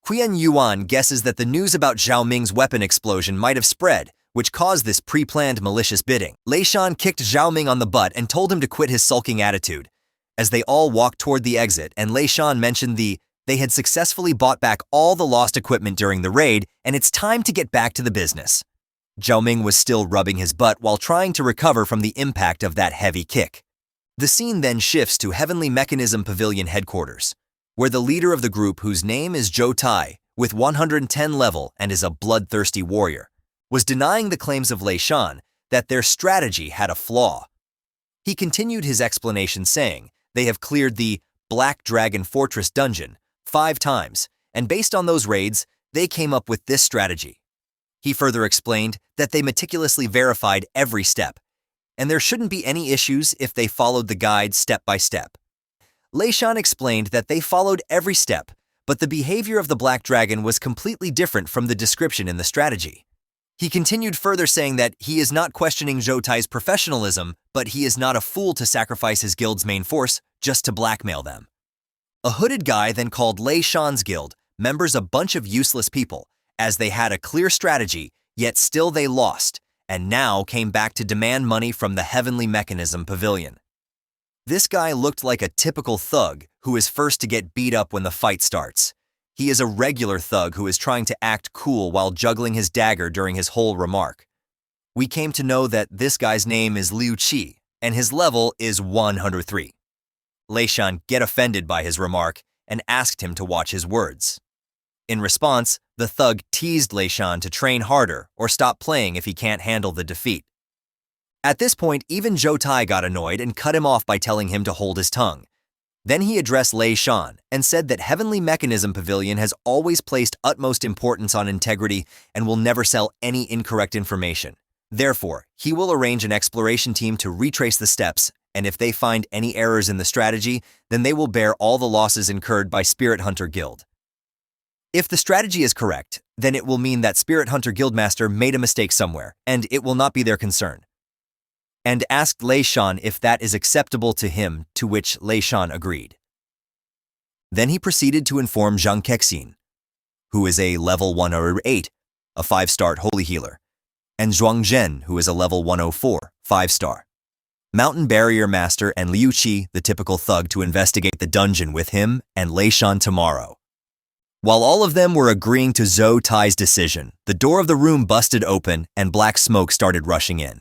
Qian Yuan guesses that the news about Zhao Ming's weapon explosion might have spread, which caused this pre-planned malicious bidding. Lei Shan kicked Zhao Ming on the butt and told him to quit his sulking attitude. As they all walked toward the exit, and Lei Shan mentioned they had successfully bought back all the lost equipment during the raid, and it's time to get back to the business. Zhao Ming was still rubbing his butt while trying to recover from the impact of that heavy kick. The scene then shifts to Heavenly Mechanism Pavilion headquarters, where the leader of the group, whose name is Zhou Tai, with 110 level and is a bloodthirsty warrior, was denying the claims of Lei Shan that their strategy had a flaw. He continued his explanation saying they have cleared the Black Dragon Fortress dungeon 5 times, and based on those raids, they came up with this strategy. He further explained that they meticulously verified every step, and there shouldn't be any issues if they followed the guide step by step. Lei Shan explained that they followed every step, but the behavior of the Black Dragon was completely different from the description in the strategy. He continued further saying that he is not questioning Zhou Tai's professionalism, but he is not a fool to sacrifice his guild's main force just to blackmail them. A hooded guy then called Lei Shan's guild members a bunch of useless people, as they had a clear strategy, yet still they lost, and now came back to demand money from the Heavenly Mechanism Pavilion. This guy looked like a typical thug who is first to get beat up when the fight starts. He is a regular thug who is trying to act cool while juggling his dagger during his whole remark. We came to know that this guy's name is Liu Qi, and his level is 103. Lei Shan get offended by his remark and asked him to watch his words. In response, the thug teased Lei Shan to train harder or stop playing if he can't handle the defeat. At this point, even Zhou Tai got annoyed and cut him off by telling him to hold his tongue. Then he addressed Lei Shan and said that Heavenly Mechanism Pavilion has always placed utmost importance on integrity and will never sell any incorrect information. Therefore, he will arrange an exploration team to retrace the steps, and if they find any errors in the strategy, then they will bear all the losses incurred by Spirit Hunter Guild. If the strategy is correct, then it will mean that Spirit Hunter Guildmaster made a mistake somewhere, and it will not be their concern. And asked Lei Shan if that is acceptable to him, to which Lei Shan agreed. Then he proceeded to inform Zhang Kexin, who is a level 108, a 5-star holy healer, and Zhuang Zhen, who is a level 104, 5-star Mountain Barrier Master, and Liu Qi, the typical thug, to investigate the dungeon with him and Lei Shan tomorrow. While all of them were agreeing to Zhou Tai's decision, the door of the room busted open and black smoke started rushing in.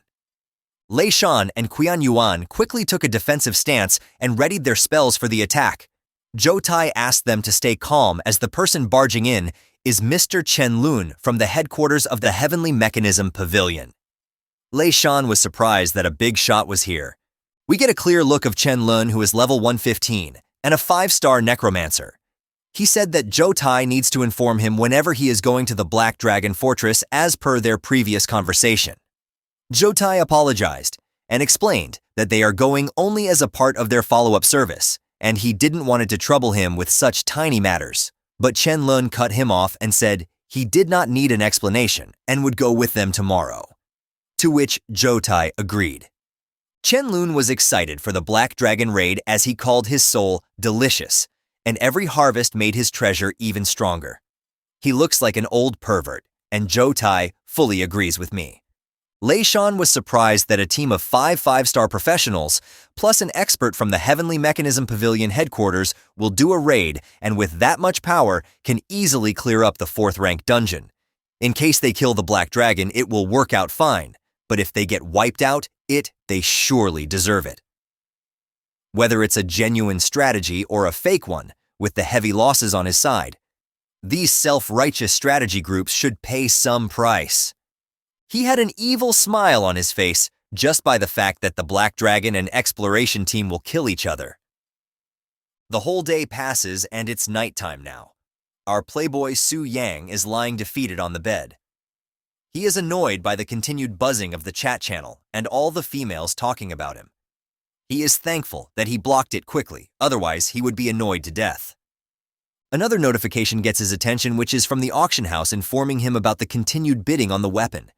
Lei Shan and Qian Yuan quickly took a defensive stance and readied their spells for the attack. Zhou Tai asked them to stay calm as the person barging in is Mr. Chen Lun from the headquarters of the Heavenly Mechanism Pavilion. Lei Shan was surprised that a big shot was here. We get a clear look of Chen Lun, who is level 115 and a 5-star necromancer. He said that Zhou Tai needs to inform him whenever he is going to the Black Dragon Fortress as per their previous conversation. Zhou Tai apologized and explained that they are going only as a part of their follow-up service, and he didn't want it to trouble him with such tiny matters. But Chen Lun cut him off and said he did not need an explanation and would go with them tomorrow. To which Zhou Tai agreed. Chen Lun was excited for the Black Dragon raid as he called his soul delicious, and every harvest made his treasure even stronger. He looks like an old pervert, and Zhou Tai fully agrees with me. Lei Shan was surprised that a team of 5-star professionals, plus an expert from the Heavenly Mechanism Pavilion headquarters, will do a raid, and with that much power, can easily clear up the 4th-rank dungeon. In case they kill the Black Dragon, it will work out fine, but if they get wiped out, they surely deserve it. Whether it's a genuine strategy or a fake one, with the heavy losses on his side, these self-righteous strategy groups should pay some price. He had an evil smile on his face just by the fact that the Black Dragon and exploration team will kill each other. The whole day passes and it's nighttime now. Our playboy Su Yang is lying defeated on the bed. He is annoyed by the continued buzzing of the chat channel and all the females talking about him. He is thankful that he blocked it quickly, otherwise he would be annoyed to death. Another notification gets his attention, which is from the auction house informing him about the continued bidding on the weapon.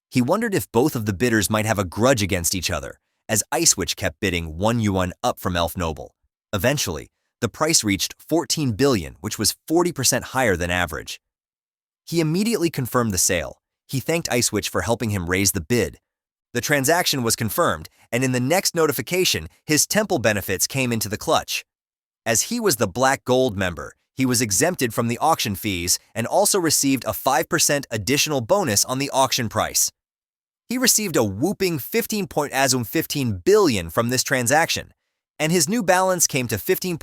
He wondered if both of the bidders might have a grudge against each other, as Ice Witch kept bidding 1 yuan up from Elf Noble. Eventually, the price reached 14 billion, which was 40% higher than average. He immediately confirmed the sale. He thanked Ice Witch for helping him raise the bid. The transaction was confirmed, and in the next notification, his temple benefits came into the clutch. As he was the Black Gold member, he was exempted from the auction fees and also received a 5% additional bonus on the auction price. He received a whooping 15 billion from this transaction, and his new balance came to 15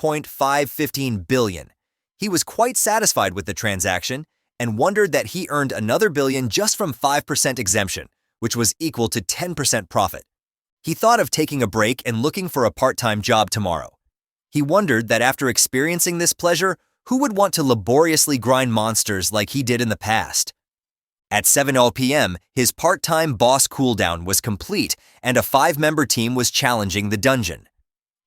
billion. He was quite satisfied with the transaction and wondered that he earned another billion just from 5% exemption, which was equal to 10% profit. He thought of taking a break and looking for a part-time job tomorrow. He wondered that after experiencing this pleasure, who would want to laboriously grind monsters like he did in the past? At 7 p.m., his part-time boss cooldown was complete and a 5-member team was challenging the dungeon.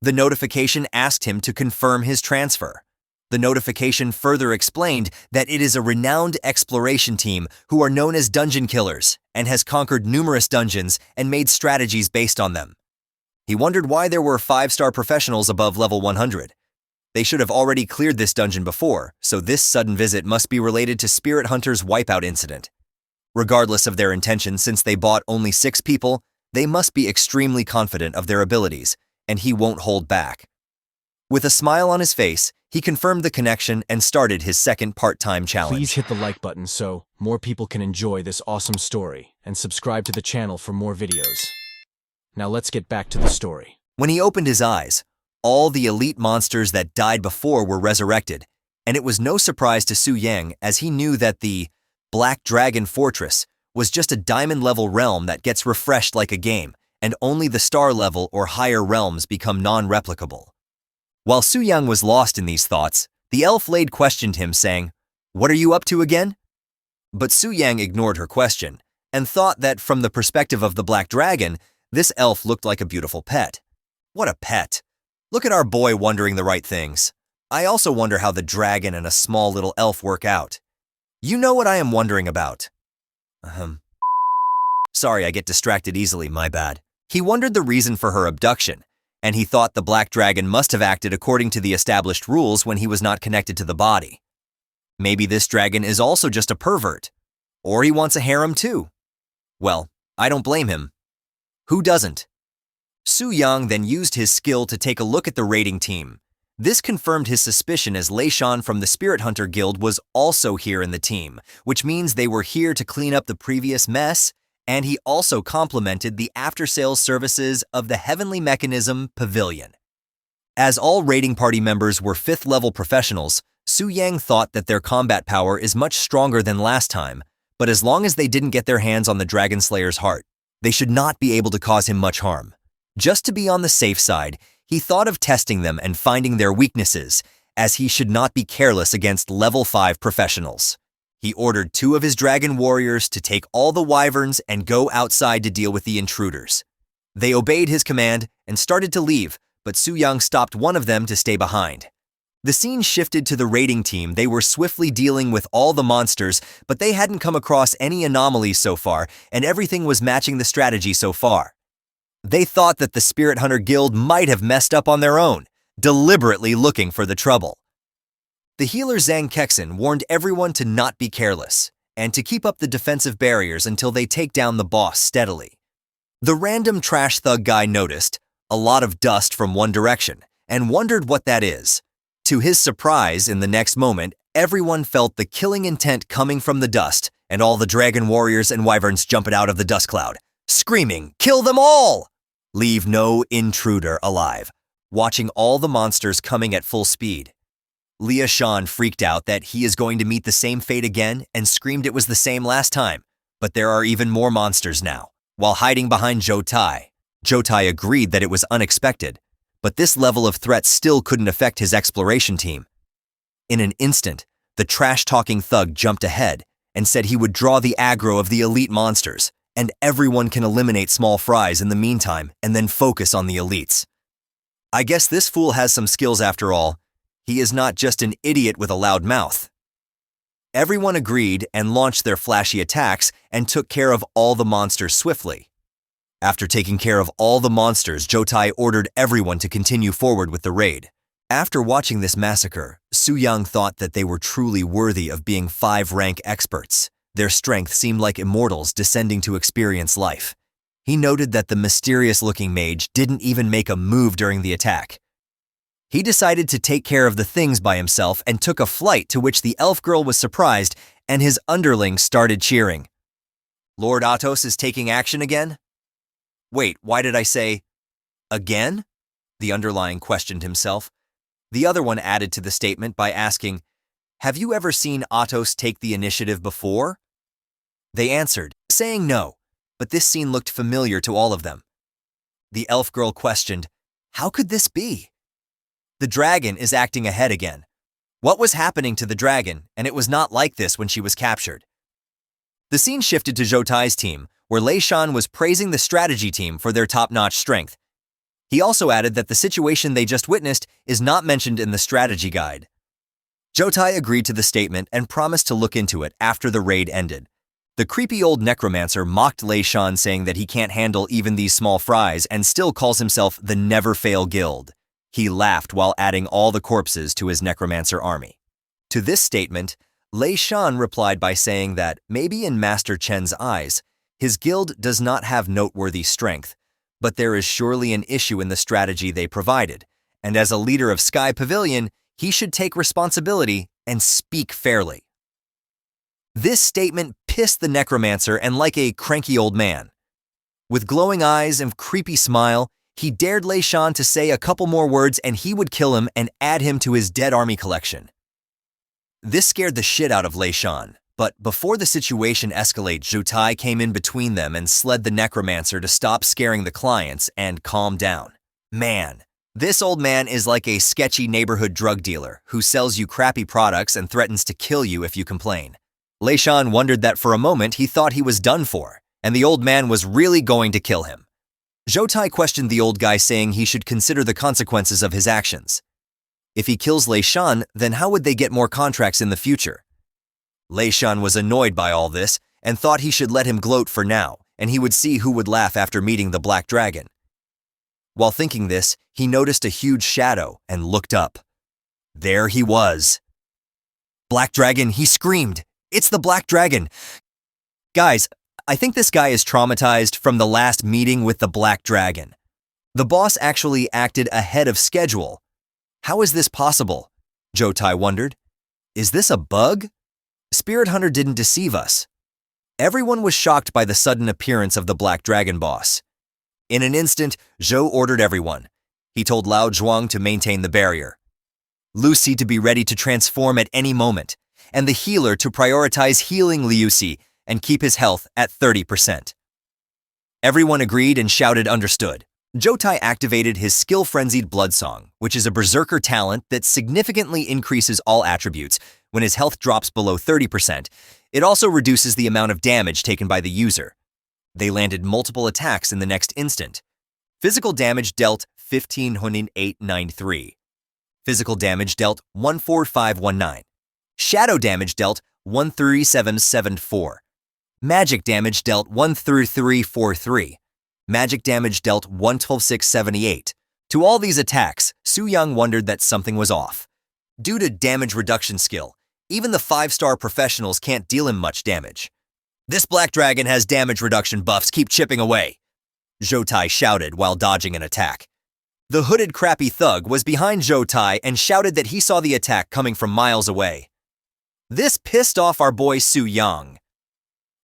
The notification asked him to confirm his transfer. The notification further explained that it is a renowned exploration team who are known as Dungeon Killers and has conquered numerous dungeons and made strategies based on them. He wondered why there were 5-star professionals above level 100. They should have already cleared this dungeon before, so this sudden visit must be related to Spirit Hunter's wipeout incident. Regardless of their intention, since they bought only 6 people, they must be extremely confident of their abilities, and he won't hold back. With a smile on his face, He confirmed the connection and started his second part-time challenge. Please hit the like button so more people can enjoy this awesome story, and subscribe to the channel for more videos. Now let's get back to the story. When he opened his eyes, all the elite monsters that died before were resurrected, and it was no surprise to Su Yang as he knew that the Black Dragon Fortress was just a diamond-level realm that gets refreshed like a game, and only the star-level or higher realms become non-replicable. While Su Yang was lost in these thoughts, the elf lady questioned him, saying, "What are you up to again?" But Su Yang ignored her question, and thought that from the perspective of the Black Dragon, this elf looked like a beautiful pet. What a pet! Look at our boy wondering the right things. I also wonder how the dragon and a small little elf work out. You know what I am wondering about. Sorry, I get distracted easily, my bad. He wondered the reason for her abduction, and he thought the Black Dragon must have acted according to the established rules when he was not connected to the body. Maybe this dragon is also just a pervert. Or he wants a harem too. Well, I don't blame him. Who doesn't? Su Yang then used his skill to take a look at the raiding team. This confirmed his suspicion as Lei Shan from the Spirit Hunter Guild was also here in the team, which means they were here to clean up the previous mess, and he also complimented the after-sales services of the Heavenly Mechanism Pavilion. As all raiding party members were 5th-level professionals, Su Yang thought that their combat power is much stronger than last time, but as long as they didn't get their hands on the Dragon Slayer's heart, they should not be able to cause him much harm. Just to be on the safe side, he thought of testing them and finding their weaknesses, as he should not be careless against level 5 professionals. He ordered 2 of his dragon warriors to take all the wyverns and go outside to deal with the intruders. They obeyed his command and started to leave, but Su Yang stopped one of them to stay behind. The scene shifted to the raiding team. They were swiftly dealing with all the monsters, but they hadn't come across any anomalies so far, and everything was matching the strategy so far. They thought that the Spirit Hunter Guild might have messed up on their own, deliberately looking for the trouble. The healer Zhang Kexin warned everyone to not be careless, and to keep up the defensive barriers until they take down the boss steadily. The random trash thug guy noticed a lot of dust from one direction, and wondered what that is. To his surprise, in the next moment, everyone felt the killing intent coming from the dust, and all the dragon warriors and wyverns jumped out of the dust cloud, screaming, "Kill them all! Leave no intruder alive," watching all the monsters coming at full speed. Lei Shan freaked out that he is going to meet the same fate again and screamed it was the same last time, but there are even more monsters now. While hiding behind Zhou Tai agreed that it was unexpected, but this level of threat still couldn't affect his exploration team. In an instant, the trash-talking thug jumped ahead and said he would draw the aggro of the elite monsters, and everyone can eliminate small fries in the meantime and then focus on the elites. I guess this fool has some skills after all. He is not just an idiot with a loud mouth. Everyone agreed and launched their flashy attacks and took care of all the monsters swiftly. After taking care of all the monsters, Zhou Tai ordered everyone to continue forward with the raid. After watching this massacre, Su Yang thought that they were truly worthy of being 5-rank experts. Their strength seemed like immortals descending to experience life. He noted that the mysterious-looking mage didn't even make a move during the attack. He decided to take care of the things by himself and took a flight, to which the elf girl was surprised and his underlings started cheering. Lord Atos is taking action again? Wait, why did I say, again? The underlying questioned himself. The other one added to the statement by asking, have you ever seen Atos take the initiative before? They answered, saying no, but this scene looked familiar to all of them. The elf girl questioned, how could this be? The dragon is acting ahead again. What was happening to the dragon, and it was not like this when she was captured? The scene shifted to Zhou Tai's team, where Lei Shan was praising the strategy team for their top-notch strength. He also added that the situation they just witnessed is not mentioned in the strategy guide. Zhou Tai agreed to the statement and promised to look into it after the raid ended. The creepy old necromancer mocked Lei Shan, saying that he can't handle even these small fries and still calls himself the Never Fail Guild. He laughed while adding all the corpses to his necromancer army. To this statement, Lei Shan replied by saying that maybe in Master Chen's eyes, his guild does not have noteworthy strength, but there is surely an issue in the strategy they provided, and as a leader of Sky Pavilion, he should take responsibility and speak fairly. This statement pissed the necromancer and like a cranky old man. With glowing eyes and creepy smile, he dared Lei Shan to say a couple more words and he would kill him and add him to his dead army collection. This scared the shit out of Lei Shan, but before the situation escalated, Zhu Tai came in between them and sled the necromancer to stop scaring the clients and calm down. Man, this old man is like a sketchy neighborhood drug dealer who sells you crappy products and threatens to kill you if you complain. Lei Shan wondered that for a moment he thought he was done for, and the old man was really going to kill him. Zhou Tai questioned the old guy, saying he should consider the consequences of his actions. If he kills Lei Shan, then how would they get more contracts in the future? Lei Shan was annoyed by all this and thought he should let him gloat for now, and he would see who would laugh after meeting the Black Dragon. While thinking this, he noticed a huge shadow and looked up. There he was. Black Dragon, he screamed. It's the Black Dragon. Guys, I think this guy is traumatized from the last meeting with the Black Dragon. The boss actually acted ahead of schedule. How is this possible? Zhou Tai wondered. Is this a bug? Spirit Hunter didn't deceive us. Everyone was shocked by the sudden appearance of the Black Dragon boss. In an instant, Zhou ordered everyone. He told Lao Zhuang to maintain the barrier, Lucy to be ready to transform at any moment, and the healer to prioritize healing Liu Si and keep his health at 30%. Everyone agreed and shouted understood. Zhou Tai activated his skill-frenzied blood song, which is a berserker talent that significantly increases all attributes when his health drops below 30%. It also reduces the amount of damage taken by the user. They landed multiple attacks in the next instant. Physical damage dealt 15,893. Physical damage dealt 14519. Shadow damage dealt 13774. Magic damage dealt 13343. Magic damage dealt 112678. To all these attacks, Su Yang wondered that something was off. Due to damage reduction skill, even the 5-star professionals can't deal him much damage. This Black Dragon has damage reduction buffs, keep chipping away, Zhou Tai shouted while dodging an attack. The hooded crappy thug was behind Zhou Tai and shouted that he saw the attack coming from miles away. This pissed off our boy Su Yang.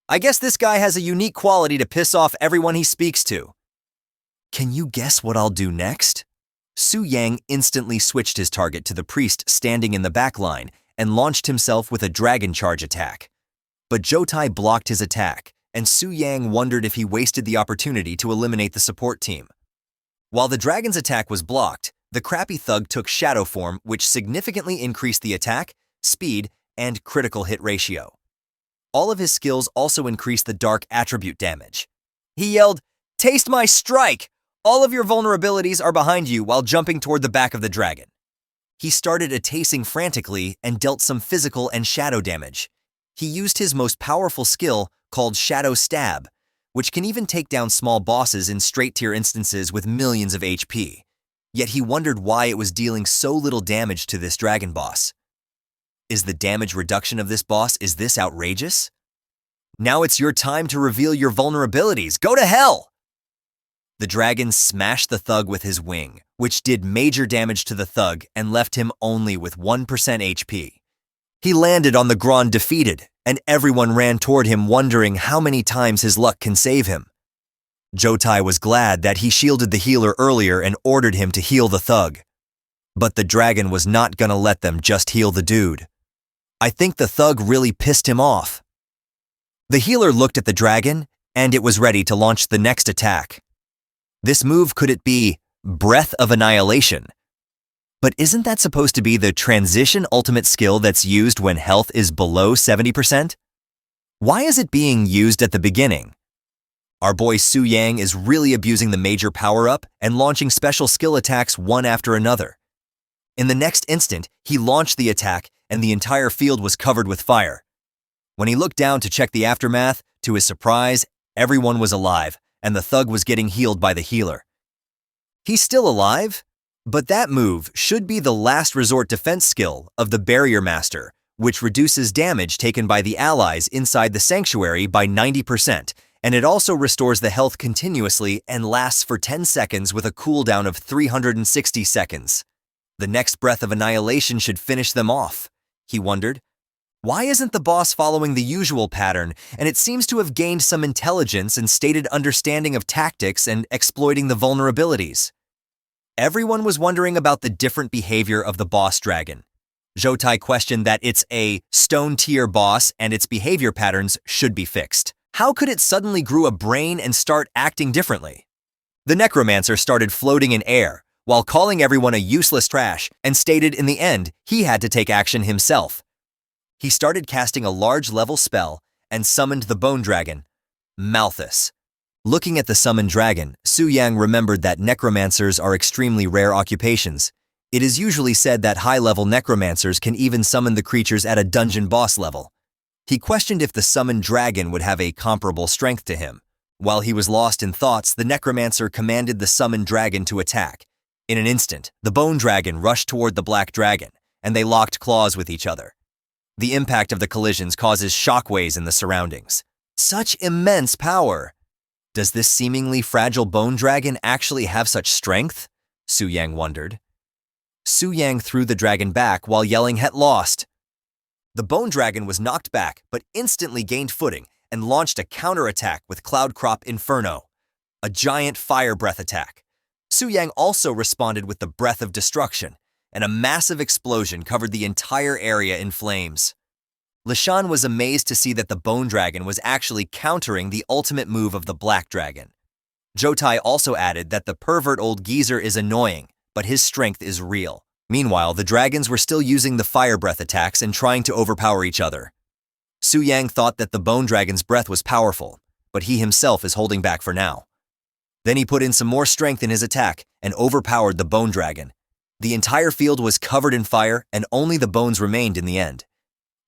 I guess this guy has a unique quality to piss off everyone he speaks to. Can you guess what I'll do next? Su Yang instantly switched his target to the priest standing in the back line and launched himself with a dragon charge attack. But Zhou Tai blocked his attack, and Su Yang wondered if he wasted the opportunity to eliminate the support team. While the dragon's attack was blocked, the crappy thug took shadow form, which significantly increased the attack, speed, and critical hit ratio. All of his skills also increased the dark attribute damage. He yelled, "Taste my strike! All of your vulnerabilities are behind you," while jumping toward the back of the dragon. He started attacking frantically and dealt some physical and shadow damage. He used his most powerful skill called Shadow Stab, which can even take down small bosses in straight-tier instances with millions of HP. Yet he wondered why it was dealing so little damage to this dragon boss. Is the damage reduction of this boss, is this outrageous? Now it's your time to reveal your vulnerabilities. Go to hell! The dragon smashed the thug with his wing, which did major damage to the thug and left him only with 1% HP. He landed on the ground defeated, and everyone ran toward him wondering how many times his luck can save him. Zhou Tai was glad that he shielded the healer earlier and ordered him to heal the thug. But the dragon was not gonna let them just heal the dude. I think the thug really pissed him off. The healer looked at the dragon, and it was ready to launch the next attack. This move, could it be Breath of Annihilation? But isn't that supposed to be the transition ultimate skill that's used when health is below 70%? Why is it being used at the beginning? Our boy Su Yang is really abusing the major power-up and launching special skill attacks one after another. In the next instant, he launched the attack and the entire field was covered with fire. When he looked down to check the aftermath, to his surprise, everyone was alive and the thug was getting healed by the healer. He's still alive, but that move should be the last resort defense skill of the Barrier Master, which reduces damage taken by the allies inside the sanctuary by 90%, and it also restores the health continuously and lasts for 10 seconds with a cooldown of 360 seconds. The next breath of annihilation should finish them off, he wondered. Why isn't the boss following the usual pattern, and it seems to have gained some intelligence and stated understanding of tactics and exploiting the vulnerabilities? Everyone was wondering about the different behavior of the boss dragon. Zhoutai questioned that it's a stone-tier boss and its behavior patterns should be fixed. How could it suddenly grow a brain and start acting differently? The necromancer started floating in air, while calling everyone a useless trash, and stated in the end he had to take action himself. He started casting a large-level spell and summoned the bone dragon, Malthus. Looking at the summoned dragon, Su Yang remembered that necromancers are extremely rare occupations. It is usually said that high-level necromancers can even summon the creatures at a dungeon boss level. He questioned if the summoned dragon would have a comparable strength to him. While he was lost in thoughts, the necromancer commanded the summoned dragon to attack. In an instant, the bone dragon rushed toward the black dragon, and they locked claws with each other. The impact of the collisions causes shockwaves in the surroundings. Such immense power! Does this seemingly fragile bone dragon actually have such strength? Su Yang wondered. Su Yang threw the dragon back while yelling "Het lost!" The bone dragon was knocked back, but instantly gained footing and launched a counterattack with Cloud Crop Inferno, a giant fire breath attack. Su Yang also responded with the Breath of Destruction, and a massive explosion covered the entire area in flames. Lishan was amazed to see that the bone dragon was actually countering the ultimate move of the black dragon. Zhoutai also added that the pervert old geezer is annoying, but his strength is real. Meanwhile, the dragons were still using the fire breath attacks and trying to overpower each other. Su Yang thought that the bone dragon's breath was powerful, but he himself is holding back for now. Then he put in some more strength in his attack and overpowered the bone dragon. The entire field was covered in fire and only the bones remained in the end.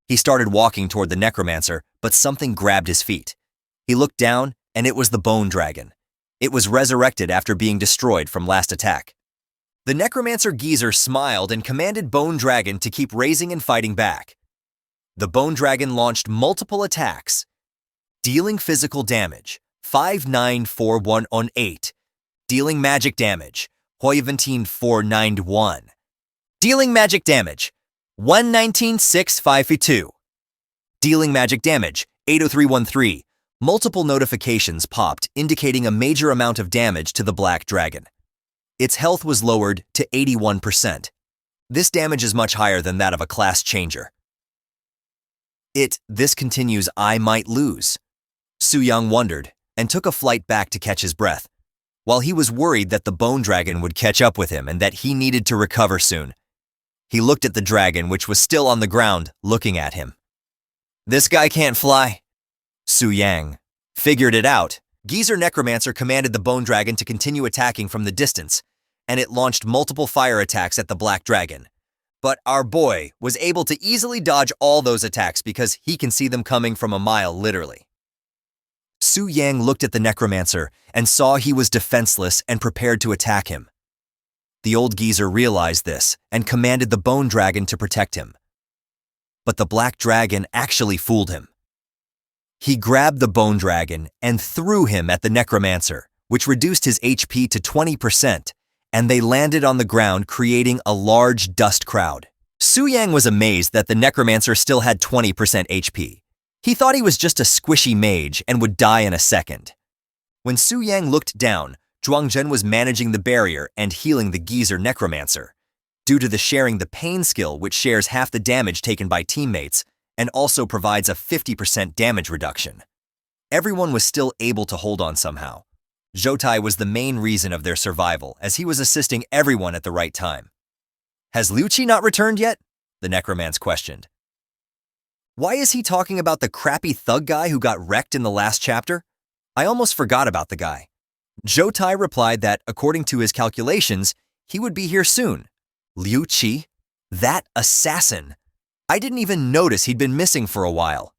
He started walking toward the necromancer, but something grabbed his feet. He looked down, and it was the bone dragon. It was resurrected after being destroyed from last attack. The necromancer geezer smiled and commanded Bone Dragon to keep raising and fighting back. The Bone Dragon launched multiple attacks, dealing physical damage, 5941 on 8, dealing magic damage, 17491, dealing magic damage, 119652, dealing magic damage, 80313. Multiple notifications popped indicating a major amount of damage to the black dragon. Its health was lowered to 81%. This damage is much higher than that of a class changer. This continues, I might lose. Su Yang wondered and took a flight back to catch his breath, while he was worried that the bone dragon would catch up with him and that he needed to recover soon. He looked at the dragon, which was still on the ground, looking at him. This guy can't fly. Su Yang figured it out. Geezer Necromancer commanded the bone dragon to continue attacking from the distance, and it launched multiple fire attacks at the black dragon. But our boy was able to easily dodge all those attacks because he can see them coming from a mile, literally. Su Yang looked at the necromancer and saw he was defenseless and prepared to attack him. The old geezer realized this and commanded the bone dragon to protect him. But the black dragon actually fooled him. He grabbed the bone dragon and threw him at the necromancer, which reduced his HP to 20%, and they landed on the ground, creating a large dust cloud. Su Yang was amazed that the necromancer still had 20% HP. He thought he was just a squishy mage and would die in a second. When Su Yang looked down, Zhuangzhen was managing the barrier and healing the geezer necromancer. Due to the sharing the pain skill, which shares half the damage taken by teammates, and also provides a 50% damage reduction. Everyone was still able to hold on somehow. Zhoutai was the main reason of their survival, as he was assisting everyone at the right time. Has Liu Qi not returned yet? The necromancer questioned. Why is he talking about the crappy thug guy who got wrecked in the last chapter? I almost forgot about the guy. Zhoutai replied that, according to his calculations, he would be here soon. Liu Qi? That assassin! I didn't even notice he'd been missing for a while.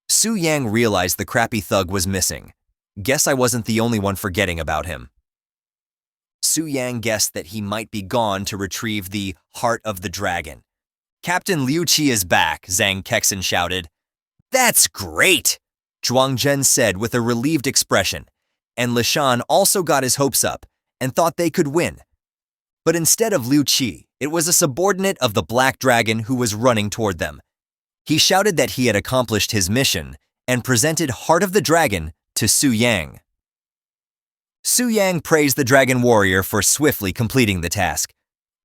Su Yang realized the crappy thug was missing. Guess I wasn't the only one forgetting about him. Su Yang guessed that he might be gone to retrieve the heart of the dragon. Captain Liu Qi is back, Zhang Kexin shouted. That's great, Zhuangzhen said with a relieved expression, and Lishan also got his hopes up and thought they could win. But instead of Liu Qi, It was a subordinate of the Black Dragon who was running toward them. He shouted that he had accomplished his mission and presented Heart of the Dragon to Su Yang. Su Yang praised the Dragon Warrior for swiftly completing the task.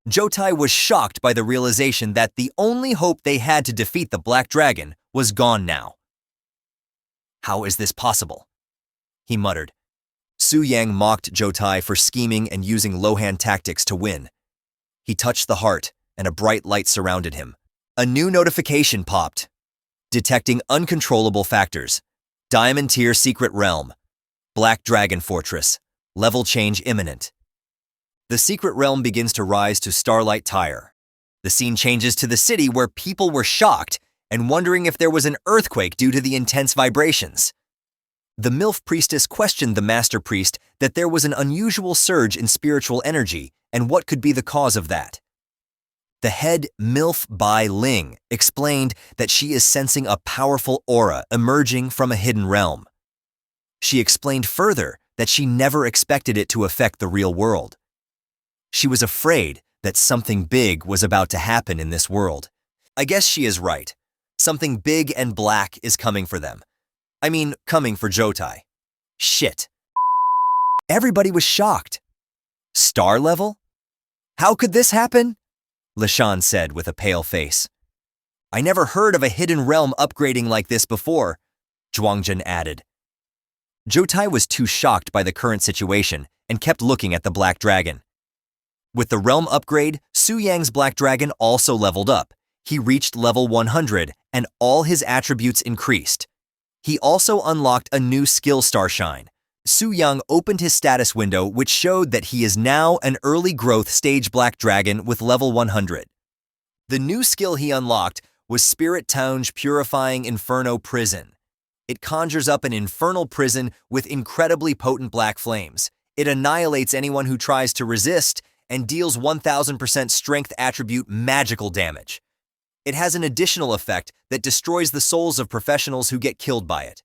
Jotai was shocked by the realization that the only hope they had to defeat the Black Dragon was gone now. "How is this possible?" he muttered. Su Yang mocked Jotai for scheming and using low-hand tactics to win. He touched the heart, and a bright light surrounded him. A new notification popped. Detecting uncontrollable factors. Diamond Tier Secret Realm. Black Dragon Fortress. Level change imminent. The secret realm begins to rise to Starlight Tire. The scene changes to the city where people were shocked and wondering if there was an earthquake due to the intense vibrations. The MILF priestess questioned the master priest that there was an unusual surge in spiritual energy and what could be the cause of that. The head MILF Bai Ling explained that she is sensing a powerful aura emerging from a hidden realm. She explained further that she never expected it to affect the real world. She was afraid that something big was about to happen in this world. I guess she is right. Something big and black is coming for them. I mean, coming for Jotai. Shit. Everybody was shocked. Star level? How could this happen? Lashan said with a pale face. I never heard of a hidden realm upgrading like this before, Zhuangjun added. Jotai was too shocked by the current situation and kept looking at the Black Dragon. With the realm upgrade, Su Yang's Black Dragon also leveled up. He reached level 100 and all his attributes increased. He also unlocked a new skill Starshine. Su Yang opened his status window which showed that he is now an early growth stage Black Dragon with level 100. The new skill he unlocked was Spirit Town's Purifying Inferno Prison. It conjures up an infernal prison with incredibly potent black flames. It annihilates anyone who tries to resist and deals 1000% strength attribute magical damage. It has an additional effect that destroys the souls of professionals who get killed by it.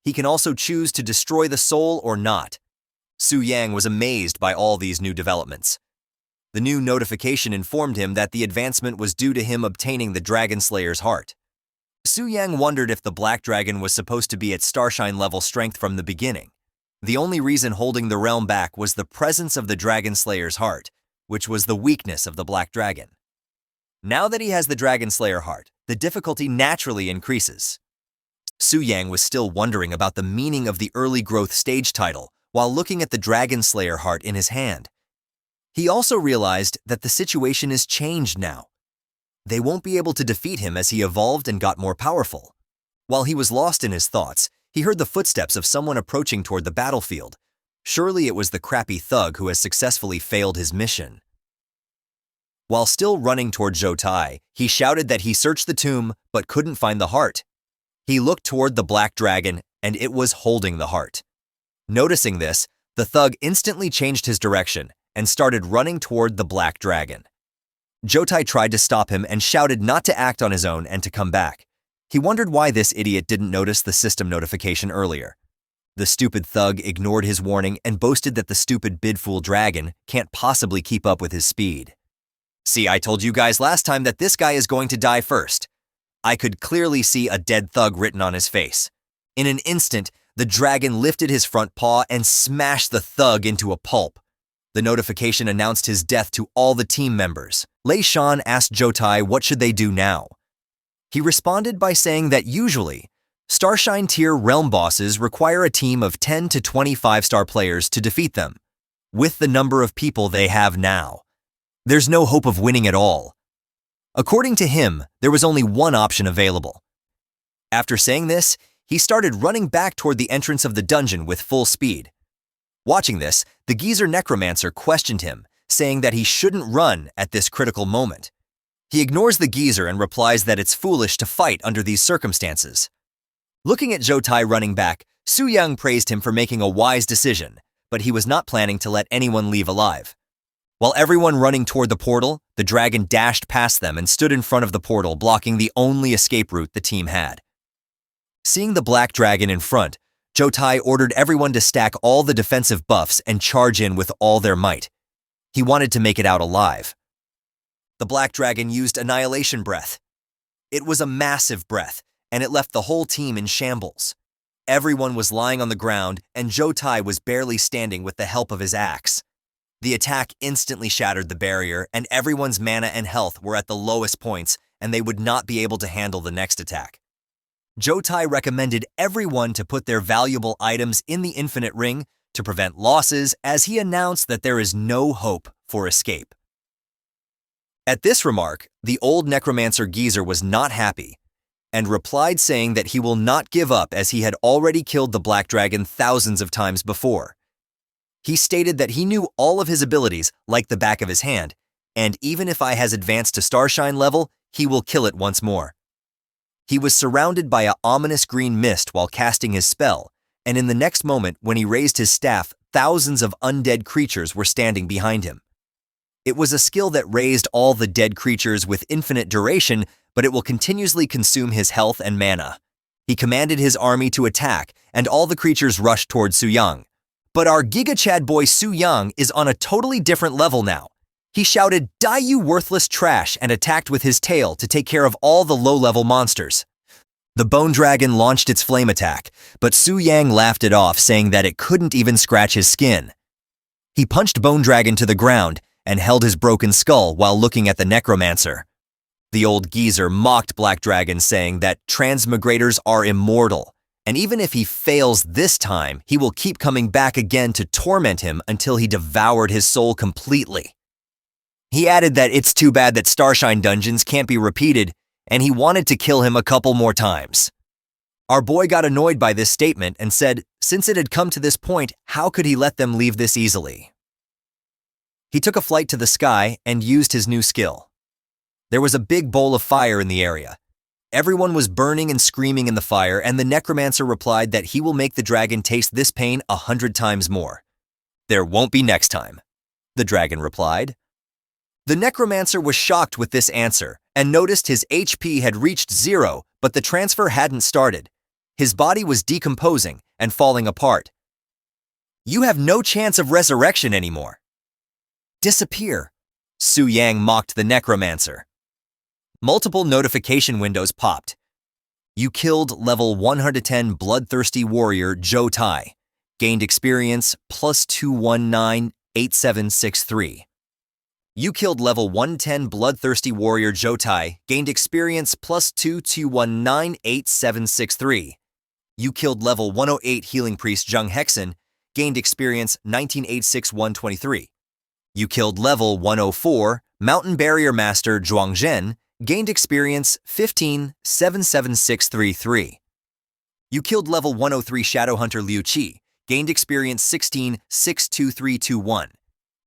He can also choose to destroy the soul or not. Su Yang was amazed by all these new developments. The new notification informed him that the advancement was due to him obtaining the Dragon Slayer's heart. Su Yang wondered if the Black Dragon was supposed to be at Starshine level strength from the beginning. The only reason holding the realm back was the presence of the Dragon Slayer's heart, which was the weakness of the Black Dragon. Now that he has the Dragon Slayer heart, the difficulty naturally increases. Su Yang was still wondering about the meaning of the early growth stage title while looking at the Dragon Slayer heart in his hand. He also realized that the situation is changed now. They won't be able to defeat him as he evolved and got more powerful. While he was lost in his thoughts, he heard the footsteps of someone approaching toward the battlefield. Surely it was the crappy thug who has successfully failed his mission. While still running toward Jotai, he shouted that he searched the tomb but couldn't find the heart. He looked toward the Black Dragon and it was holding the heart. Noticing this, the thug instantly changed his direction and started running toward the Black Dragon. Jotai tried to stop him and shouted not to act on his own and to come back. He wondered why this idiot didn't notice the system notification earlier. The stupid thug ignored his warning and boasted that the stupid bidfool dragon can't possibly keep up with his speed. See, I told you guys last time that this guy is going to die first. I could clearly see a dead thug written on his face. In an instant, the dragon lifted his front paw and smashed the thug into a pulp. The notification announced his death to all the team members. Lei Shan asked Jotai what should they do now. He responded by saying that usually, Starshine tier realm bosses require a team of 10 to 25-star players to defeat them. With the number of people they have now, there's no hope of winning at all. According to him, there was only one option available. After saying this, he started running back toward the entrance of the dungeon with full speed. Watching this, the geezer necromancer questioned him, saying that he shouldn't run at this critical moment. He ignores the geezer and replies that it's foolish to fight under these circumstances. Looking at Jotai running back, Su Yang praised him for making a wise decision, but he was not planning to let anyone leave alive. While everyone running toward the portal, the dragon dashed past them and stood in front of the portal, blocking the only escape route the team had. Seeing the Black Dragon in front, Jotai ordered everyone to stack all the defensive buffs and charge in with all their might. He wanted to make it out alive. the Black Dragon used Annihilation Breath. It was a massive breath, and it left the whole team in shambles. Everyone was lying on the ground, and Jotai was barely standing with the help of his axe. The attack instantly shattered the barrier, and everyone's mana and health were at the lowest points, and they would not be able to handle the next attack. Jotai recommended everyone to put their valuable items in the Infinite Ring to prevent losses, as he announced that there is no hope for escape. At this remark, the old necromancer geezer was not happy, and replied saying that he will not give up as he had already killed the Black Dragon thousands of times before. He stated that he knew all of his abilities like the back of his hand, and even if I has advanced to Starshine level, he will kill it once more. He was surrounded by an ominous green mist while casting his spell, and in the next moment when he raised his staff, thousands of undead creatures were standing behind him. It was a skill that raised all the dead creatures with infinite duration, but it will continuously consume his health and mana. He commanded his army to attack, and all the creatures rushed toward Su Yang. But our Giga Chad boy Su Yang is on a totally different level now. He shouted, "Die you worthless trash," and attacked with his tail to take care of all the low-level monsters. The Bone Dragon launched its flame attack, but Su Yang laughed it off, saying that it couldn't even scratch his skin. He punched Bone Dragon to the ground and held his broken skull while looking at the necromancer. The old geezer mocked Black Dragon, saying that transmigrators are immortal, and even if he fails this time, he will keep coming back again to torment him until he devoured his soul completely. He added that it's too bad that Starshine dungeons can't be repeated, and he wanted to kill him a couple more times. Our boy got annoyed by this statement and said, since it had come to this point, how could he let them leave this easily? He took a flight to the sky and used his new skill. There was a big bowl of fire in the area. Everyone was burning and screaming in the fire, and the necromancer replied that he will make the dragon taste this pain 100 times more. There won't be next time, the dragon replied. The necromancer was shocked with this answer and noticed his HP had reached 0, but the transfer hadn't started. His body was decomposing and falling apart. You have no chance of resurrection anymore. Disappear, Su Yang mocked the necromancer. Multiple notification windows popped. You killed level 110 bloodthirsty warrior Jotai. Gained experience +2198763. You killed level 110 bloodthirsty warrior Jotai. Gained experience +221988763. You killed level 108 healing priest Jung Hexen. Gained experience 1986123. You killed level 104 mountain barrier master Zhuang Zhen. Gained experience 1577633. You killed level 103 Shadow Hunter Liu Qi. Gained experience 1662321.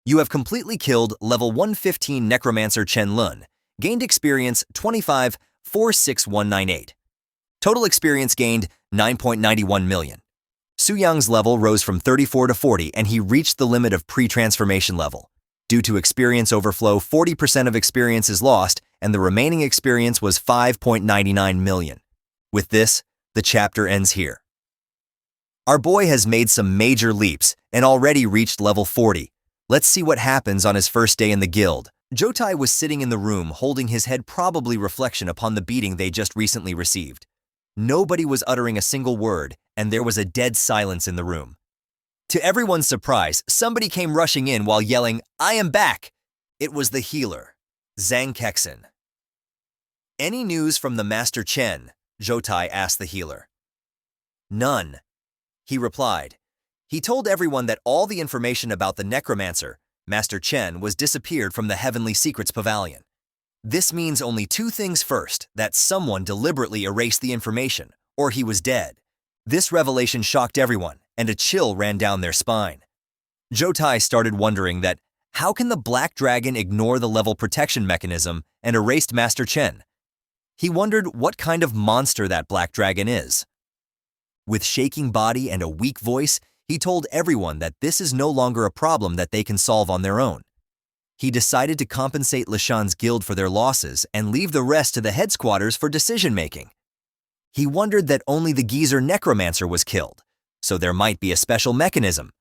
You have completely killed level 115 Necromancer Chen Lun. Gained experience 2546198. Total experience gained 9.91 million. Su Yang's level rose from 34 to 40, and he reached the limit of pre-transformation level. Due to experience overflow, 40% of experience is lost, and the remaining experience was 5.99 million. With this, the chapter ends here. Our boy has made some major leaps and already reached level 40. Let's see what happens on his first day in the guild. Jotai was sitting in the room holding his head, probably reflection upon the beating they just recently received. Nobody was uttering a single word, and there was a dead silence in the room. To everyone's surprise, somebody came rushing in while yelling, "I am back!" It was the healer, Zhang Kexen. Any news from the Master Chen? Jotai asked the healer. None, he replied. He told everyone that all the information about the necromancer, Master Chen, was disappeared from the Heavenly Secrets Pavilion. This means only two things. First, that someone deliberately erased the information, or he was dead. This revelation shocked everyone, and a chill ran down their spine. Jotai started wondering that how can the Black Dragon ignore the level protection mechanism and erased Master Chen? He wondered what kind of monster that Black Dragon is. With shaking body and a weak voice, he told everyone that this is no longer a problem that they can solve on their own. He decided to compensate Lishan's guild for their losses and leave the rest to the headquarters for decision-making. He wondered that only the geezer necromancer was killed, so there might be a special mechanism.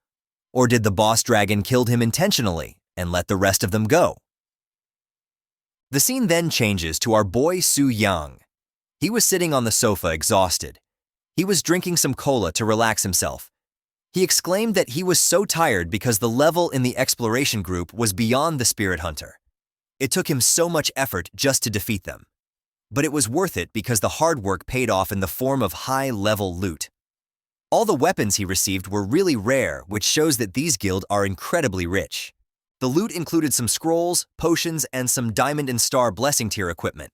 Or did the boss dragon kill him intentionally and let the rest of them go? The scene then changes to our boy Su Yang. He was sitting on the sofa exhausted. He was drinking some cola to relax himself. He exclaimed that he was so tired because the level in the exploration group was beyond the spirit hunter. It took him so much effort just to defeat them. But it was worth it because the hard work paid off in the form of high-level loot. All the weapons he received were really rare, which shows that these guild are incredibly rich. The loot included some scrolls, potions, and some diamond and star blessing tier equipment.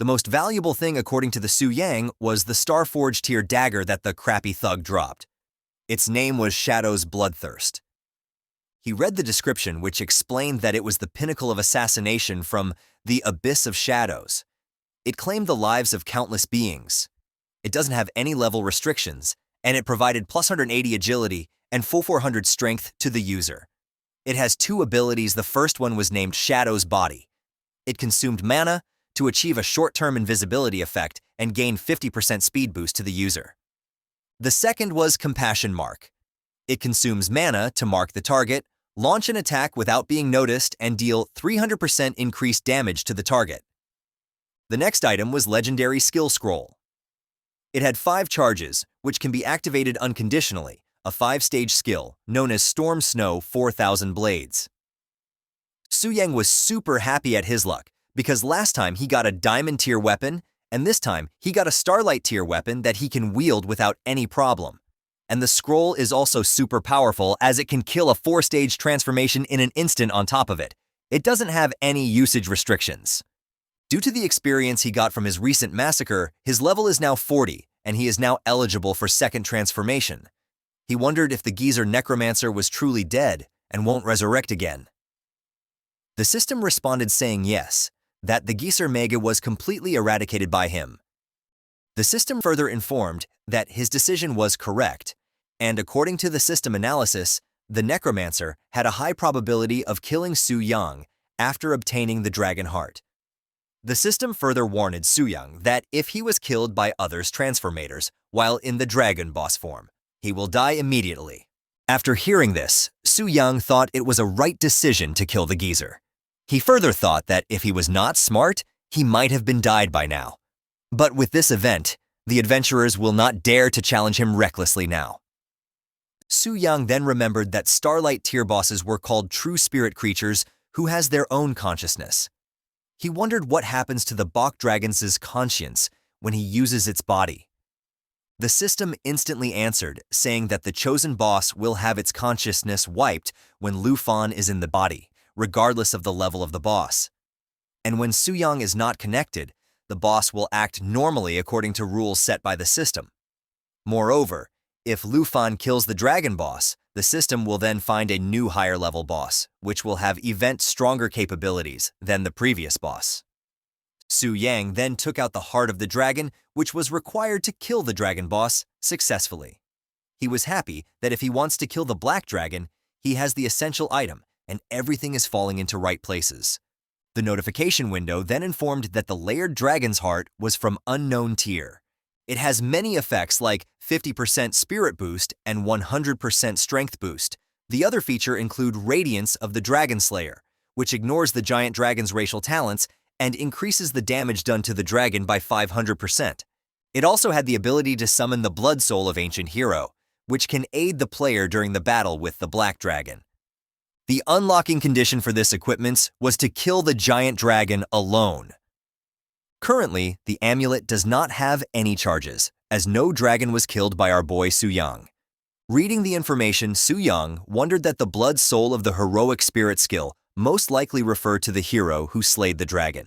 The most valuable thing according to the Su Yang was the Starforge tier dagger that the crappy thug dropped. Its name was Shadow's Bloodthirst. He read the description, which explained that it was the pinnacle of assassination from the Abyss of Shadows. It claimed the lives of countless beings. It doesn't have any level restrictions, and it provided plus 180 agility and full 400 strength to the user. It has two abilities. The first one was named Shadow's Body. It consumed mana to achieve a short-term invisibility effect and gain 50% speed boost to the user. The second was Compassion Mark. It consumes mana to mark the target, launch an attack without being noticed, and deal 300% increased damage to the target. The next item was Legendary Skill Scroll. It had 5 charges, which can be activated unconditionally, a 5-stage skill known as Storm Snow 4000 Blades. Su Yang was super happy at his luck because last time he got a Diamond tier weapon, and this time he got a Starlight tier weapon that he can wield without any problem. And the scroll is also super powerful as it can kill a 4-stage transformation in an instant on top of it. It doesn't have any usage restrictions. Due to the experience he got from his recent massacre, his level is now 40, and he is now eligible for second transformation. He wondered if the geezer necromancer was truly dead and won't resurrect again. The system responded saying yes, that the geezer mega was completely eradicated by him. The system further informed that his decision was correct, and according to the system analysis, the necromancer had a high probability of killing Su Yang after obtaining the dragon heart. The system further warned Su Yang that if he was killed by others transformators while in the dragon boss form, he will die immediately. After hearing this, Su Yang thought it was a right decision to kill the geezer. He further thought that if he was not smart, he might have been died by now. But with this event, the adventurers will not dare to challenge him recklessly now. Su Yang then remembered that Starlight tier bosses were called true spirit creatures who has their own consciousness. He wondered what happens to the Bok Dragon's conscience when he uses its body. The system instantly answered, saying that the chosen boss will have its consciousness wiped when Lu Fan is in the body, regardless of the level of the boss. And when Su Yang is not connected, the boss will act normally according to rules set by the system. Moreover, if Lu Fan kills the dragon boss, the system will then find a new higher level boss, which will have event stronger capabilities than the previous boss. Su Yang then took out the heart of the dragon, which was required to kill the dragon boss successfully. He was happy that if he wants to kill the black dragon, he has the essential item, and everything is falling into right places. The notification window then informed that the layered dragon's heart was from unknown tier. It has many effects like 50% spirit boost and 100% strength boost. The other feature include Radiance of the Dragon Slayer, which ignores the giant dragon's racial talents and increases the damage done to the dragon by 500%. It also had the ability to summon the blood soul of Ancient Hero, which can aid the player during the battle with the black dragon. The unlocking condition for this equipment was to kill the giant dragon alone. Currently, the amulet does not have any charges, as no dragon was killed by our boy Su Yang. Reading the information, Su Yang wondered that the blood soul of the heroic spirit skill most likely referred to the hero who slayed the dragon.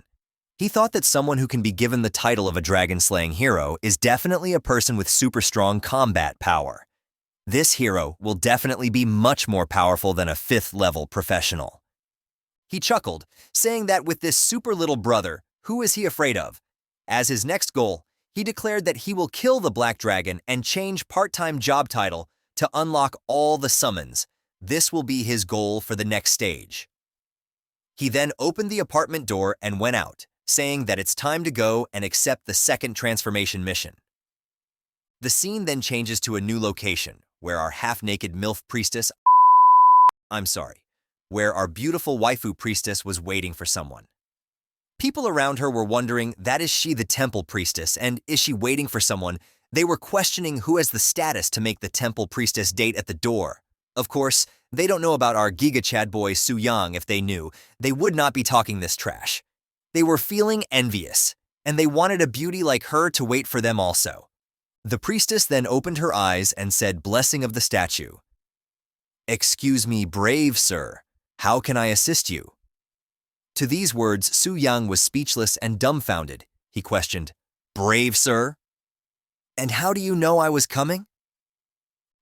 He thought that someone who can be given the title of a dragon-slaying hero is definitely a person with super strong combat power. This hero will definitely be much more powerful than a 5th-level professional. He chuckled, saying that with this super little brother, who is he afraid of? As his next goal, he declared that he will kill the black dragon and change part-time job title to unlock all the summons. This will be his goal for the next stage. He then opened the apartment door and went out, saying that it's time to go and accept the second transformation mission. The scene then changes to a new location, where our half-naked MILF priestess where our beautiful waifu priestess was waiting for someone. People around her were wondering, that is she the temple priestess, and is she waiting for someone? They were questioning who has the status to make the temple priestess date at the door. Of course, they don't know about our Giga Chad boy Su Yang. If they knew, they would not be talking this trash. They were feeling envious, and they wanted a beauty like her to wait for them also. The priestess then opened her eyes and said, blessing of the statue. "Excuse me, brave sir, how can I assist you?" To these words, Su Yang was speechless and dumbfounded. He questioned, "Brave sir? And how do you know I was coming?"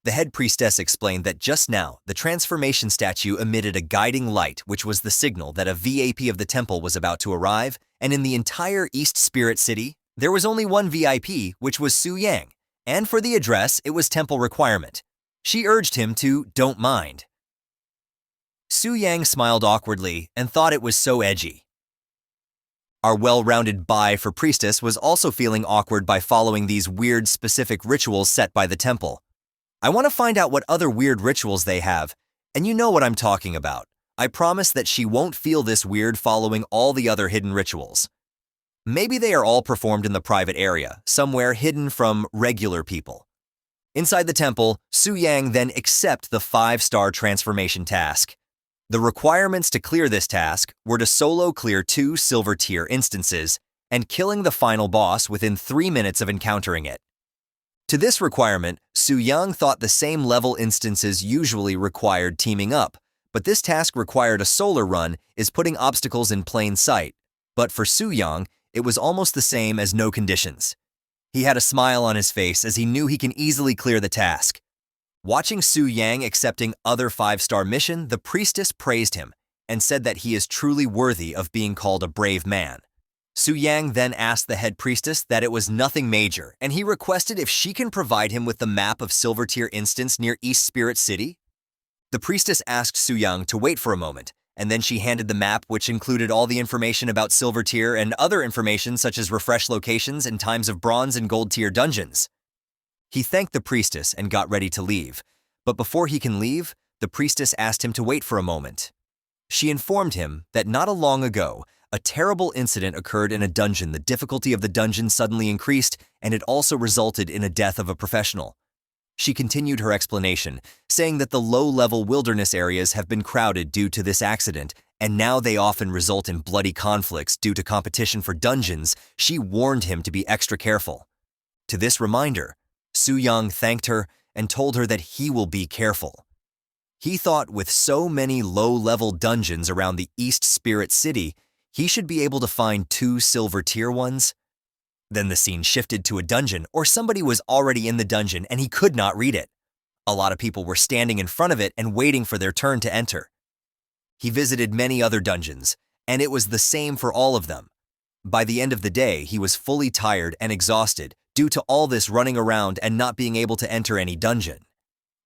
The head priestess explained that just now, the transformation statue emitted a guiding light, which was the signal that a VIP of the temple was about to arrive, and in the entire East Spirit City, there was only one VIP, which was Su Yang, and for the address, it was temple requirement. She urged him to don't mind. Su Yang smiled awkwardly and thought it was so edgy. Our well-rounded bai for priestess was also feeling awkward by following these weird specific rituals set by the temple. I want to find out what other weird rituals they have, and you know what I'm talking about. I promise that she won't feel this weird following all the other hidden rituals. Maybe they are all performed in the private area, somewhere hidden from regular people. Inside the temple, Su Yang then accepted the 5-star transformation task. The requirements to clear this task were to solo clear 2 silver tier instances and killing the final boss within 3 minutes of encountering it. To this requirement, Su Yang thought the same level instances usually required teaming up, but this task required a solar run is putting obstacles in plain sight. But for Su Yang, it was almost the same as no conditions. He had a smile on his face as he knew he can easily clear the task. Watching Su Yang accepting other 5-star mission, the priestess praised him and said that he is truly worthy of being called a brave man. Su Yang then asked the head priestess that it was nothing major, and he requested if she can provide him with the map of Silver Tier instance near East Spirit City. The priestess asked Su Yang to wait for a moment, and then she handed the map, which included all the information about Silver Tier and other information such as refresh locations and times of Bronze and Gold Tier dungeons. He thanked the priestess and got ready to leave, but before he can leave, the priestess asked him to wait for a moment. She informed him that not long ago, a terrible incident occurred in a dungeon. The difficulty of the dungeon suddenly increased, and it also resulted in a death of a professional. She continued her explanation, saying that the low-level wilderness areas have been crowded due to this accident, and now they often result in bloody conflicts due to competition for dungeons. She warned him to be extra careful. To this reminder, Su Yang thanked her and told her that he will be careful. He thought with so many low-level dungeons around the East Spirit City, he should be able to find 2 silver tier ones. Then the scene shifted to a dungeon, or somebody was already in the dungeon and he could not read it. A lot of people were standing in front of it and waiting for their turn to enter. He visited many other dungeons, and it was the same for all of them. By the end of the day, he was fully tired and exhausted due to all this running around and not being able to enter any dungeon.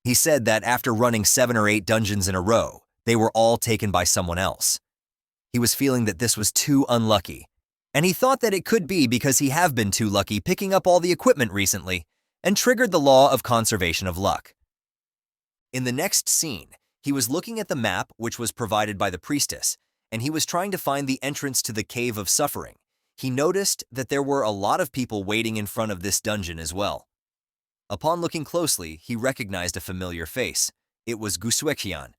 He said that after running 7 or 8 dungeons in a row, they were all taken by someone else. He was feeling that this was too unlucky, and he thought that it could be because he have been too lucky picking up all the equipment recently, and triggered the law of conservation of luck. In the next scene, he was looking at the map which was provided by the priestess, and he was trying to find the entrance to the Cave of Suffering. He noticed that there were a lot of people waiting in front of this dungeon as well. Upon looking closely, he recognized a familiar face. It was Gusuekian.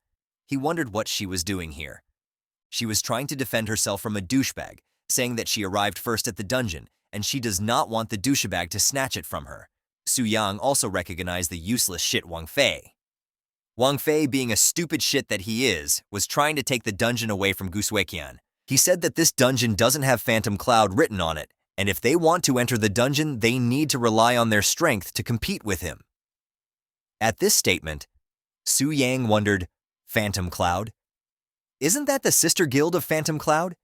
He wondered what she was doing here. She was trying to defend herself from a douchebag, saying that she arrived first at the dungeon, and she does not want the douchebag to snatch it from her. Su Yang also recognized the useless shit Wang Fei. Wang Fei, being a stupid shit that he is, was trying to take the dungeon away from Gusuekian. He said that this dungeon doesn't have Phantom Cloud written on it, and if they want to enter the dungeon, they need to rely on their strength to compete with him. At this statement, Su Yang wondered, Phantom Cloud? Isn't that the sister guild of Phantom Cloud?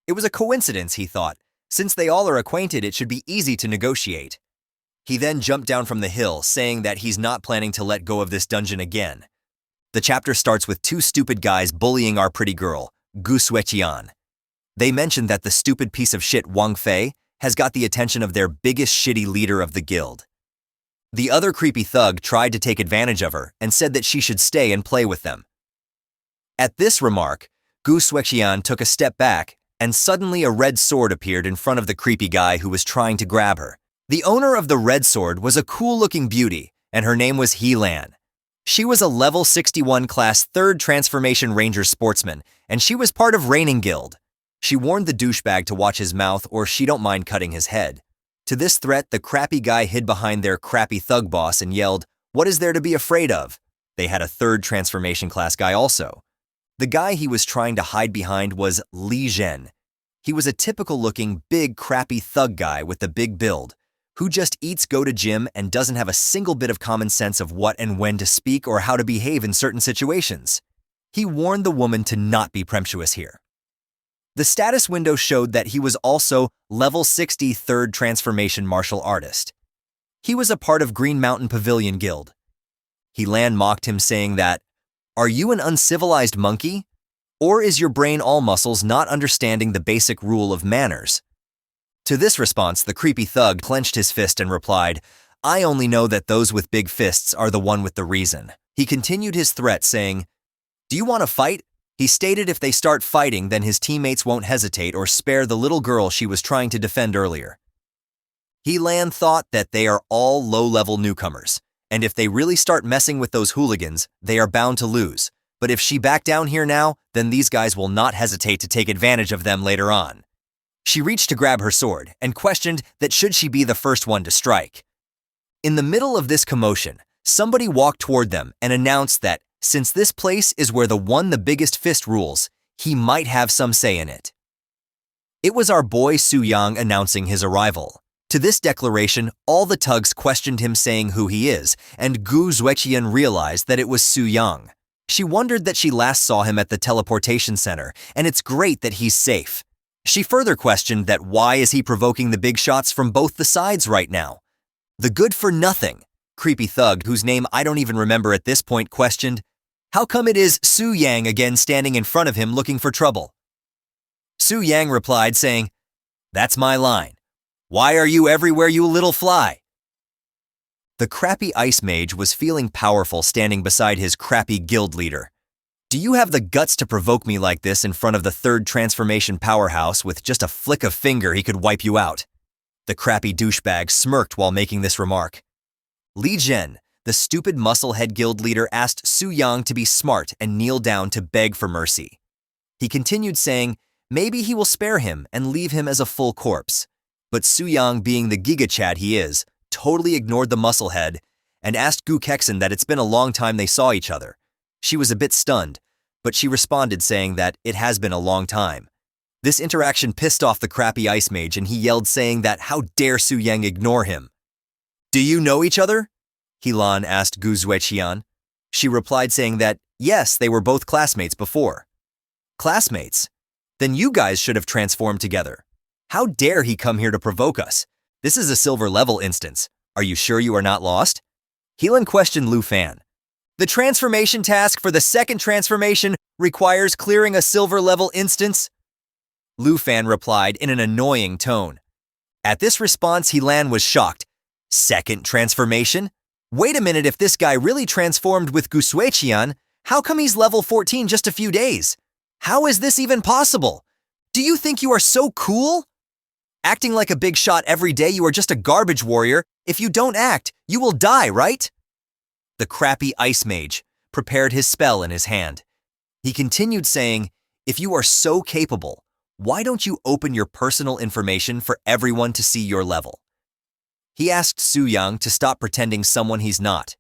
It was a coincidence, he thought. Since they all are acquainted, it should be easy to negotiate. He then jumped down from the hill, saying that he's not planning to let go of this dungeon again. The chapter starts with 2 stupid guys bullying our pretty girl, Gu Sueqian. They mentioned that the stupid piece of shit Wang Fei has got the attention of their biggest shitty leader of the guild. The other creepy thug tried to take advantage of her and said that she should stay and play with them. At this remark, Gu Sueqian took a step back and suddenly a red sword appeared in front of the creepy guy who was trying to grab her. The owner of the red sword was a cool-looking beauty, and her name was Helan. She was a level 61 class 3rd Transformation Ranger sportsman, and she was part of Reigning Guild. She warned the douchebag to watch his mouth or she don't mind cutting his head. To this threat, the crappy guy hid behind their crappy thug boss and yelled, "What is there to be afraid of?" They had a 3rd Transformation class guy also. The guy he was trying to hide behind was Li Zhen. He was a typical-looking, big, crappy thug guy with the big build, who just eats, go to gym, and doesn't have a single bit of common sense of what and when to speak or how to behave in certain situations. He warned the woman to not be presumptuous here. The status window showed that he was also level 60 3rd Transformation martial artist. He was a part of Green Mountain Pavilion Guild. Helan mocked him saying that, "Are you an uncivilized monkey? Or is your brain all muscles not understanding the basic rule of manners?" To this response, the creepy thug clenched his fist and replied, "I only know that those with big fists are the one with the reason." He continued his threat saying, "Do you want to fight?" He stated if they start fighting, then his teammates won't hesitate or spare the little girl she was trying to defend earlier. Helan thought that they are all low-level newcomers, and if they really start messing with those hooligans, they are bound to lose. But if she back down here now, then these guys will not hesitate to take advantage of them later on. She reached to grab her sword and questioned that should she be the first one to strike. In the middle of this commotion, somebody walked toward them and announced that since this place is where the biggest fist rules, he might have some say in it. It was our boy Su Yang announcing his arrival. To this declaration, all the tugs questioned him saying who he is, and Gu Zueqian realized that it was Su Yang. She wondered that she last saw him at the teleportation center, and it's great that he's safe. She further questioned that why is he provoking the big shots from both the sides right now? The good-for-nothing, creepy thug whose name I don't even remember at this point questioned, "How come it is Su Yang again standing in front of him looking for trouble?" Su Yang replied saying, "That's my line. Why are you everywhere, you little fly?" The crappy ice mage was feeling powerful standing beside his crappy guild leader. "Do you have the guts to provoke me like this in front of the 3rd Transformation powerhouse with just a flick of finger he could wipe you out?" The crappy douchebag smirked while making this remark. Li Zhen, the stupid musclehead guild leader, asked Su Yang to be smart and kneel down to beg for mercy. He continued saying maybe he will spare him and leave him as a full corpse. But Su Yang, being the Giga Chad he is, totally ignored the musclehead and asked Gu Kexen that it's been a long time they saw each other. She was a bit stunned, but she responded saying that it has been a long time. This interaction pissed off the crappy ice mage and he yelled saying that how dare Su Yang ignore him. "Do you know each other?" Helan asked Gu Zueqian. She replied saying that yes, they were both classmates before. "Classmates? Then you guys should have transformed together. How dare he come here to provoke us? This is a silver level instance. Are you sure you are not lost?" Helan questioned Lu Fan. "The transformation task for the 2nd transformation requires clearing a silver level instance?" Lu Fan replied in an annoying tone. At this response, Helan was shocked. "2nd transformation? Wait a minute, if this guy really transformed with Gu Sueqian, how come he's level 14 just a few days? How is this even possible? Do you think you are so cool? Acting like a big shot every day, you are just a garbage warrior. If you don't act, you will die, right?" The crappy ice mage prepared his spell in his hand. He continued saying, "If you are so capable, why don't you open your personal information for everyone to see your level?" He asked Su Yang to stop pretending someone he's not.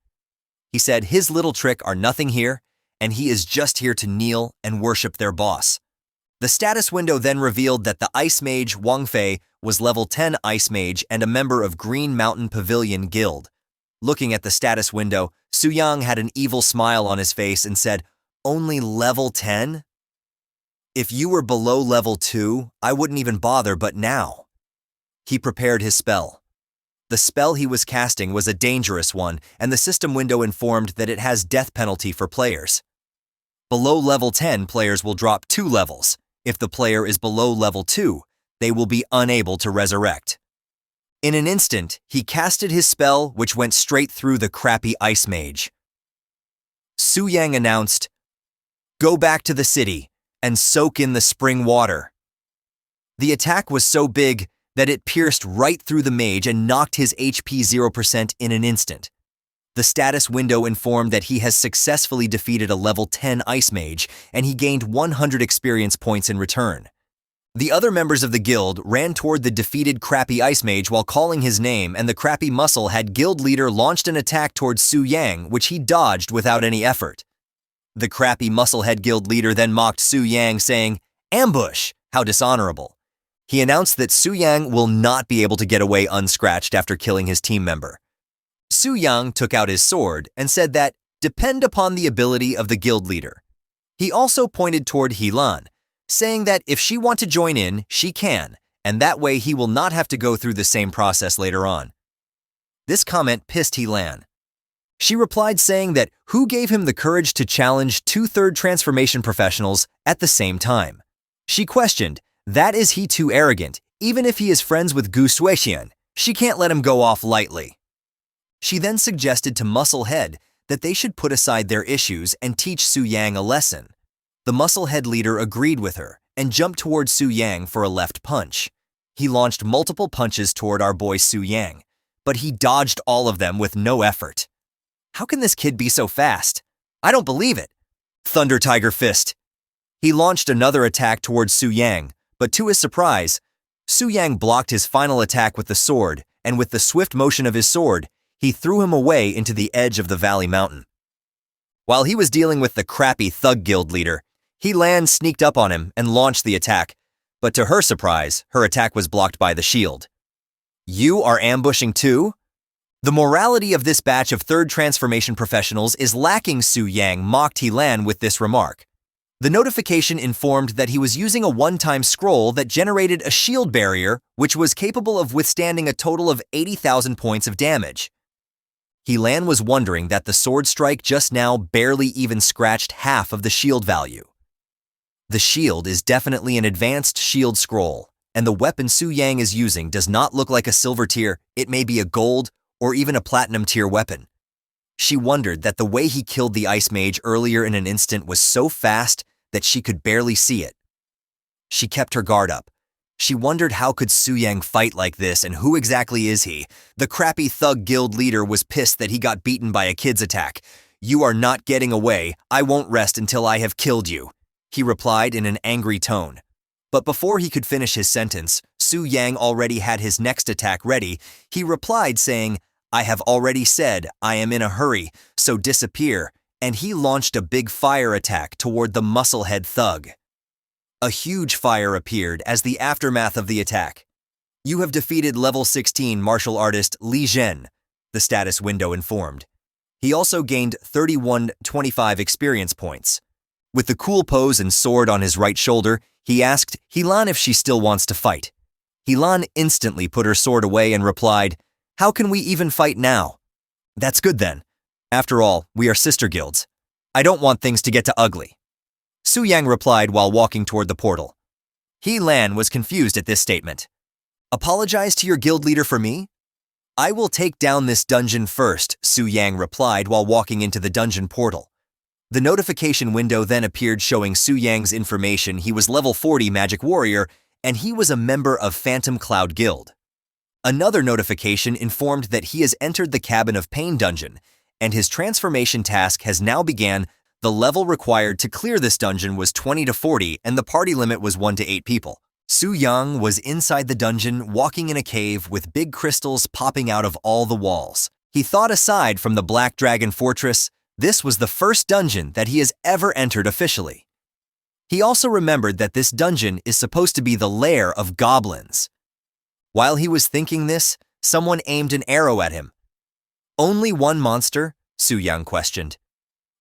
He said his little trick are nothing here, and he is just here to kneel and worship their boss. The status window then revealed that the Ice Mage Wang Fei was level 10 Ice Mage and a member of Green Mountain Pavilion Guild. Looking at the status window, Su Yang had an evil smile on his face and said, "Only level 10? If you were below level 2, I wouldn't even bother, but now." He prepared his spell. The spell he was casting was a dangerous one, and the system window informed that it has death penalty for players. Below level 10, players will drop 2 levels. If the player is below level 2, they will be unable to resurrect. In an instant, he casted his spell, which went straight through the crappy ice mage. Su Yang announced, "Go back to the city and soak in the spring water." The attack was so big that it pierced right through the mage and knocked his HP 0% in an instant. The status window informed that he has successfully defeated a level 10 ice mage, and he gained 100 experience points in return. The other members of the guild ran toward the defeated crappy ice mage while calling his name, and the crappy muscle-head guild leader launched an attack towards Su Yang, which he dodged without any effort. The crappy muscle-head guild leader then mocked Su Yang, saying, "Ambush! How dishonorable." He announced that Su Yang will not be able to get away unscratched after killing his team member. Su Yang took out his sword and said that, "Depend upon the ability of the guild leader." He also pointed toward Helan, saying that if she wants to join in, she can, and that way he will not have to go through the same process later on. This comment pissed Helan. She replied saying that who gave him the courage to challenge 2/3 transformation professionals at the same time. She questioned, that is he too arrogant, even if he is friends with Gu Suixian, she can't let him go off lightly. She then suggested to Musclehead that they should put aside their issues and teach Su Yang a lesson. The Musclehead leader agreed with her and jumped toward Su Yang for a left punch. He launched multiple punches toward our boy Su Yang, but he dodged all of them with no effort. How can this kid be so fast? I don't believe it. Thunder Tiger Fist. He launched another attack towards Su Yang, but to his surprise, Su Yang blocked his final attack with the sword, and with the swift motion of his sword, he threw him away into the edge of the valley mountain. While he was dealing with the crappy thug guild leader, Helan sneaked up on him and launched the attack, but to her surprise, her attack was blocked by the shield. You are ambushing too? The morality of this batch of third transformation professionals is lacking. Su Yang mocked Helan with this remark. The notification informed that he was using a one-time scroll that generated a shield barrier which was capable of withstanding a total of 80,000 points of damage. Helan was wondering that the sword strike just now barely even scratched half of the shield value. The shield is definitely an advanced shield scroll, and the weapon Su Yang is using does not look like a silver tier, it may be a gold or even a platinum tier weapon. She wondered that the way he killed the ice mage earlier in an instant was so fast that she could barely see it. She kept her guard up. She wondered how could Su Yang fight like this and who exactly is he? The crappy thug guild leader was pissed that he got beaten by a kid's attack. You are not getting away. I won't rest until I have killed you, he replied in an angry tone. But before he could finish his sentence, Su Yang already had his next attack ready. He replied saying, I have already said I am in a hurry, so disappear, and he launched a big fire attack toward the musclehead thug. A huge fire appeared as the aftermath of the attack. You have defeated level 16 martial artist Li Zhen, the status window informed. He also gained 3125 experience points. With the cool pose and sword on his right shoulder, he asked Helan if she still wants to fight. Helan instantly put her sword away and replied, How can we even fight now? That's good then. After all, we are sister guilds. I don't want things to get too ugly. Su Yang replied while walking toward the portal. Helan was confused at this statement. Apologize to your guild leader for me? I will take down this dungeon first, Su Yang replied while walking into the dungeon portal. The notification window then appeared showing Su Yang's information. He was level 40 magic warrior, and he was a member of Phantom Cloud Guild. Another notification informed that he has entered the Cabin of Pain dungeon, and his transformation task has now began. The level required to clear this dungeon was 20 to 40, and the party limit was 1 to 8 people. Su Yang was inside the dungeon, walking in a cave with big crystals popping out of all the walls. He thought aside from the Black Dragon Fortress, this was the first dungeon that he has ever entered officially. He also remembered that this dungeon is supposed to be the lair of goblins. While he was thinking this, someone aimed an arrow at him. Only one monster? Su Yang questioned.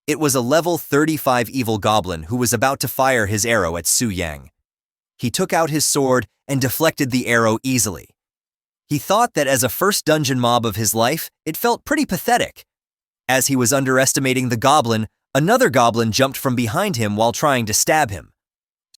It was a level 35 evil goblin who was about to fire his arrow at Su Yang. He took out his sword and deflected the arrow easily. He thought that as a first dungeon mob of his life, it felt pretty pathetic. As he was underestimating the goblin, another goblin jumped from behind him while trying to stab him.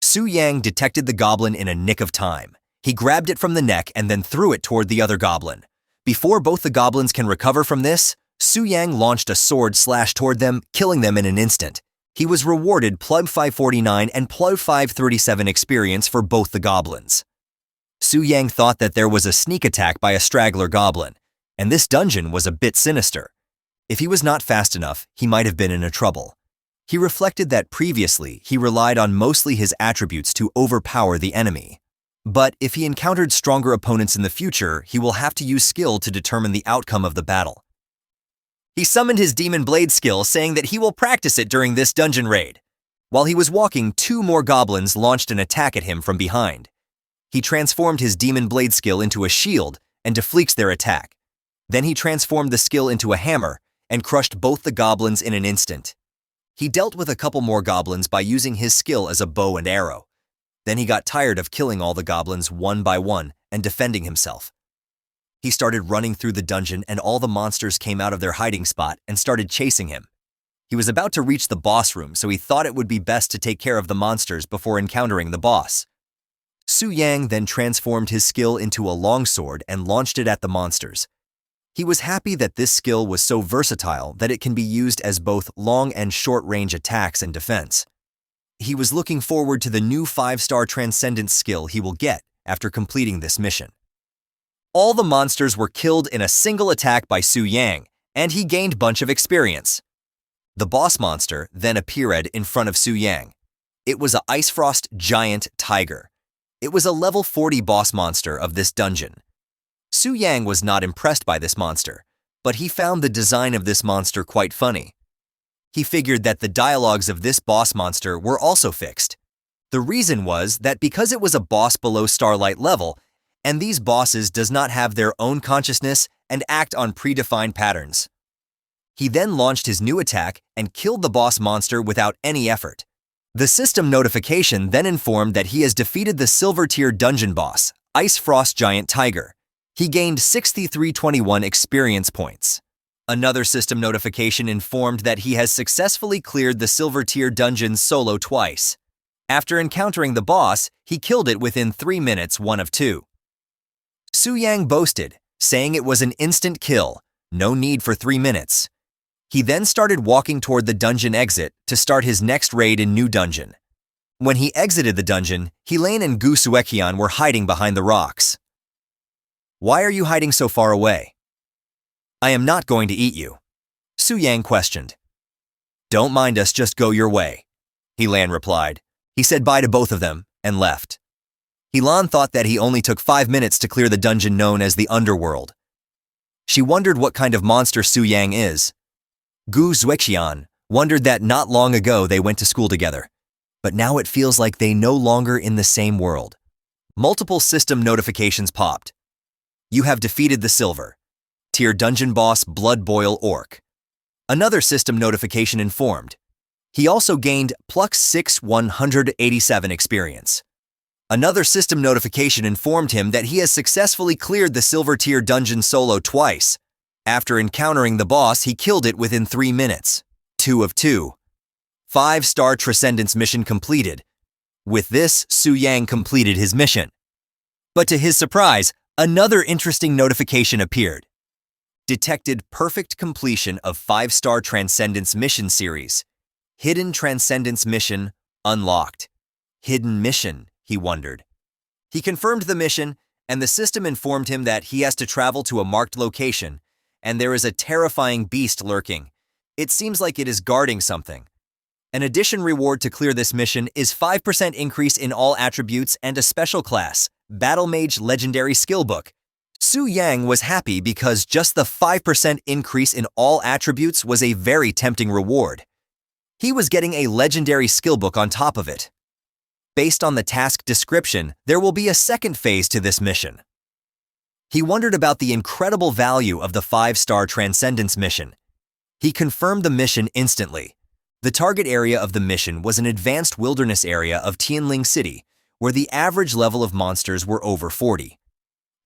Su Yang detected the goblin in a nick of time. He grabbed it from the neck and then threw it toward the other goblin. Before both the goblins can recover from this, Su Yang launched a sword slash toward them, killing them in an instant. He was rewarded +549 and +537 experience for both the goblins. Su Yang thought that there was a sneak attack by a straggler goblin, and this dungeon was a bit sinister. If he was not fast enough, he might have been in a trouble. He reflected that previously he relied on mostly his attributes to overpower the enemy. But if he encountered stronger opponents in the future, he will have to use skill to determine the outcome of the battle. He summoned his Demon Blade skill, saying that he will practice it during this dungeon raid. While he was walking, 2 more goblins launched an attack at him from behind. He transformed his Demon Blade skill into a shield and deflects their attack. Then he transformed the skill into a hammer and crushed both the goblins in an instant. He dealt with a couple more goblins by using his skill as a bow and arrow. Then he got tired of killing all the goblins one by one and defending himself. He started running through the dungeon, and all the monsters came out of their hiding spot and started chasing him. He was about to reach the boss room, so he thought it would be best to take care of the monsters before encountering the boss. Su Yang then transformed his skill into a longsword and launched it at the monsters. He was happy that this skill was so versatile that it can be used as both long and short-range attacks and defense. He was looking forward to the new 5-star Transcendence skill he will get after completing this mission. All the monsters were killed in a single attack by Su Yang, and he gained a bunch of experience. The boss monster then appeared in front of Su Yang. It was a Ice Frost giant tiger. It was a level 40 boss monster of this dungeon. Su Yang was not impressed by this monster, but he found the design of this monster quite funny. He figured that the dialogues of this boss monster were also fixed. The reason was that because it was a boss below Starlight level, and these bosses does not have their own consciousness and act on predefined patterns. He then launched his new attack and killed the boss monster without any effort. The system notification then informed that he has defeated the silver tier dungeon boss, Ice Frost Giant Tiger. He gained 6321 experience points. Another system notification informed that he has successfully cleared the silver tier dungeon solo twice. After encountering the boss, he killed it within 3 minutes, 1 of 2. Su Yang boasted, saying it was an instant kill, no need for 3 minutes. He then started walking toward the dungeon exit to start his next raid in New Dungeon. When he exited the dungeon, Helene and Gu Suekian were hiding behind the rocks. "Why are you hiding so far away?" "I am not going to eat you," Su Yang questioned. "Don't mind us, just go your way," Helene replied. He said bye to both of them and left. Helene thought that he only took 5 minutes to clear the dungeon known as the Underworld. She wondered what kind of monster Su Yang is. Gu Zuexian wondered that not long ago they went to school together, but now it feels like they no longer in the same world. Multiple system notifications popped. You have defeated the silver tier dungeon boss Blood Boil Orc. Another system notification informed. He also gained plus 187 experience. Another system notification informed him that he has successfully cleared the silver tier dungeon solo twice. After encountering the boss, he killed it within 3 minutes. 2 of 2. 5-star Transcendence mission completed. With this, Su Yang completed his mission. But to his surprise, another interesting notification appeared. Detected perfect completion of 5-star Transcendence mission series. Hidden Transcendence mission unlocked. Hidden mission, he wondered. He confirmed the mission, and the system informed him that he has to travel to a marked location, and there is a terrifying beast lurking. It seems like it is guarding something. An addition reward to clear this mission is 5% increase in all attributes and a special class, Battle Mage Legendary Skill Book. Su Yang was happy because just the 5% increase in all attributes was a very tempting reward. He was getting a Legendary Skill Book on top of it. Based on the task description, there will be a second phase to this mission. He wondered about the incredible value of the 5-star Transcendence mission. He confirmed the mission instantly. The target area of the mission was an advanced wilderness area of Tianling City, where the average level of monsters were over 40.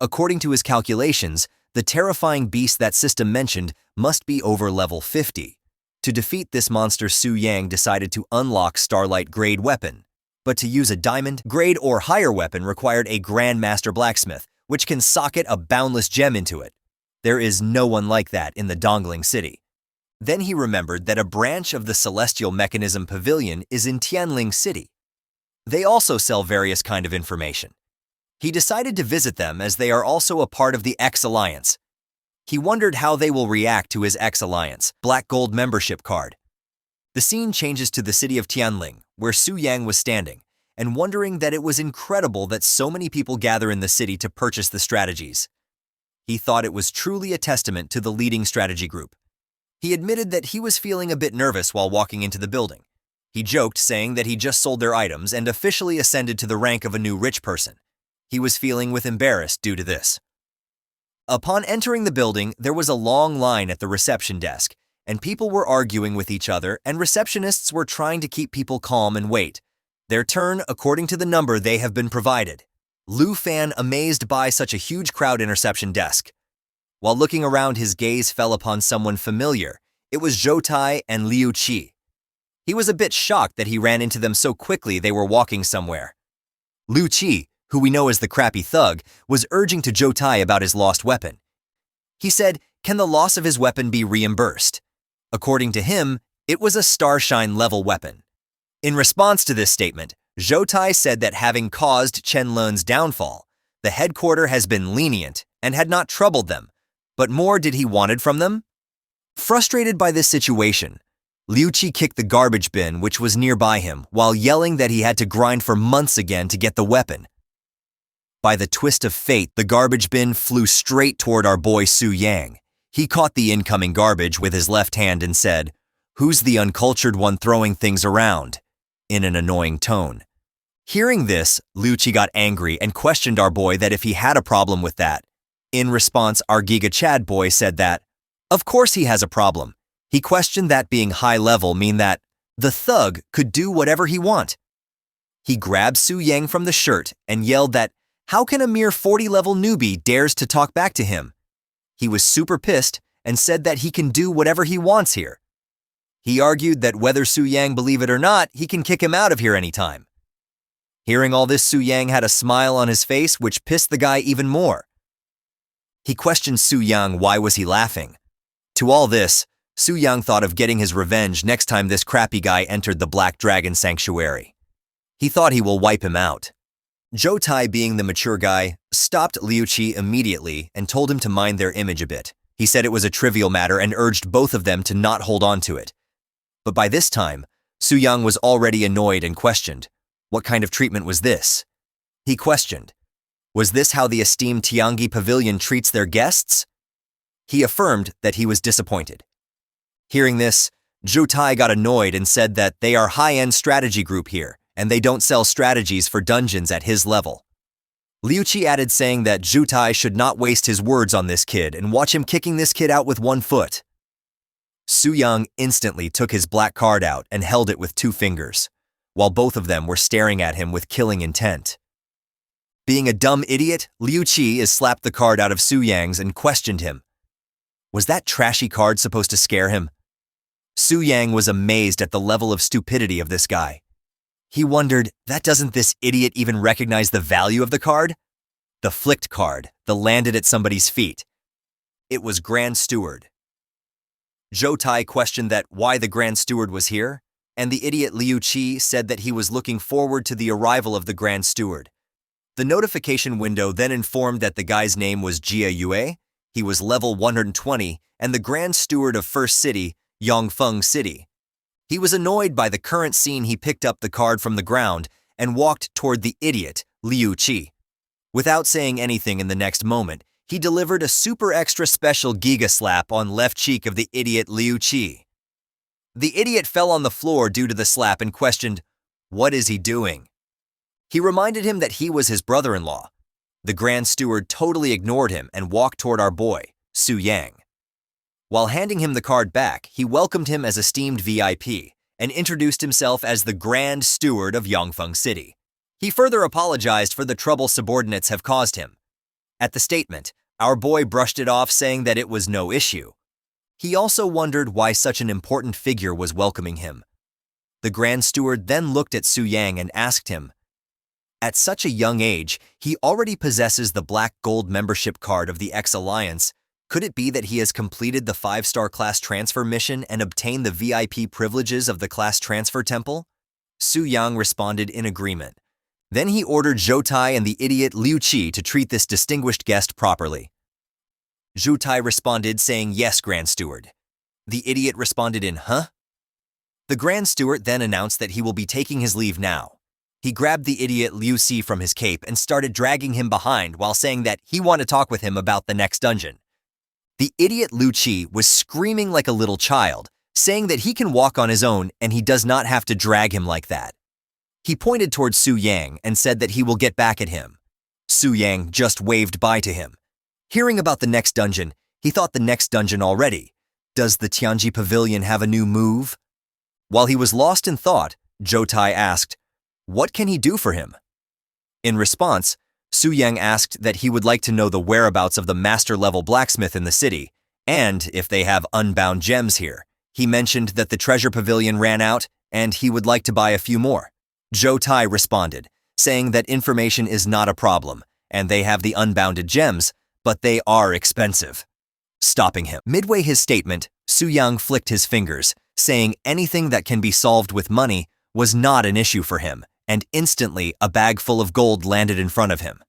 According to his calculations, the terrifying beast that system mentioned must be over level 50. To defeat this monster, Su Yang decided to unlock Starlight Grade weapon. But to use a Diamond Grade or higher weapon required a Grandmaster Blacksmith, which can socket a boundless gem into it. There is no one like that in the Dongling City. Then he remembered that a branch of the Celestial Mechanism Pavilion is in Tianling City. They also sell various kind of information. He decided to visit them as they are also a part of the X Alliance. He wondered how they will react to his X Alliance Black Gold membership card. The scene changes to the city of Tianling, where Su Yang was standing, and wondering that it was incredible that so many people gather in the city to purchase the strategies. He thought it was truly a testament to the leading strategy group. He admitted that he was feeling a bit nervous while walking into the building. He joked, saying that he just sold their items and officially ascended to the rank of a new rich person. He was feeling embarrassed due to this. Upon entering the building, there was a long line at the reception desk, and people were arguing with each other, and receptionists were trying to keep people calm and wait their turn according to the number they have been provided. Lu Fan amazed by such a huge crowd in reception desk. While looking around, his gaze fell upon someone familiar. It was Zhou Tai and Liu Qi. He was a bit shocked that he ran into them so quickly they were walking somewhere. Liu Qi, who we know as the crappy thug, was urging to Zhou Tai about his lost weapon. He said, can the loss of his weapon be reimbursed? According to him, it was a Starshine level weapon. In response to this statement, Zhou Tai said that having caused Chen Lun's downfall, the headquarter has been lenient and had not troubled them, but more did he wanted from them? Frustrated by this situation, Liu Qi kicked the garbage bin which was nearby him while yelling that he had to grind for months again to get the weapon. By the twist of fate, the garbage bin flew straight toward our boy Su Yang. He caught the incoming garbage with his left hand and said, "Who's the uncultured one throwing things around?" in an annoying tone. Hearing this, Liu Qi got angry and questioned our boy that if he had a problem with that. In response, our Giga Chad boy said that, of course he has a problem. He questioned that being high level mean that the thug could do whatever he want. He grabbed Su Yang from the shirt and yelled that, how can a mere 40-level newbie dares to talk back to him? He was super pissed and said that he can do whatever he wants here. He argued that whether Su Yang believe it or not, he can kick him out of here anytime. Hearing all this, Su Yang had a smile on his face which pissed the guy even more. He questioned Su Yang why was he laughing. To all this, Su Yang thought of getting his revenge next time this crappy guy entered the Black Dragon Sanctuary. He thought he will wipe him out. Zhou Tai, being the mature guy, stopped Liu Qi immediately and told him to mind their image a bit. He said it was a trivial matter and urged both of them to not hold on to it. But by this time, Su Yang was already annoyed and questioned, what kind of treatment was this? He questioned, was this how the esteemed Tiangi Pavilion treats their guests? He affirmed that he was disappointed. Hearing this, Zhou Tai got annoyed and said that they are high-end strategy group here, and they don't sell strategies for dungeons at his level. Liu Qi added saying that Zhou Tai should not waste his words on this kid and watch him kicking this kid out with one foot. Su Yang instantly took his black card out and held it with 2 fingers, while both of them were staring at him with killing intent. Being a dumb idiot, Liu Qi slapped the card out of Su Yang's and questioned him. Was that trashy card supposed to scare him? Su Yang was amazed at the level of stupidity of this guy. He wondered, that doesn't this idiot even recognize the value of the card? The flicked card, the landed at somebody's feet. It was Grand Steward. Zhou Tai questioned that why the Grand Steward was here, and the idiot Liu Qi said that he was looking forward to the arrival of the Grand Steward. The notification window then informed that the guy's name was Jia Yue, he was level 120, and the Grand Steward of First City, Yongfeng City. He was annoyed by the current scene. He picked up the card from the ground and walked toward the idiot, Liu Qi. Without saying anything in the next moment, he delivered a super extra special Giga slap on left cheek of the idiot Liu Qi. The idiot fell on the floor due to the slap and questioned, what is he doing? He reminded him that he was his brother-in-law. The Grand Steward totally ignored him and walked toward our boy, Su Yang. While handing him the card back, he welcomed him as esteemed VIP and introduced himself as the Grand Steward of Yongfeng City. He further apologized for the trouble subordinates have caused him. At the statement, our boy brushed it off, saying that it was no issue. He also wondered why such an important figure was welcoming him. The Grand Steward then looked at Su Yang and asked him, at such a young age, he already possesses the Black Gold membership card of the X Alliance. Could it be that he has completed the 5-star class transfer mission and obtained the VIP privileges of the class transfer temple? Su Yang responded in agreement. Then he ordered Zhou Tai and the idiot Liu Qi to treat this distinguished guest properly. Zhou Tai responded saying, "Yes, Grand Steward." The idiot responded in, "Huh?" The Grand Steward then announced that he will be taking his leave now. He grabbed the idiot Liu Qi from his cape and started dragging him behind while saying that he wanted to talk with him about the next dungeon. The idiot Liu Qi was screaming like a little child, saying that he can walk on his own and he does not have to drag him like that. He pointed towards Su Yang and said that he will get back at him. Su Yang just waved bye to him. Hearing about the next dungeon, he thought the next dungeon already. Does the Tianji Pavilion have a new move? While he was lost in thought, Zhou Tai asked, what can he do for him? In response, Su Yang asked that he would like to know the whereabouts of the master-level blacksmith in the city, and if they have unbound gems here. He mentioned that the treasure pavilion ran out, and he would like to buy a few more. Zhou Tai responded, saying that information is not a problem, and they have the unbounded gems, but they are expensive. Stopping him. Midway his statement, Su Yang flicked his fingers, saying anything that can be solved with money was not an issue for him, and instantly a bag full of gold landed in front of him.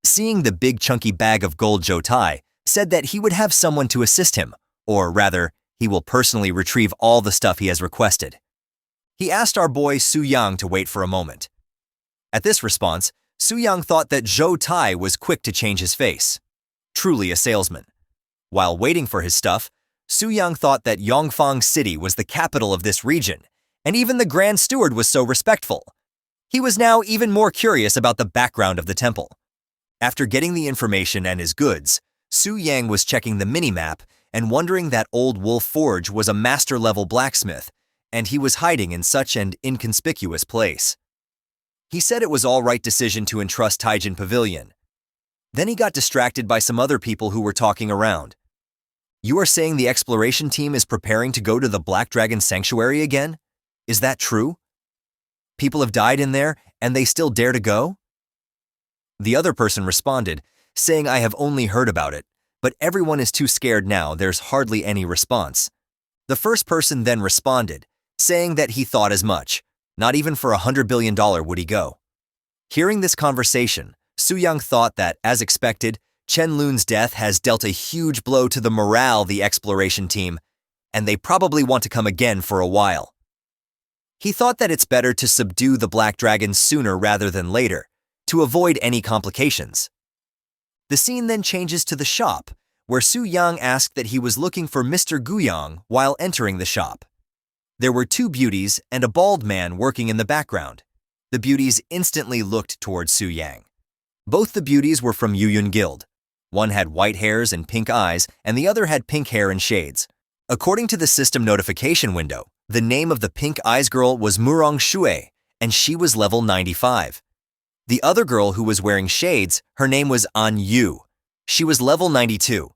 Seeing the big chunky bag of gold, Zhou Tai said that he would have someone to assist him, or rather, he will personally retrieve all the stuff he has requested. He asked our boy Su Yang to wait for a moment. At this response, Su Yang thought that Zhou Tai was quick to change his face. Truly a salesman. While waiting for his stuff, Su Yang thought that Yongfang City was the capital of this region, and even the Grand Steward was so respectful. He was now even more curious about the background of the temple. After getting the information and his goods, Su Yang was checking the mini-map and wondering that Old Wolf Forge was a master-level blacksmith, and he was hiding in such an inconspicuous place. He said it was all right decision to entrust Taijin Pavilion. Then he got distracted by some other people who were talking around. You are saying the exploration team is preparing to go to the Black Dragon Sanctuary again? Is that true? People have died in there, and they still dare to go? The other person responded, saying I have only heard about it, but everyone is too scared now, there's hardly any response. The first person then responded, saying that he thought as much. Not even for $100 billion would he go. Hearing this conversation, Su Yang thought that, as expected, Chen Lun's death has dealt a huge blow to the morale of the exploration team, and they probably want to come again for a while. He thought that it's better to subdue the Black Dragon sooner rather than later, to avoid any complications. The scene then changes to the shop, where Su Yang asked that he was looking for Mr. Guyong while entering the shop. There were two beauties and a bald man working in the background. The beauties instantly looked towards Su Yang. Both the beauties were from Yuyun Guild. One had white hairs and pink eyes, and the other had pink hair and shades. According to the system notification window, the name of the pink eyes girl was Murong Shui, and she was level 95. The other girl who was wearing shades, her name was An Yu. She was level 92.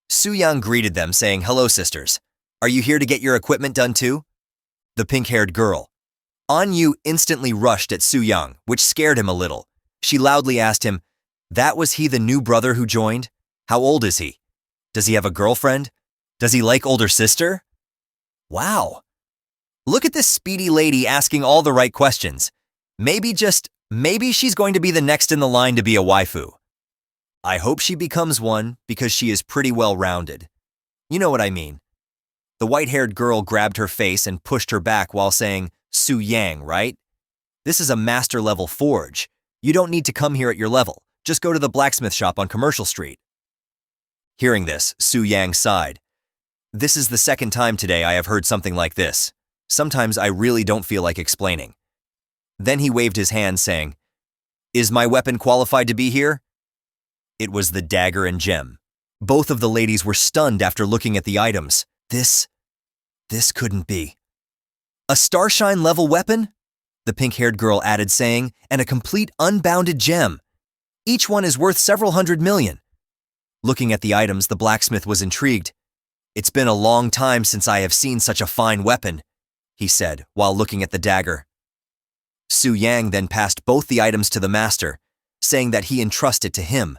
Su Yang greeted them saying, "Hello, sisters. Are you here to get your equipment done too?" The pink-haired girl. An Yu instantly rushed at Su Yang, which scared him a little. She loudly asked him, "That was he the new brother who joined? How old is he? Does he have a girlfriend? Does he like older sister?" Wow. Look at this speedy lady asking all the right questions. Maybe she's going to be the next in the line to be a waifu. I hope she becomes one because she is pretty well-rounded. You know what I mean. The white-haired girl grabbed her face and pushed her back while saying, "Su Yang, right? This is a master-level forge. You don't need to come here at your level. Just go to the blacksmith shop on Commercial Street." Hearing this, Su Yang sighed. This is the second time today I have heard something like this. Sometimes I really don't feel like explaining. Then he waved his hand saying, "Is my weapon qualified to be here?" It was the dagger and gem. Both of the ladies were stunned after looking at the items. This couldn't be. A Starshine level weapon? The pink-haired girl added saying, and a complete unbounded gem. Each one is worth several hundred million. Looking at the items, the blacksmith was intrigued. It's been a long time since I have seen such a fine weapon, he said while looking at the dagger. Su Yang then passed both the items to the master, saying that he entrust it to him.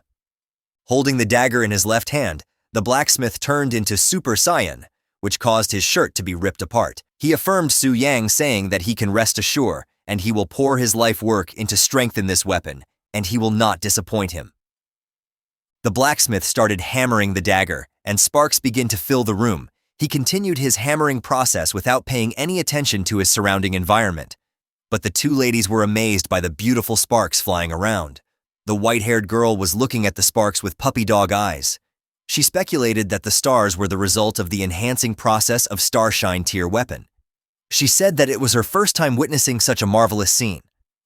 Holding the dagger in his left hand, the blacksmith turned into Super Saiyan, which caused his shirt to be ripped apart. He affirmed Su Yang saying that he can rest assured and he will pour his life work into strengthen this weapon, and he will not disappoint him. The blacksmith started hammering the dagger, and sparks began to fill the room. He continued his hammering process without paying any attention to his surrounding environment. But the two ladies were amazed by the beautiful sparks flying around. The white-haired girl was looking at the sparks with puppy dog eyes. She speculated that the stars were the result of the enhancing process of Starshine tier weapon. She said that it was her first time witnessing such a marvelous scene.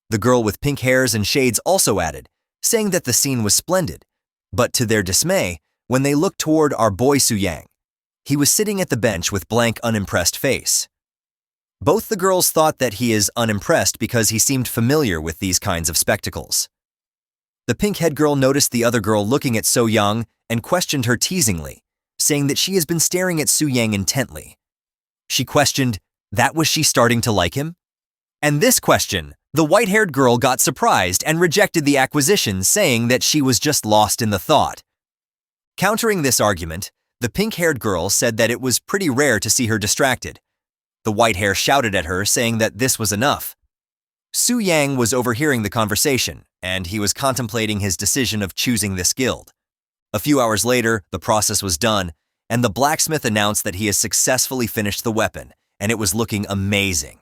The girl with pink hairs and shades also added, saying that the scene was splendid. But to their dismay, when they looked toward our boy Su-yang, he was sitting at the bench with blank, unimpressed face. Both the girls thought that he is unimpressed because he seemed familiar with these kinds of spectacles. The pink-haired girl noticed the other girl looking at So-young and questioned her teasingly, saying that she has been staring at Su-yang intently. She questioned, that was she starting to like him? And this question, the white-haired girl got surprised and rejected the acquisition, saying that she was just lost in the thought. Countering this argument, the pink-haired girl said that it was pretty rare to see her distracted. The white hair shouted at her, saying that this was enough. Su-yang was overhearing the conversation, and he was contemplating his decision of choosing this guild. A few hours later, the process was done, and the blacksmith announced that he has successfully finished the weapon, and it was looking amazing.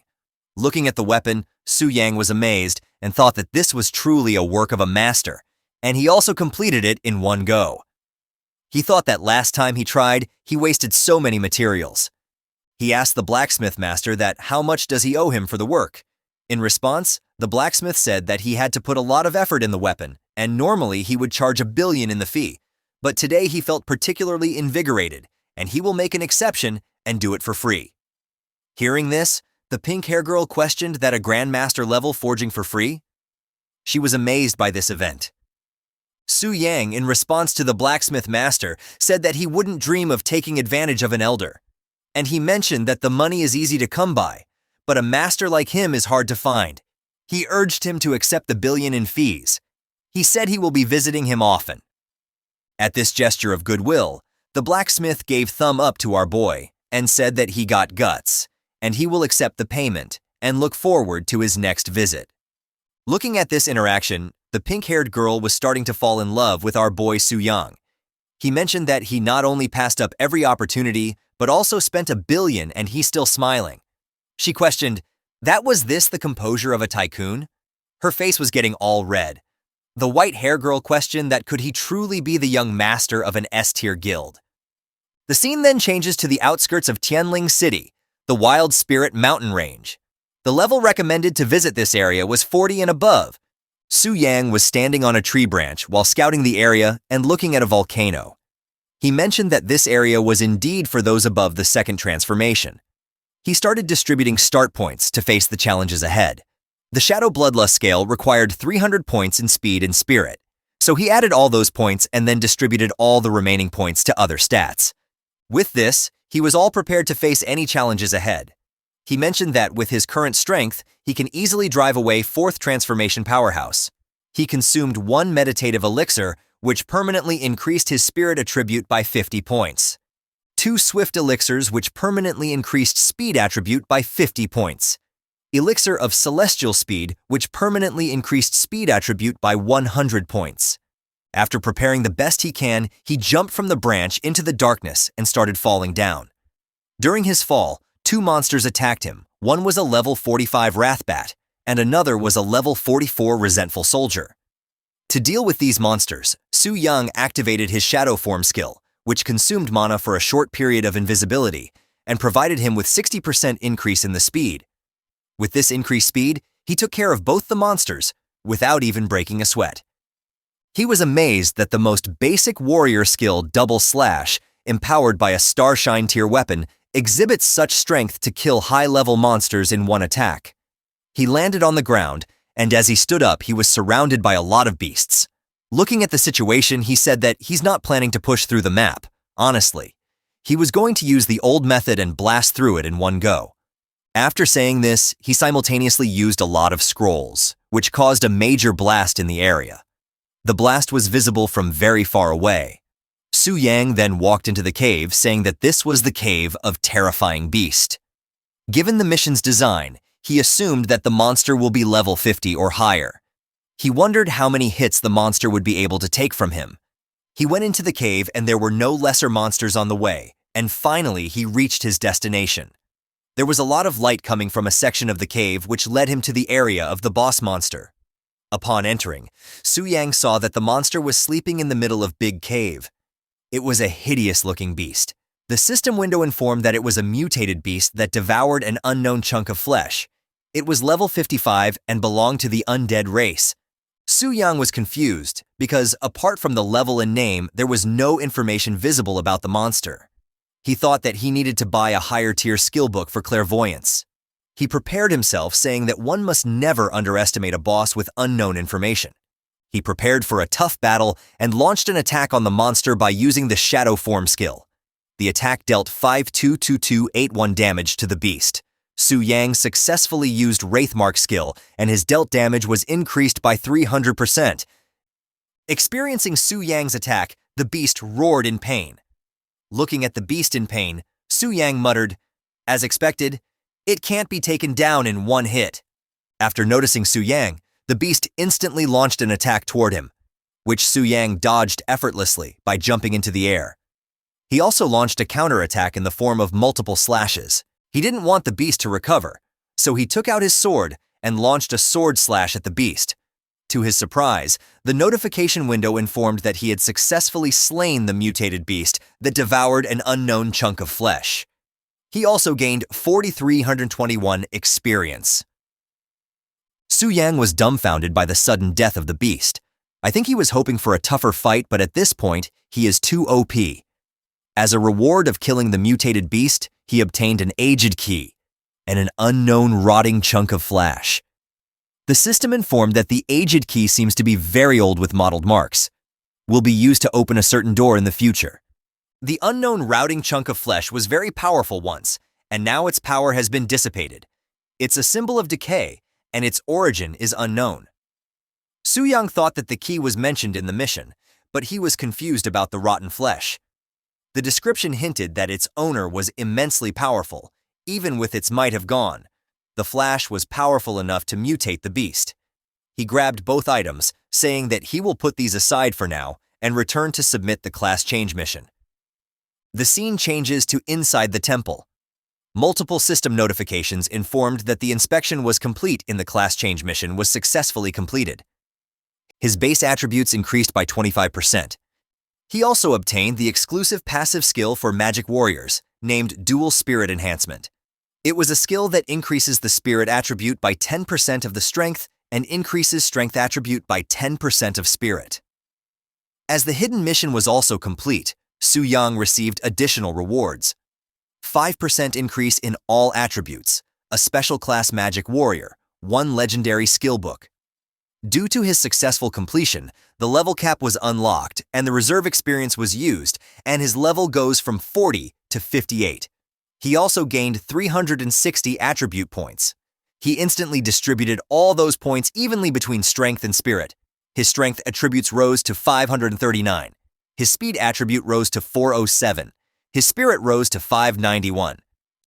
Looking at the weapon, Su-yang was amazed and thought that this was truly a work of a master, and he also completed it in one go. He thought that last time he tried, he wasted so many materials. He asked the blacksmith master that how much does he owe him for the work. In response, the blacksmith said that he had to put a lot of effort in the weapon, and normally he would charge 1 billion in the fee. But today he felt particularly invigorated, and he will make an exception and do it for free. Hearing this, the pink-hair girl questioned that a grandmaster level forging for free? She was amazed by this event. Su-yang, in response to the blacksmith master, said that he wouldn't dream of taking advantage of an elder. And he mentioned that the money is easy to come by, but a master like him is hard to find. He urged him to accept the 1 billion in fees. He said he will be visiting him often. At this gesture of goodwill, the blacksmith gave thumb up to our boy and said that he got guts, and he will accept the payment and look forward to his next visit. Looking at this interaction, the pink-haired girl was starting to fall in love with our boy Su-yang. He mentioned that he not only passed up every opportunity, but also spent 1 billion and he's still smiling. She questioned, that was this the composure of a tycoon? Her face was getting all red. The white-hair girl questioned that could he truly be the young master of an S-tier guild. The scene then changes to the outskirts of Tianling City, the Wild Spirit mountain range. The level recommended to visit this area was 40 and above. Su-yang was standing on a tree branch while scouting the area and looking at a volcano. He mentioned that this area was indeed for those above the second transformation. He started distributing start points to face the challenges ahead. The Shadow Bloodlust scale required 300 points in speed and spirit, so he added all those points and then distributed all the remaining points to other stats. With this, he was all prepared to face any challenges ahead. He mentioned that with his current strength, he can easily drive away 4th transformation powerhouse. He consumed 1 meditative elixir, which permanently increased his spirit attribute by 50 points. 2 swift elixirs, which permanently increased speed attribute by 50 points. Elixir of celestial speed, which permanently increased speed attribute by 100 points. After preparing the best he can, he jumped from the branch into the darkness and started falling down. During his fall, 2 monsters attacked him. One was a level 45 Wrathbat, and another was a level 44 Resentful Soldier. To deal with these monsters, Su-yang activated his Shadow Form skill, which consumed mana for a short period of invisibility, and provided him with 60% increase in the speed. With this increased speed, he took care of both the monsters, without even breaking a sweat. He was amazed that the most basic warrior skill Double Slash, empowered by a Starshine tier weapon, exhibits such strength to kill high-level monsters in one attack. He landed on the ground, and as he stood up, he was surrounded by a lot of beasts. Looking at the situation, he said that he's not planning to push through the map, honestly. He was going to use the old method and blast through it in one go. After saying this, he simultaneously used a lot of scrolls, which caused a major blast in the area. The blast was visible from very far away. Su-yang then walked into the cave, saying that this was the cave of Terrifying Beast. Given the mission's design, He assumed that the monster will be level 50 or higher. He wondered how many hits the monster would be able to take from him. He went into the cave and there were no lesser monsters on the way, and finally he reached his destination. There was a lot of light coming from a section of the cave which led him to the area of the boss monster. Upon entering, Su-yang saw that the monster was sleeping in the middle of Big Cave. It was a hideous-looking beast. The system window informed that it was a mutated beast that devoured an unknown chunk of flesh. It was level 55 and belonged to the undead race. Su-yang was confused because, apart from the level and name, there was no information visible about the monster. He thought that he needed to buy a higher-tier skill book for clairvoyance. He prepared himself, saying that one must never underestimate a boss with unknown information. He prepared for a tough battle and launched an attack on the monster by using the Shadow Form skill. The attack dealt 522281 damage to the beast. Su-yang successfully used Wraithmark skill, and his dealt damage was increased by 300%. Experiencing Su-yang's attack, the beast roared in pain. Looking at the beast in pain, Su-yang muttered, "As expected, it can't be taken down in one hit." After noticing Su-yang, the beast instantly launched an attack toward him, which Su-yang dodged effortlessly by jumping into the air. He also launched a counterattack in the form of multiple slashes. He didn't want the beast to recover, so he took out his sword and launched a sword slash at the beast. To his surprise, the notification window informed that he had successfully slain the mutated beast that devoured an unknown chunk of flesh. He also gained 4,321 experience. Su-yang was dumbfounded by the sudden death of the beast. I think he was hoping for a tougher fight, but at this point, he is too OP. As a reward of killing the mutated beast, he obtained an aged key and an unknown rotting chunk of flesh. The system informed that the aged key seems to be very old with mottled marks. Will be used to open a certain door in the future. The unknown rotting chunk of flesh was very powerful once, and now its power has been dissipated. It's a symbol of decay, and its origin is unknown. Su-yang thought that the key was mentioned in the mission, but he was confused about the rotten flesh. The description hinted that its owner was immensely powerful, even with its might have gone. The flash was powerful enough to mutate the beast. He grabbed both items, saying that he will put these aside for now and return to submit the class change mission. The scene changes to inside the temple. Multiple system notifications informed that the inspection was complete in the class change mission was successfully completed. His base attributes increased by 25%. He also obtained the exclusive passive skill for magic warriors, named Dual Spirit Enhancement. It was a skill that increases the spirit attribute by 10% of the strength and increases strength attribute by 10% of spirit. As the hidden mission was also complete, Su-yang received additional rewards. 5% increase in all attributes, a special class magic warrior, 1 legendary skill book. Due to his successful completion, the level cap was unlocked and the reserve experience was used, and his level goes from 40 to 58. He also gained 360 attribute points. He instantly distributed all those points evenly between strength and spirit. His strength attributes rose to 539. His speed attribute rose to 407. His spirit rose to 591.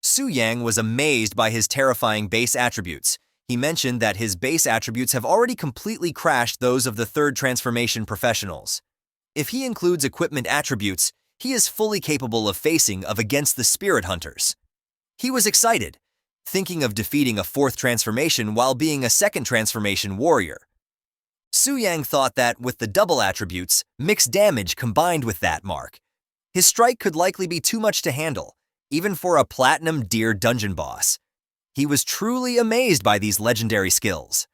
Su-yang was amazed by his terrifying base attributes. He mentioned that his base attributes have already completely crashed those of the third transformation professionals. If he includes equipment attributes, he is fully capable of facing against the spirit hunters. He was excited, thinking of defeating a fourth transformation while being a second transformation warrior. Su-yang thought that with the double attributes, mixed damage combined with that mark, his strike could likely be too much to handle, even for a platinum deer dungeon boss. He was truly amazed by these legendary skills.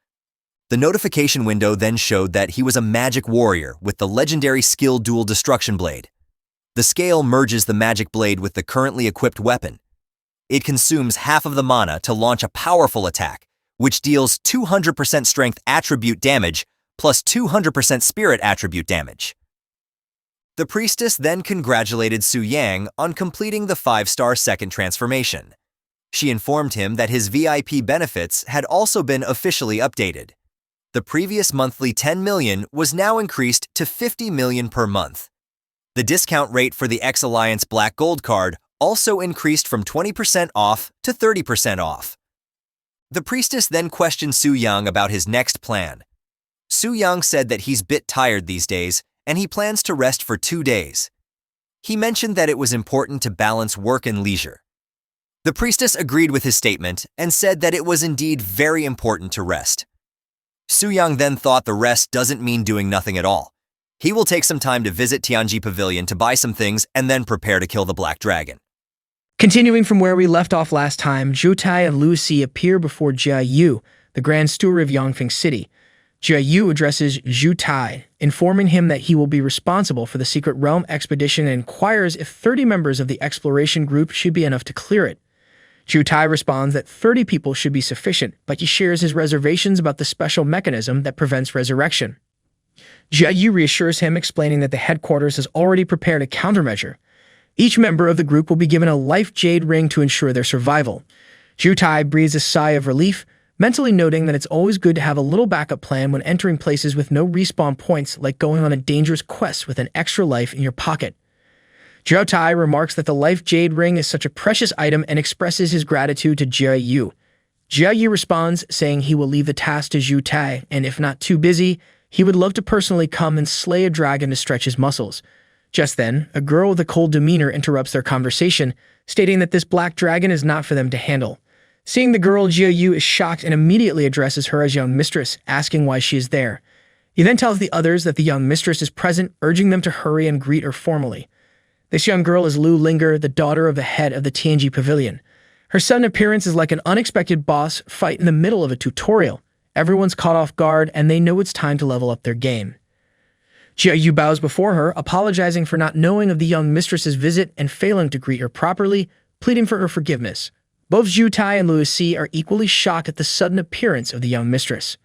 The notification window then showed that he was a magic warrior with the legendary skill Dual Destruction Blade. The scale merges the magic blade with the currently equipped weapon. It consumes half of the mana to launch a powerful attack, which deals 200% strength attribute damage plus 200% spirit attribute damage. The priestess then congratulated Su-yang on completing the 5-star second transformation. She informed him that his VIP benefits had also been officially updated. The previous monthly 10 million was now increased to 50 million per month. The discount rate for the X-Alliance Black Gold card also increased from 20% off to 30% off. The priestess then questioned Su Yang about his next plan. Su Yang said that he's bit tired these days and he plans to rest for 2 days. He mentioned that it was important to balance work and leisure. The priestess agreed with his statement and said that it was indeed very important to rest. Su Yang then thought the rest doesn't mean doing nothing at all. He will take some time to visit Tianji Pavilion to buy some things and then prepare to kill the Black Dragon. Continuing from where we left off last time, Zhou Tai and Lu Si appear before Jia Yu, the Grand Steward of Yangfeng City. Jia Yu addresses Zhou Tai, informing him that he will be responsible for the Secret Realm expedition and inquires if 30 members of the exploration group should be enough to clear it. Zhou Tai responds that 30 people should be sufficient, but he shares his reservations about the special mechanism that prevents resurrection. Jia Yu reassures him, explaining that the headquarters has already prepared a countermeasure. Each member of the group will be given a life jade ring to ensure their survival. Zhou Tai breathes a sigh of relief, mentally noting that it's always good to have a little backup plan when entering places with no respawn points, like going on a dangerous quest with an extra life in your pocket. Zhou Tai remarks that the life jade ring is such a precious item and expresses his gratitude to Jia Yu. Jia Yu responds, saying he will leave the task to Zhou Tai, and if not too busy, he would love to personally come and slay a dragon to stretch his muscles. Just then, a girl with a cold demeanor interrupts their conversation, stating that this black dragon is not for them to handle. Seeing the girl, Jia Yu is shocked and immediately addresses her as young mistress, asking why she is there. He then tells the others that the young mistress is present, urging them to hurry and greet her formally. This young girl is Lu Linger, the daughter of the head of the Tianji Pavilion. Her sudden appearance is like an unexpected boss fight in the middle of a tutorial. Everyone's caught off guard, and they know it's time to level up their game. Jia Yu bows before her, apologizing for not knowing of the young mistress's visit and failing to greet her properly, pleading for her forgiveness. Both Zhou Tai and Lu Si are equally shocked at the sudden appearance of the young mistress.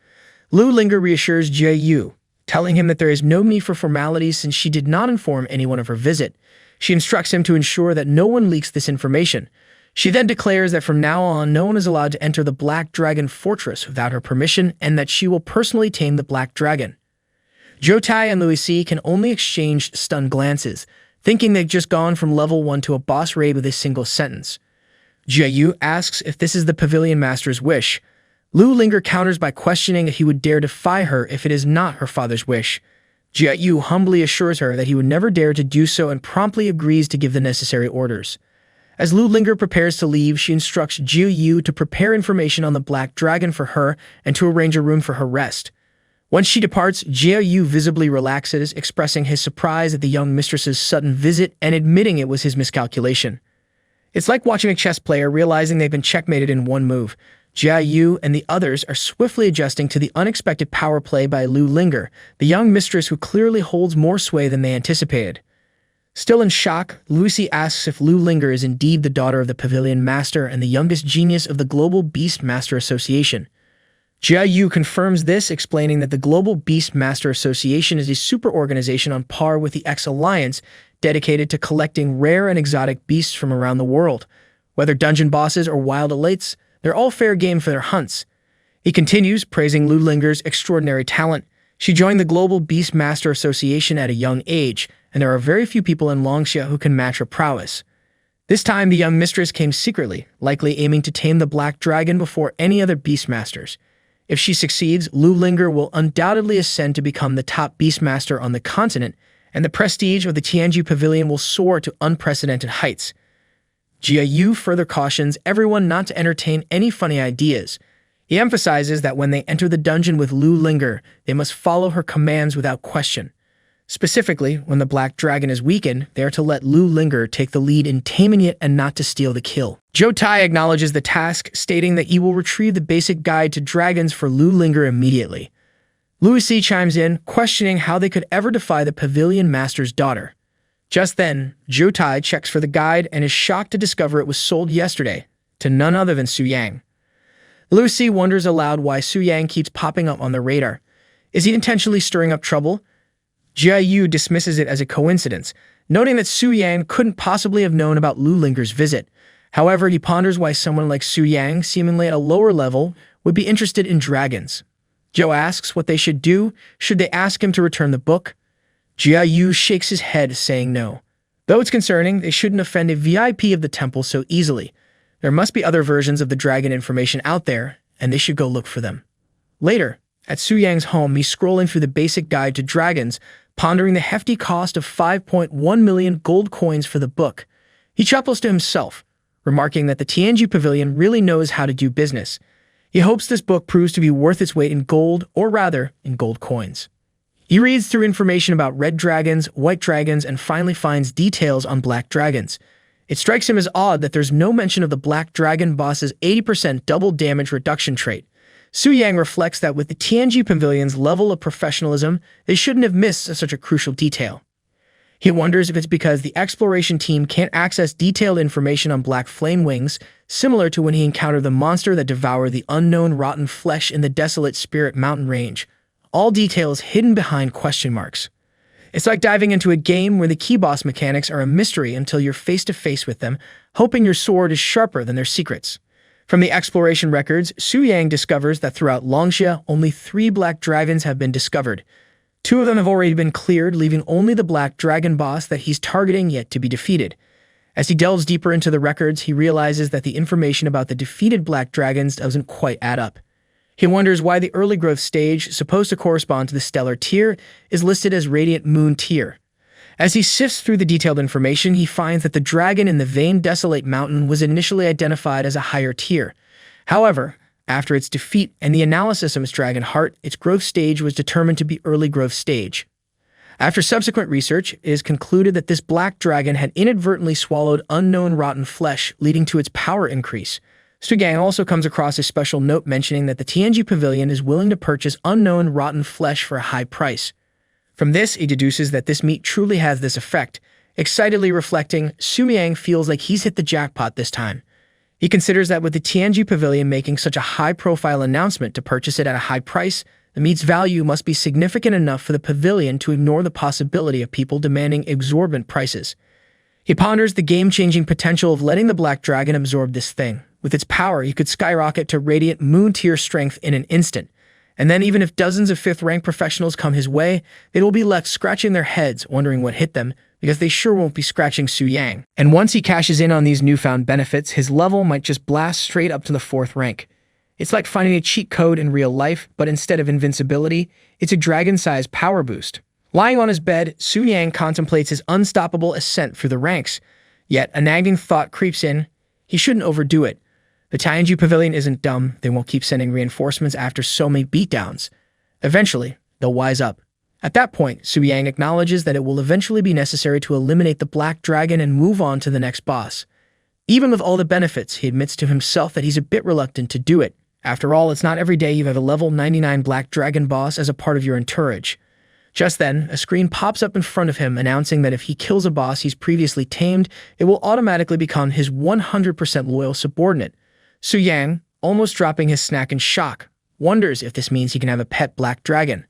Lu Linger reassures Jia Yu, telling him that there is no need for formalities since she did not inform anyone of her visit. She instructs him to ensure that no one leaks this information. She then declares that from now on, no one is allowed to enter the Black Dragon Fortress without her permission, and that she will personally tame the Black Dragon. Zhou Tai and Lu Si can only exchange stunned glances, thinking they've just gone from level 1 to a boss raid with a single sentence. Jia Yu asks if this is the Pavilion Master's wish. Lu Linger counters by questioning if he would dare defy her if it is not her father's wish. Jia Yu humbly assures her that he would never dare to do so and promptly agrees to give the necessary orders. As Lu Linger prepares to leave, she instructs Jia Yu to prepare information on the Black Dragon for her and to arrange a room for her rest. Once she departs, Jia Yu visibly relaxes, expressing his surprise at the young mistress's sudden visit and admitting it was his miscalculation. It's like watching a chess player realizing they've been checkmated in one move. Jia Yu and the others are swiftly adjusting to the unexpected power play by Lu Linger, the young mistress who clearly holds more sway than they anticipated. Still in shock, Lucy asks if Lu Linger is indeed the daughter of the Pavilion Master and the youngest genius of the Global Beast Master Association. Jia Yu confirms this, explaining that the Global Beast Master Association is a super organization on par with the X-Alliance, dedicated to collecting rare and exotic beasts from around the world. Whether dungeon bosses or wild elites, they're all fair game for their hunts. He continues, praising Lu Linger's extraordinary talent. She joined the Global Beast Master Association at a young age, and there are very few people in Longxia who can match her prowess. This time, the young mistress came secretly, likely aiming to tame the Black Dragon before any other Beastmasters. If she succeeds, Lu Linger will undoubtedly ascend to become the top Beastmaster on the continent, and the prestige of the Tianji Pavilion will soar to unprecedented heights. Jia Yu further cautions everyone not to entertain any funny ideas. He emphasizes that when they enter the dungeon with Lu Linger, they must follow her commands without question. Specifically, when the Black Dragon is weakened, they are to let Lu Linger take the lead in taming it and not to steal the kill. Zhou Tai acknowledges the task, stating that he will retrieve the basic guide to dragons for Lu Linger immediately. Lu Si chimes in, questioning how they could ever defy the Pavilion Master's daughter. Just then, Zhou Tai checks for the guide and is shocked to discover it was sold yesterday to none other than Su Yang. Lu Si wonders aloud why Su Yang keeps popping up on the radar. Is he intentionally stirring up trouble? Jia Yu dismisses it as a coincidence, noting that Su Yang couldn't possibly have known about Lu Linger's visit. However, he ponders why someone like Su Yang, seemingly at a lower level, would be interested in dragons. Zhou asks what they should do. Should they ask him to return the book? Jia Yu shakes his head, saying no. Though it's concerning, they shouldn't offend a VIP of the temple so easily. There must be other versions of the dragon information out there, and they should go look for them. Later, at Su Yang's home, he's scrolling through the basic guide to dragons, pondering the hefty cost of 5.1 million gold coins for the book. He chuckles to himself, remarking that the Tianji Pavilion really knows how to do business. He hopes this book proves to be worth its weight in gold, or rather, in gold coins. He reads through information about red dragons, white dragons, and finally finds details on black dragons. It strikes him as odd that there's no mention of the black dragon boss's 80% double damage reduction trait. Su Yang reflects that with the Tianji Pavilion's level of professionalism, they shouldn't have missed such a crucial detail. He wonders if it's because the exploration team can't access detailed information on black flame wings, similar to when he encountered the monster that devoured the unknown rotten flesh in the desolate Spirit Mountain range. All details hidden behind question marks. It's like diving into a game where the key boss mechanics are a mystery until you're face to face with them, hoping your sword is sharper than their secrets. From the exploration records, Su Yang discovers that throughout Longxia, only 3 black dragons have been discovered. 2 of them have already been cleared, leaving only the black dragon boss that he's targeting yet to be defeated. As he delves deeper into the records, he realizes that the information about the defeated black dragons doesn't quite add up. He wonders why the early growth stage, supposed to correspond to the stellar tier, is listed as Radiant Moon tier. As he sifts through the detailed information, he finds that the dragon in the Vain Desolate Mountain was initially identified as a higher tier. However, after its defeat and the analysis of its dragon heart, its growth stage was determined to be early growth stage. After subsequent research, it is concluded that this black dragon had inadvertently swallowed unknown rotten flesh, leading to its power increase. Su Yang also comes across a special note mentioning that the Tianji Pavilion is willing to purchase unknown rotten flesh for a high price. From this, he deduces that this meat truly has this effect. Excitedly reflecting, Su Yang feels like he's hit the jackpot this time. He considers that with the Tianji Pavilion making such a high-profile announcement to purchase it at a high price, the meat's value must be significant enough for the pavilion to ignore the possibility of people demanding exorbitant prices. He ponders the game-changing potential of letting the Black Dragon absorb this thing. With its power, he could skyrocket to Radiant Moon tier strength in an instant. And then even if dozens of 5th-rank professionals come his way, they will be left scratching their heads, wondering what hit them, because they sure won't be scratching Su Yang. And once he cashes in on these newfound benefits, his level might just blast straight up to the 4th rank. It's like finding a cheat code in real life, but instead of invincibility, it's a dragon-sized power boost. Lying on his bed, Su Yang contemplates his unstoppable ascent through the ranks. Yet a nagging thought creeps in. He shouldn't overdo it. The Tianji Pavilion isn't dumb. They won't keep sending reinforcements after so many beatdowns. Eventually, they'll wise up. At that point, Su Yang acknowledges that it will eventually be necessary to eliminate the Black Dragon and move on to the next boss. Even with all the benefits, he admits to himself that he's a bit reluctant to do it. After all, it's not every day you have a level 99 Black Dragon boss as a part of your entourage. Just then, a screen pops up in front of him announcing that if he kills a boss he's previously tamed, it will automatically become his 100% loyal subordinate. Su Yang, almost dropping his snack in shock, wonders if this means he can have a pet Black Dragon.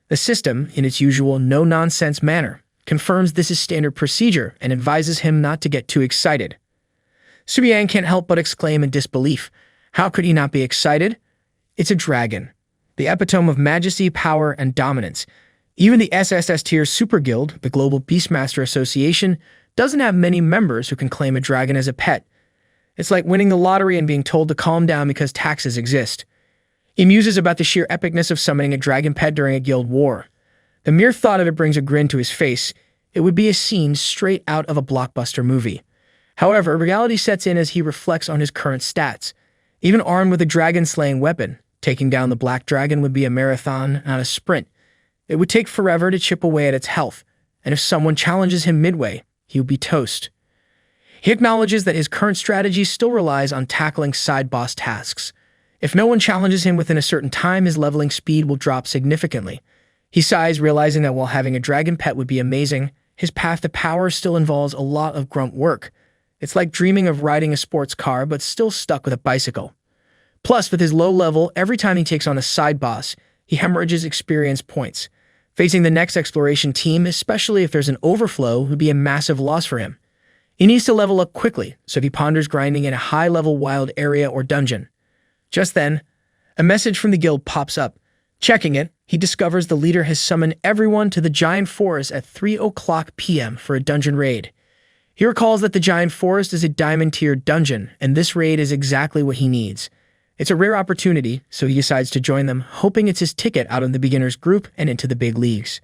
The system, in its usual no-nonsense manner, confirms this is standard procedure and advises him not to get too excited. Su Yang can't help but exclaim in disbelief. How could he not be excited? It's a dragon, the epitome of majesty, power, and dominance. Even the SSS tier Super Guild, the Global Beastmaster Association, doesn't have many members who can claim a dragon as a pet. It's like winning the lottery and being told to calm down because taxes exist. He muses about the sheer epicness of summoning a dragon pet during a guild war. The mere thought of it brings a grin to his face. It would be a scene straight out of a blockbuster movie. However, reality sets in as he reflects on his current stats. Even armed with a dragon-slaying weapon, taking down the Black Dragon would be a marathon, not a sprint. It would take forever to chip away at its health, and if someone challenges him midway, he would be toast. He acknowledges that his current strategy still relies on tackling side boss tasks. If no one challenges him within a certain time, his leveling speed will drop significantly. He sighs, realizing that while having a dragon pet would be amazing, his path to power still involves a lot of grunt work. It's like dreaming of riding a sports car, but still stuck with a bicycle. Plus, with his low level, every time he takes on a side boss, he hemorrhages experience points. Facing the next exploration team, especially if there's an overflow, would be a massive loss for him. He needs to level up quickly, so he ponders grinding in a high-level wild area or dungeon. Just then, a message from the guild pops up. Checking it, he discovers the leader has summoned everyone to the Giant Forest at 3:00 p.m. for a dungeon raid. He recalls that the Giant Forest is a diamond-tiered dungeon, and this raid is exactly what he needs. It's a rare opportunity, so he decides to join them, hoping it's his ticket out of the beginners group and into the big leagues.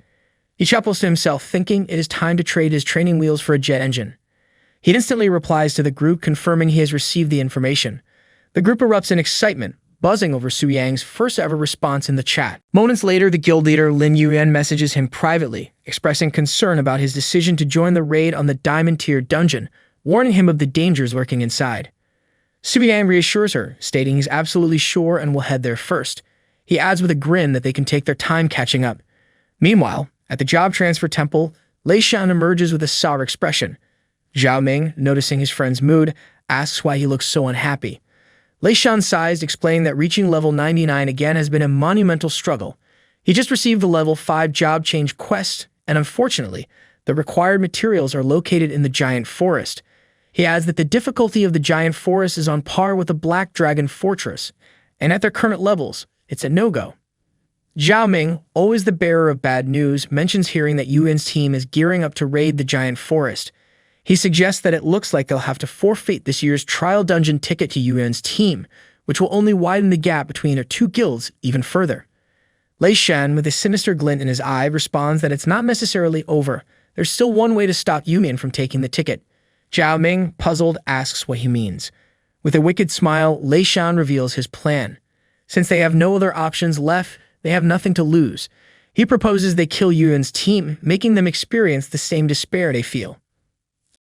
He chuckles to himself, thinking it is time to trade his training wheels for a jet engine. He instantly replies to the group, confirming he has received the information. The group erupts in excitement, buzzing over Su Yang's first ever response in the chat. Moments later, the guild leader Lin Yuan messages him privately, expressing concern about his decision to join the raid on the diamond tier dungeon, warning him of the dangers lurking inside. Su Yang reassures her, stating he's absolutely sure and will head there first. He adds with a grin that they can take their time catching up. Meanwhile, at the job transfer temple, Lei Shan emerges with a sour expression. Zhao Ming, noticing his friend's mood, asks why he looks so unhappy. Lei Shan sighs, explaining that reaching level 99 again has been a monumental struggle. He just received the level 5 job change quest, and unfortunately, the required materials are located in the giant forest. He adds that the difficulty of the giant forest is on par with the Black Dragon Fortress, and at their current levels, it's a no-go. Zhao Ming, always the bearer of bad news, mentions hearing that Yuan's team is gearing up to raid the giant forest. He suggests that it looks like they'll have to forfeit this year's trial dungeon ticket to Yuan's team, which will only widen the gap between their two guilds even further. Lei Shan, with a sinister glint in his eye, responds that it's not necessarily over. There's still one way to stop Yuan from taking the ticket. Zhao Ming, puzzled, asks what he means. With a wicked smile, Lei Shan reveals his plan. Since they have no other options left, they have nothing to lose. He proposes they kill Yuan's team, making them experience the same despair they feel.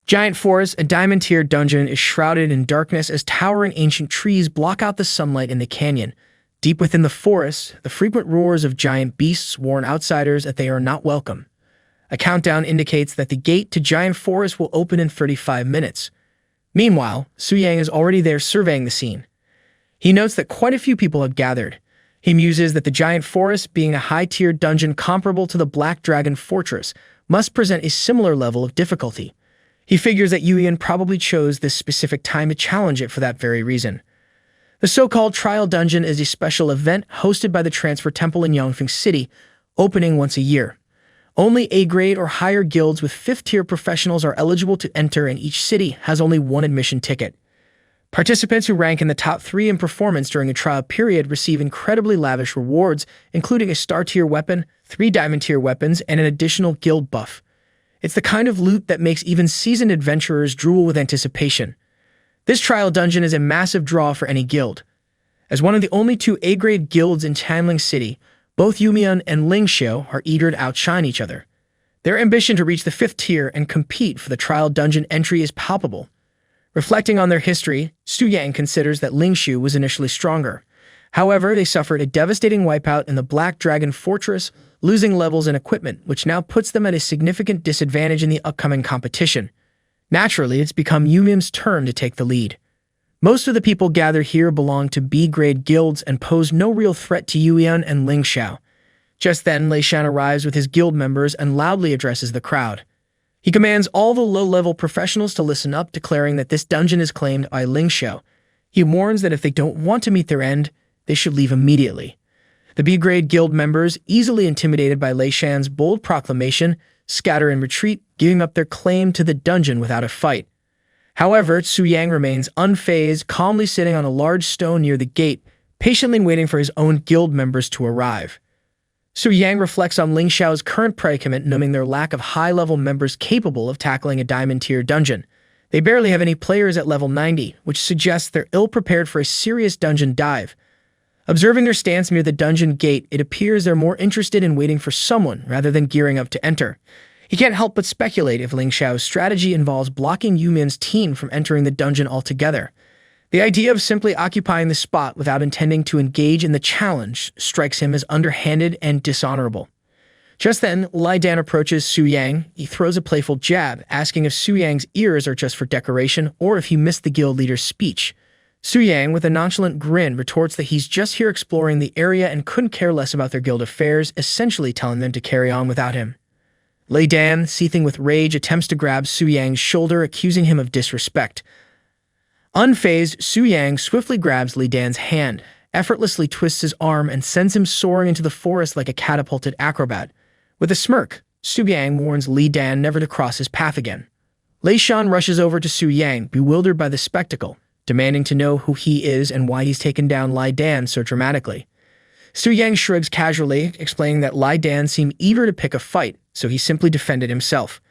Giant Forest, a diamond-tier dungeon, is shrouded in darkness as towering ancient trees block out the sunlight in the canyon. Deep within the forest, the frequent roars of giant beasts warn outsiders that they are not welcome. A countdown indicates that the gate to Giant Forest will open in 35 minutes. Meanwhile, Su Yang is already there surveying the scene. He notes that quite a few people have gathered. He muses that the Giant Forest, being a high-tier dungeon comparable to the Black Dragon Fortress, must present a similar level of difficulty. He figures that Yuan probably chose this specific time to challenge it for that very reason. The so-called Trial Dungeon is a special event hosted by the Transfer Temple in Yongfeng City, opening once a year. Only A-grade or higher guilds with 5th-tier professionals are eligible to enter, and each city has only one admission ticket. Participants who rank in the top 3 in performance during a trial period receive incredibly lavish rewards, including a star-tier weapon, 3 diamond-tier weapons, and an additional guild buff. It's the kind of loot that makes even seasoned adventurers drool with anticipation. This trial dungeon is a massive draw for any guild. As one of the only 2 A-grade guilds in Chanling City, both Yumian and Lingxiu are eager to outshine each other. Their ambition to reach the 5th tier and compete for the trial dungeon entry is palpable. Reflecting on their history, Su Yang considers that Lingxiu was initially stronger. However, they suffered a devastating wipeout in the Black Dragon Fortress, losing levels and equipment, which now puts them at a significant disadvantage in the upcoming competition. Naturally, it's become Yumian's turn to take the lead. Most of the people gathered here belong to B-grade guilds and pose no real threat to Yuan and Lingxiu. Just then, Lei Shan arrives with his guild members and loudly addresses the crowd. He commands all the low-level professionals to listen up, declaring that this dungeon is claimed by Lingxiu. He warns that if they don't want to meet their end, they should leave immediately. The B-grade guild members, easily intimidated by Lei Shan's bold proclamation, scatter and retreat, giving up their claim to the dungeon without a fight. However, Su Yang remains unfazed, calmly sitting on a large stone near the gate, patiently waiting for his own guild members to arrive. Su Yang reflects on Lingxiu's current predicament, noting their lack of high-level members capable of tackling a diamond-tier dungeon. They barely have any players at level 90, which suggests they're ill-prepared for a serious dungeon dive. Observing their stance near the dungeon gate, it appears they're more interested in waiting for someone rather than gearing up to enter. He can't help but speculate if Lingxiu's strategy involves blocking Yumian's team from entering the dungeon altogether. The idea of simply occupying the spot without intending to engage in the challenge strikes him as underhanded and dishonorable. Just then, Lai Dan approaches Su Yang. He throws a playful jab, asking if Su Yang's ears are just for decoration or if he missed the guild leader's speech. Su Yang, with a nonchalant grin, retorts that he's just here exploring the area and couldn't care less about their guild affairs, essentially telling them to carry on without him. Lai Dan, seething with rage, attempts to grab Su Yang's shoulder, accusing him of disrespect. Unfazed, Su Yang swiftly grabs Lai Dan's hand, effortlessly twists his arm, and sends him soaring into the forest like a catapulted acrobat. With a smirk, Su Yang warns Lai Dan never to cross his path again. Lei Shan rushes over to Su Yang, bewildered by the spectacle. demanding to know who he is and why he's taken down Lai Dan so dramatically. Su Yang shrugs casually, explaining that Lai Dan seemed eager to pick a fight, so he simply defended himself.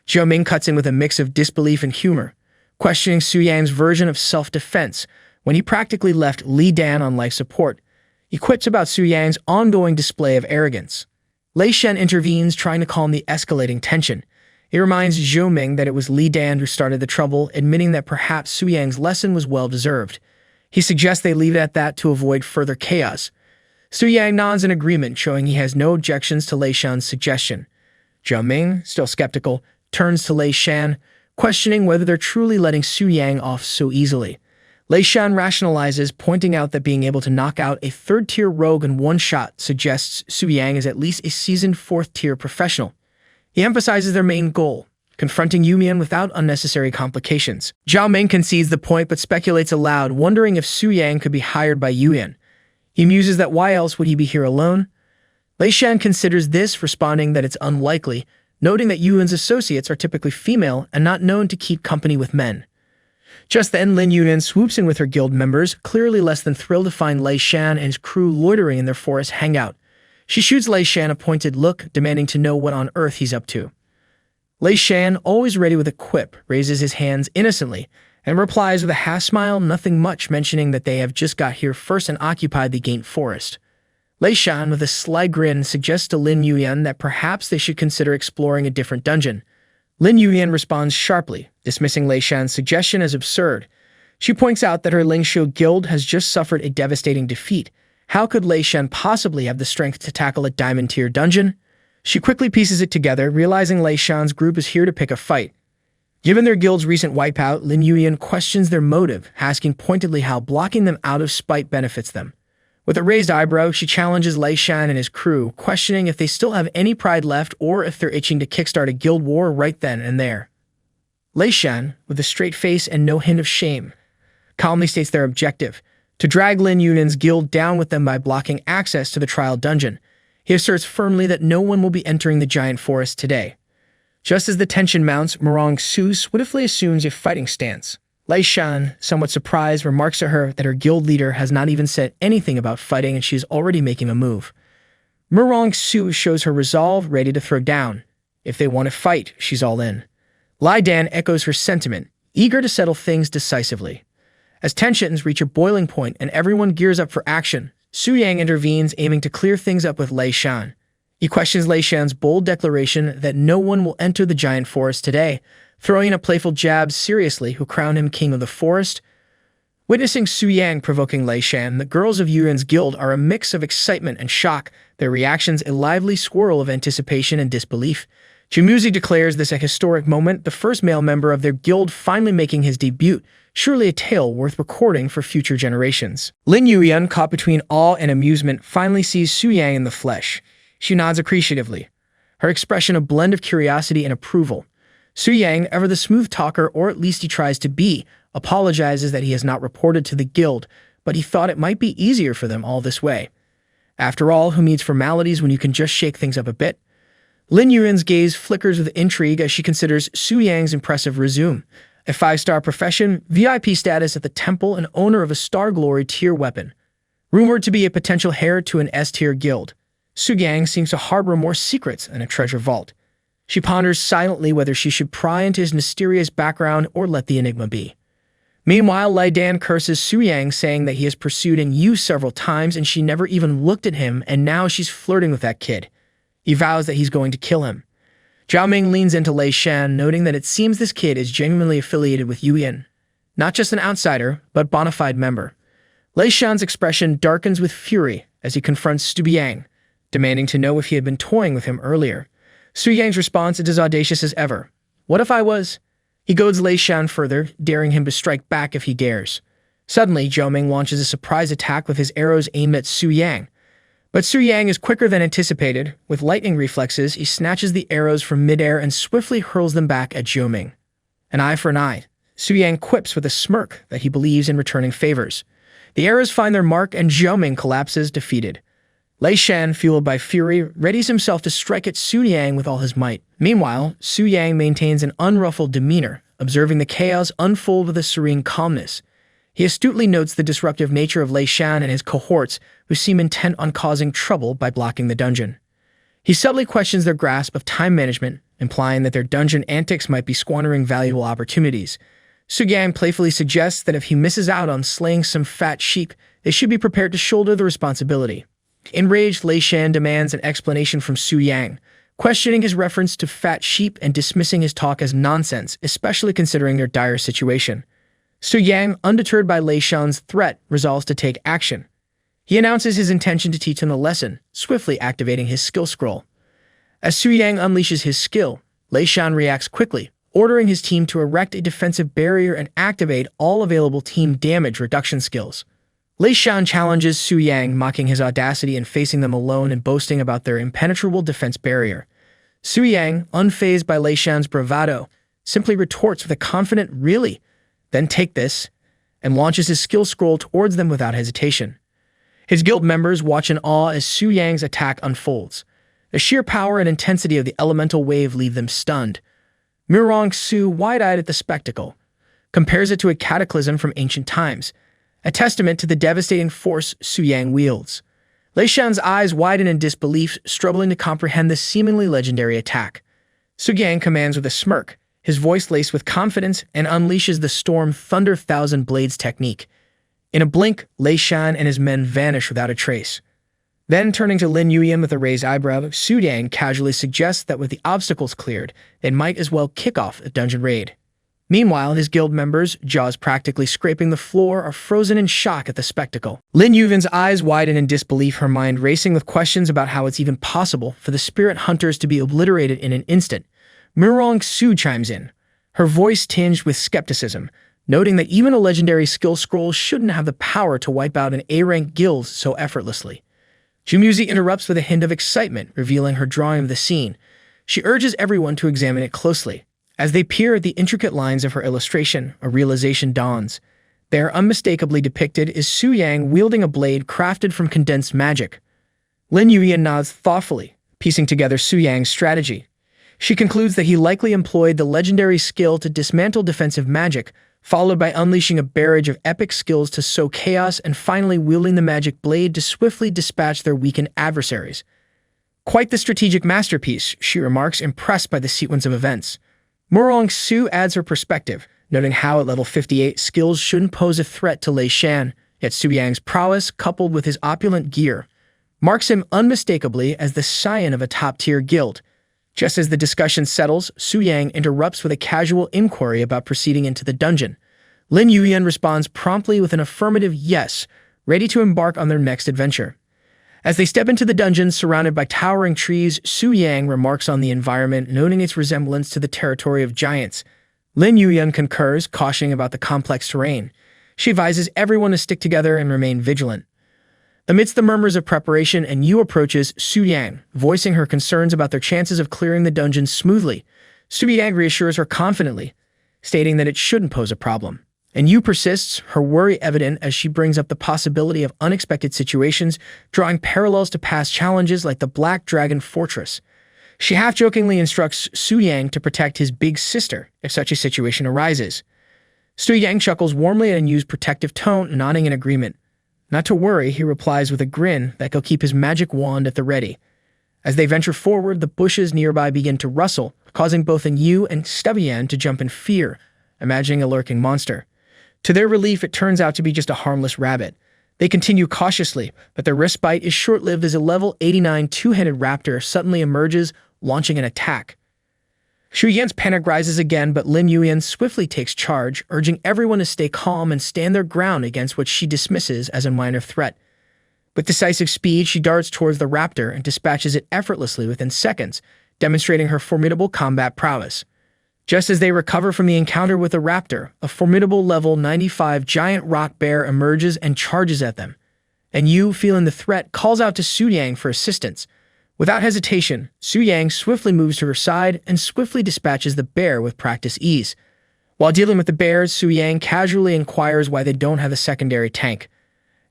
Zhou Ming cuts in with a mix of disbelief and humor, questioning Su Yang's version of self-defense when he practically left Li Dan on life support. He quips about Su Yang's ongoing display of arrogance. Lei Shen intervenes, trying to calm the escalating tension. He reminds Zhou Ming that it was Li Dan who started the trouble, admitting that perhaps Su Yang's lesson was well-deserved. He suggests they leave it at that to avoid further chaos. Su Yang nods in agreement, showing he has no objections to Lei Shen's suggestion. Zhou Ming, still skeptical, turns to Lei Shen, questioning whether they're truly letting Su Yang off so easily. Lei Shen rationalizes, pointing out that being able to knock out a third-tier rogue in one shot suggests Su Yang is at least a seasoned fourth-tier professional. He emphasizes their main goal, confronting Yumian without unnecessary complications. Zhou Ming concedes the point but speculates aloud, wondering if Su Yang could be hired by Yumian. He muses that why else would he be here alone? Lei Shen considers this, responding that it's unlikely, noting that Yuan's associates are typically female and not known to keep company with men. Just then, Lin Yuan swoops in with her guild members, clearly less than thrilled to find Lei Shan and his crew loitering in their forest hangout. She shoots Lei Shan a pointed look, demanding to know what on earth he's up to. Lei Shan, always ready with a quip, raises his hands innocently and replies with a half-smile, nothing much, mentioning that they have just got here first and occupied the Gaint Forest. Lei Shan, with a sly grin, suggests to Lin Yuan that perhaps they should consider exploring a different dungeon. Lin Yuan responds sharply, dismissing Lei Shan's suggestion as absurd. She points out that her Lingshu guild has just suffered a devastating defeat. How could Lei Shan possibly have the strength to tackle a diamond-tier dungeon? She quickly pieces it together, realizing Lei Shan's group is here to pick a fight. Given their guild's recent wipeout, Lin Yuan questions their motive, asking pointedly how blocking them out of spite benefits them. With a raised eyebrow, she challenges Lei Shan and his crew, questioning if they still have any pride left or if they're itching to kickstart a guild war right then and there. Lei Shan, with a straight face and no hint of shame, calmly states their objective: to drag Lin Yuan's guild down with them by blocking access to the trial dungeon. He asserts firmly that no one will be entering the giant forest today. Just as the tension mounts, Murong Su swiftly assumes a fighting stance. Lei Shan, somewhat surprised, remarks to her that her guild leader has not even said anything about fighting and she is already making a move. Murong Su shows her resolve, ready to throw down. If they want to fight, she's all in. Lai Dan echoes her sentiment, eager to settle things decisively. As tensions reach a boiling point and everyone gears up for action, Su Yang intervenes, aiming to clear things up with Lei Shan. He questions Lei Shan's bold declaration that no one will enter the giant forest today, throwing in a playful jab seriously who crown him king of the forest. Witnessing Su Yang provoking Lei Shan, the girls of Yuan's guild are a mix of excitement and shock, their reactions a lively swirl of anticipation and disbelief. Chimuzi declares this a historic moment, the first male member of their guild finally making his debut, surely a tale worth recording for future generations. Lin Yuan, caught between awe and amusement, finally sees Su Yang in the flesh. She nods appreciatively, her expression a blend of curiosity and approval. Su Yang, ever the smooth talker, or at least he tries to be, apologizes that he has not reported to the guild, but he thought it might be easier for them all this way. After all, who needs formalities when you can just shake things up a bit? Lin Yuan's gaze flickers with intrigue as she considers Su Yang's impressive resume. A 5-star profession, VIP status at the temple, and owner of a Star Glory tier weapon. Rumored to be a potential heir to an S-tier guild, Su Yang seems to harbor more secrets than a treasure vault. She ponders silently whether she should pry into his mysterious background or let the enigma be. Meanwhile, Lai Dan curses Su Yang, saying that he has pursued and used several times and she never even looked at him, and now she's flirting with that kid. He vows that he's going to kill him. Zhou Ming leans into Lei Shan, noting that it seems this kid is genuinely affiliated with Yuan. Not just an outsider, but bona fide member. Lei Shan's expression darkens with fury as he confronts Su Yang, demanding to know if he had been toying with him earlier. Su Yang's response is as audacious as ever. What if I was? He goads Lei Shan further, daring him to strike back if he dares. Suddenly, Zhou Ming launches a surprise attack with his arrows aimed at Su Yang. But Su Yang is quicker than anticipated. With lightning reflexes, he snatches the arrows from midair and swiftly hurls them back at Zhou Ming. An eye for an eye. Su Yang quips with a smirk that he believes in returning favors. The arrows find their mark and Zhou Ming collapses, defeated. Lei Shan, fueled by fury, readies himself to strike at Su Yang with all his might. Meanwhile, Su Yang maintains an unruffled demeanor, observing the chaos unfold with a serene calmness. He astutely notes the disruptive nature of Lei Shan and his cohorts, who seem intent on causing trouble by blocking the dungeon. He subtly questions their grasp of time management, implying that their dungeon antics might be squandering valuable opportunities. Su Yang playfully suggests that if he misses out on slaying some fat sheep, they should be prepared to shoulder the responsibility. Enraged, Lei Shan demands an explanation from Su Yang, questioning his reference to fat sheep and dismissing his talk as nonsense, especially considering their dire situation. Su Yang, undeterred by Lei Shan's threat, resolves to take action. He announces his intention to teach him a lesson, swiftly activating his skill scroll. As Su Yang unleashes his skill, Lei Shan reacts quickly, ordering his team to erect a defensive barrier and activate all available team damage reduction skills. Lei Shan challenges Su Yang, mocking his audacity and facing them alone and boasting about their impenetrable defense barrier. Su Yang, unfazed by Lei Shan's bravado, simply retorts with a confident "really?" Then take this, and launches his skill scroll towards them without hesitation. His guild members watch in awe as Su Yang's attack unfolds. The sheer power and intensity of the elemental wave leave them stunned. Murong Su, wide-eyed at the spectacle, compares it to a cataclysm from ancient times, a testament to the devastating force Su Yang wields. Lei Shan's eyes widen in disbelief, struggling to comprehend this seemingly legendary attack. Su Yang commands with a smirk, his voice laced with confidence, and unleashes the Storm Thunder Thousand Blades technique. In a blink, Lei Shan and his men vanish without a trace. Then, turning to Lin Yuyan with a raised eyebrow, Su Yang casually suggests that with the obstacles cleared, they might as well kick off a dungeon raid. Meanwhile, his guild members, jaws practically scraping the floor, are frozen in shock at the spectacle. Lin Yuyan's eyes widen in disbelief, her mind racing with questions about how it's even possible for the spirit hunters to be obliterated in an instant. Murong Su chimes in, her voice tinged with skepticism, noting that even a legendary skill scroll shouldn't have the power to wipe out an A-rank guild so effortlessly. Jumuzi interrupts with a hint of excitement, revealing her drawing of the scene. She urges everyone to examine it closely. As they peer at the intricate lines of her illustration, a realization dawns. There, unmistakably depicted, is Su Yang wielding a blade crafted from condensed magic. Lin Yuyan nods thoughtfully, piecing together Su Yang's strategy. She concludes that he likely employed the legendary skill to dismantle defensive magic, followed by unleashing a barrage of epic skills to sow chaos and finally wielding the magic blade to swiftly dispatch their weakened adversaries. Quite the strategic masterpiece, she remarks, impressed by the sequence of events. Murong Su adds her perspective, noting how at level 58 skills shouldn't pose a threat to Lei Shan, yet Su Yang's prowess, coupled with his opulent gear, marks him unmistakably as the scion of a top-tier guild. Just as the discussion settles, Su Yang interrupts with a casual inquiry about proceeding into the dungeon. Lin Yuyan responds promptly with an affirmative yes, ready to embark on their next adventure. As they step into the dungeon surrounded by towering trees, Su Yang remarks on the environment, noting its resemblance to the territory of giants. Lin Yuyan concurs, cautioning about the complex terrain. She advises everyone to stick together and remain vigilant. Amidst the murmurs of preparation, Yu approaches Su Yang, voicing her concerns about their chances of clearing the dungeon smoothly. Su Yang reassures her confidently, stating that it shouldn't pose a problem. Yu persists, her worry evident as she brings up the possibility of unexpected situations, drawing parallels to past challenges like the Black Dragon Fortress. She half-jokingly instructs Su Yang to protect his big sister if such a situation arises. Su Yang chuckles warmly at Yu's protective tone, nodding in agreement. Not to worry, he replies with a grin that he'll keep his magic wand at the ready. As they venture forward, the bushes nearby begin to rustle, causing both Yu and Stubbian to jump in fear, imagining a lurking monster. To their relief, it turns out to be just a harmless rabbit. They continue cautiously, but their respite is short-lived as a level 89 two-headed raptor suddenly emerges, launching an attack. Shu Yan's panic rises again, but Lin Yuyan swiftly takes charge, urging everyone to stay calm and stand their ground against what she dismisses as a minor threat. With decisive speed, she darts towards the raptor and dispatches it effortlessly within seconds, demonstrating her formidable combat prowess. Just as they recover from the encounter with the raptor, a formidable level 95 giant rock bear emerges and charges at them. Yu, feeling the threat, calls out to Su Yang for assistance. Without hesitation, Su Yang swiftly moves to her side and swiftly dispatches the bear with practiced ease. While dealing with the bears, Su Yang casually inquires why they don't have a secondary tank.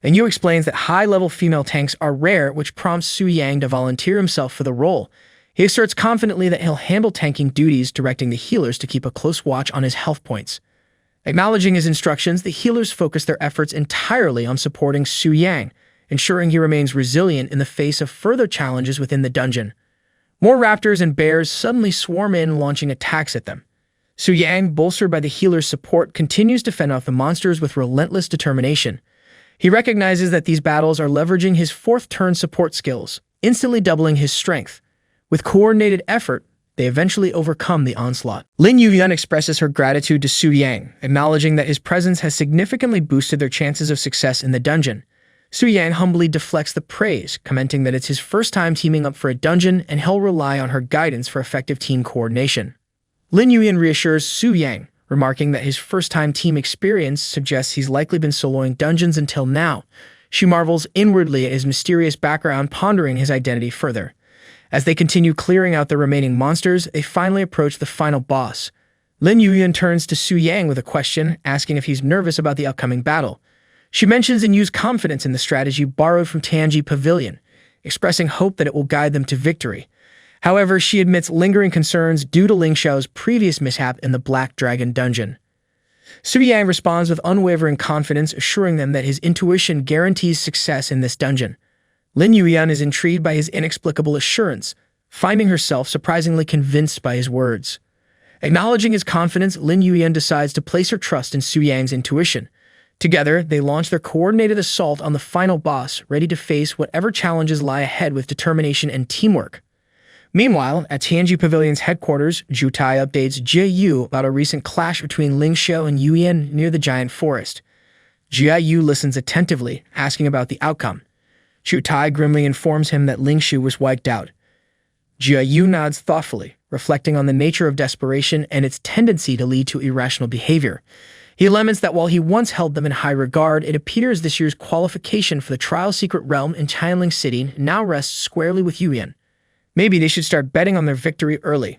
Yu explains that high-level female tanks are rare, which prompts Su Yang to volunteer himself for the role. He asserts confidently that he'll handle tanking duties, directing the healers to keep a close watch on his health points. Acknowledging his instructions, the healers focus their efforts entirely on supporting Su Yang, ensuring he remains resilient in the face of further challenges within the dungeon. More raptors and bears suddenly swarm in, launching attacks at them. Su Yang, bolstered by the healer's support, continues to fend off the monsters with relentless determination. He recognizes that these battles are leveraging his fourth-turn support skills, instantly doubling his strength. With coordinated effort, they eventually overcome the onslaught. Lin Yuyan expresses her gratitude to Su Yang, acknowledging that his presence has significantly boosted their chances of success in the dungeon. Su Yang humbly deflects the praise, commenting that it's his first time teaming up for a dungeon and he'll rely on her guidance for effective team coordination. Lin Yuyan reassures Su Yang, remarking that his first-time team experience suggests he's likely been soloing dungeons until now. She marvels inwardly at his mysterious background, pondering his identity further. As they continue clearing out the remaining monsters, they finally approach the final boss. Lin Yuyan turns to Su Yang with a question, asking if he's nervous about the upcoming battle. She mentions and uses confidence in the strategy borrowed from Tianji Pavilion, expressing hope that it will guide them to victory. However, she admits lingering concerns due to Ling Xiao's previous mishap in the Black Dragon dungeon. Su Yang responds with unwavering confidence, assuring them that his intuition guarantees success in this dungeon. Lin Yuyan is intrigued by his inexplicable assurance, finding herself surprisingly convinced by his words. Acknowledging his confidence, Lin Yuyan decides to place her trust in Su Yang's intuition. Together, they launch their coordinated assault on the final boss, ready to face whatever challenges lie ahead with determination and teamwork. Meanwhile, at Tianji Pavilion's headquarters, Zhu Tai updates Jia Yu about a recent clash between Ling Xiao and Yu Yan near the giant forest. Jia Yu listens attentively, asking about the outcome. Zhu Tai grimly informs him that Ling Xiu was wiped out. Jia Yu nods thoughtfully, reflecting on the nature of desperation and its tendency to lead to irrational behavior. He laments that while he once held them in high regard, it appears this year's qualification for the Trial Secret Realm in Tianling City now rests squarely with Yu Yan. Maybe they should start betting on their victory early.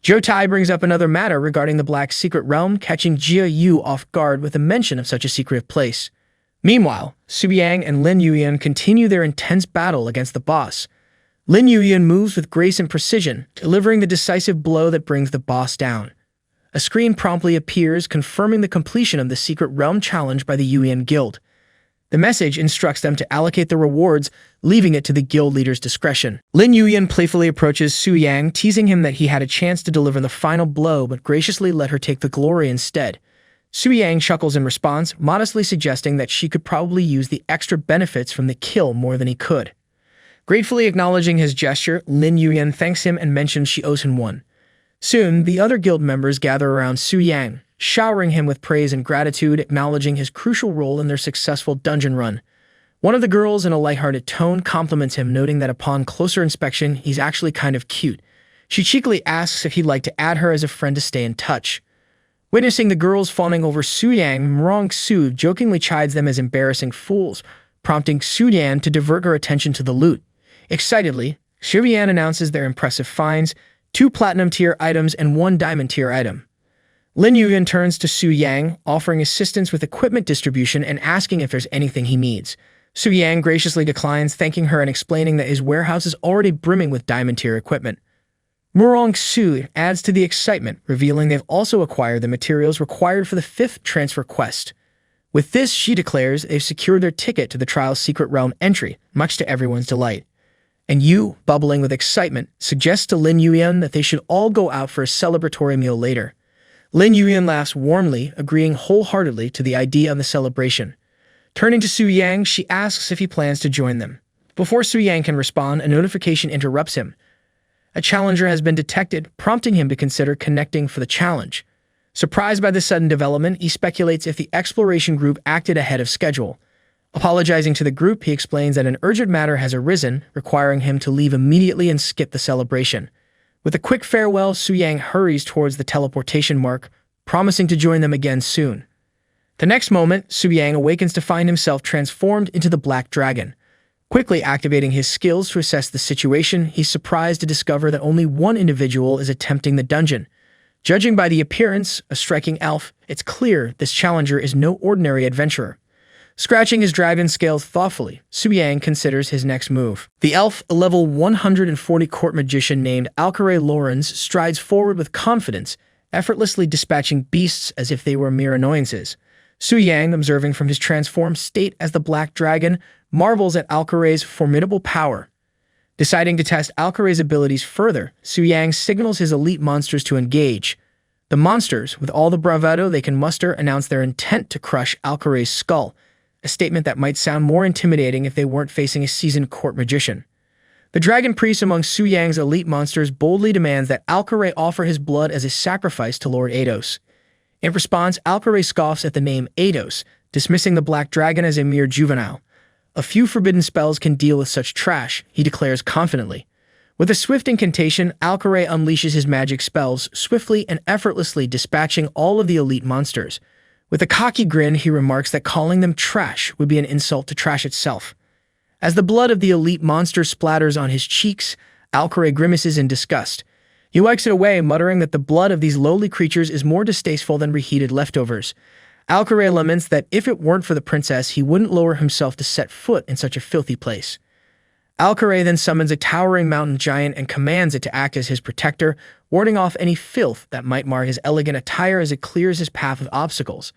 Zhou Tai brings up another matter regarding the Black Secret Realm, catching Jia Yu off guard with a mention of such a secretive place. Meanwhile, Su Yang and Lin Yuyan continue their intense battle against the boss. Lin Yuyan moves with grace and precision, delivering the decisive blow that brings the boss down. A screen promptly appears, confirming the completion of the Secret Realm challenge by the Yuyan Guild. The message instructs them to allocate the rewards, leaving it to the guild leader's discretion. Lin Yuyan playfully approaches Su Yang, teasing him that he had a chance to deliver the final blow but graciously let her take the glory instead. Su Yang chuckles in response, modestly suggesting that she could probably use the extra benefits from the kill more than he could. Gratefully acknowledging his gesture, Lin Yuyan thanks him and mentions she owes him one. Soon, the other guild members gather around Su Yang, showering him with praise and gratitude, acknowledging his crucial role in their successful dungeon run. One of the girls, in a lighthearted tone, compliments him, noting that upon closer inspection, he's actually kind of cute. She cheekily asks if he'd like to add her as a friend to stay in touch. Witnessing the girls fawning over Su Yang, Mrong Su jokingly chides them as embarrassing fools, prompting Su Yan to divert her attention to the loot. Excitedly, Su Yan announces their impressive finds, 2 platinum-tier items and 1 diamond-tier item. Lin Yuyan turns to Su Yang, offering assistance with equipment distribution and asking if there's anything he needs. Su Yang graciously declines, thanking her and explaining that his warehouse is already brimming with diamond-tier equipment. Murong Su adds to the excitement, revealing they've also acquired the materials required for the 5th transfer quest. With this, she declares they've secured their ticket to the Trial's Secret Realm entry, much to everyone's delight. And Yu, bubbling with excitement, suggests to Lin Yuyan that they should all go out for a celebratory meal later. Lin Yuyan laughs warmly, agreeing wholeheartedly to the idea of the celebration. Turning to Su Yang, she asks if he plans to join them. Before Su Yang can respond, a notification interrupts him. A challenger has been detected, prompting him to consider connecting for the challenge. Surprised by this sudden development, he speculates if the exploration group acted ahead of schedule. Apologizing to the group, he explains that an urgent matter has arisen, requiring him to leave immediately and skip the celebration. With a quick farewell, Su Yang hurries towards the teleportation mark, promising to join them again soon. The next moment, Su Yang awakens to find himself transformed into the Black Dragon. Quickly activating his skills to assess the situation, he's surprised to discover that only one individual is attempting the dungeon. Judging by the appearance, a striking elf, it's clear this challenger is no ordinary adventurer. Scratching his dragon scales thoughtfully, Su Yang considers his next move. The elf, a level 140 court magician named Alcaray Lawrence, strides forward with confidence, effortlessly dispatching beasts as if they were mere annoyances. Su Yang, observing from his transformed state as the Black Dragon, marvels at Alcare's formidable power. Deciding to test Alcare's abilities further, Su Yang signals his elite monsters to engage. The monsters, with all the bravado they can muster, announce their intent to crush Alcare's skull, a statement that might sound more intimidating if they weren't facing a seasoned court magician. The dragon priest among Su Yang's elite monsters boldly demands that Alcare offer his blood as a sacrifice to Lord Eidos. In response, Alcare scoffs at the name Eidos, dismissing the Black Dragon as a mere juvenile. A few forbidden spells can deal with such trash, he declares confidently. With a swift incantation, Alcare unleashes his magic spells, swiftly and effortlessly dispatching all of the elite monsters. With a cocky grin, he remarks that calling them trash would be an insult to trash itself. As the blood of the elite monster splatters on his cheeks, Alcare grimaces in disgust. He wipes it away, muttering that the blood of these lowly creatures is more distasteful than reheated leftovers. Alcare laments that if it weren't for the princess, he wouldn't lower himself to set foot in such a filthy place. Alcare then summons a towering mountain giant and commands it to act as his protector, warding off any filth that might mar his elegant attire as it clears his path of obstacles.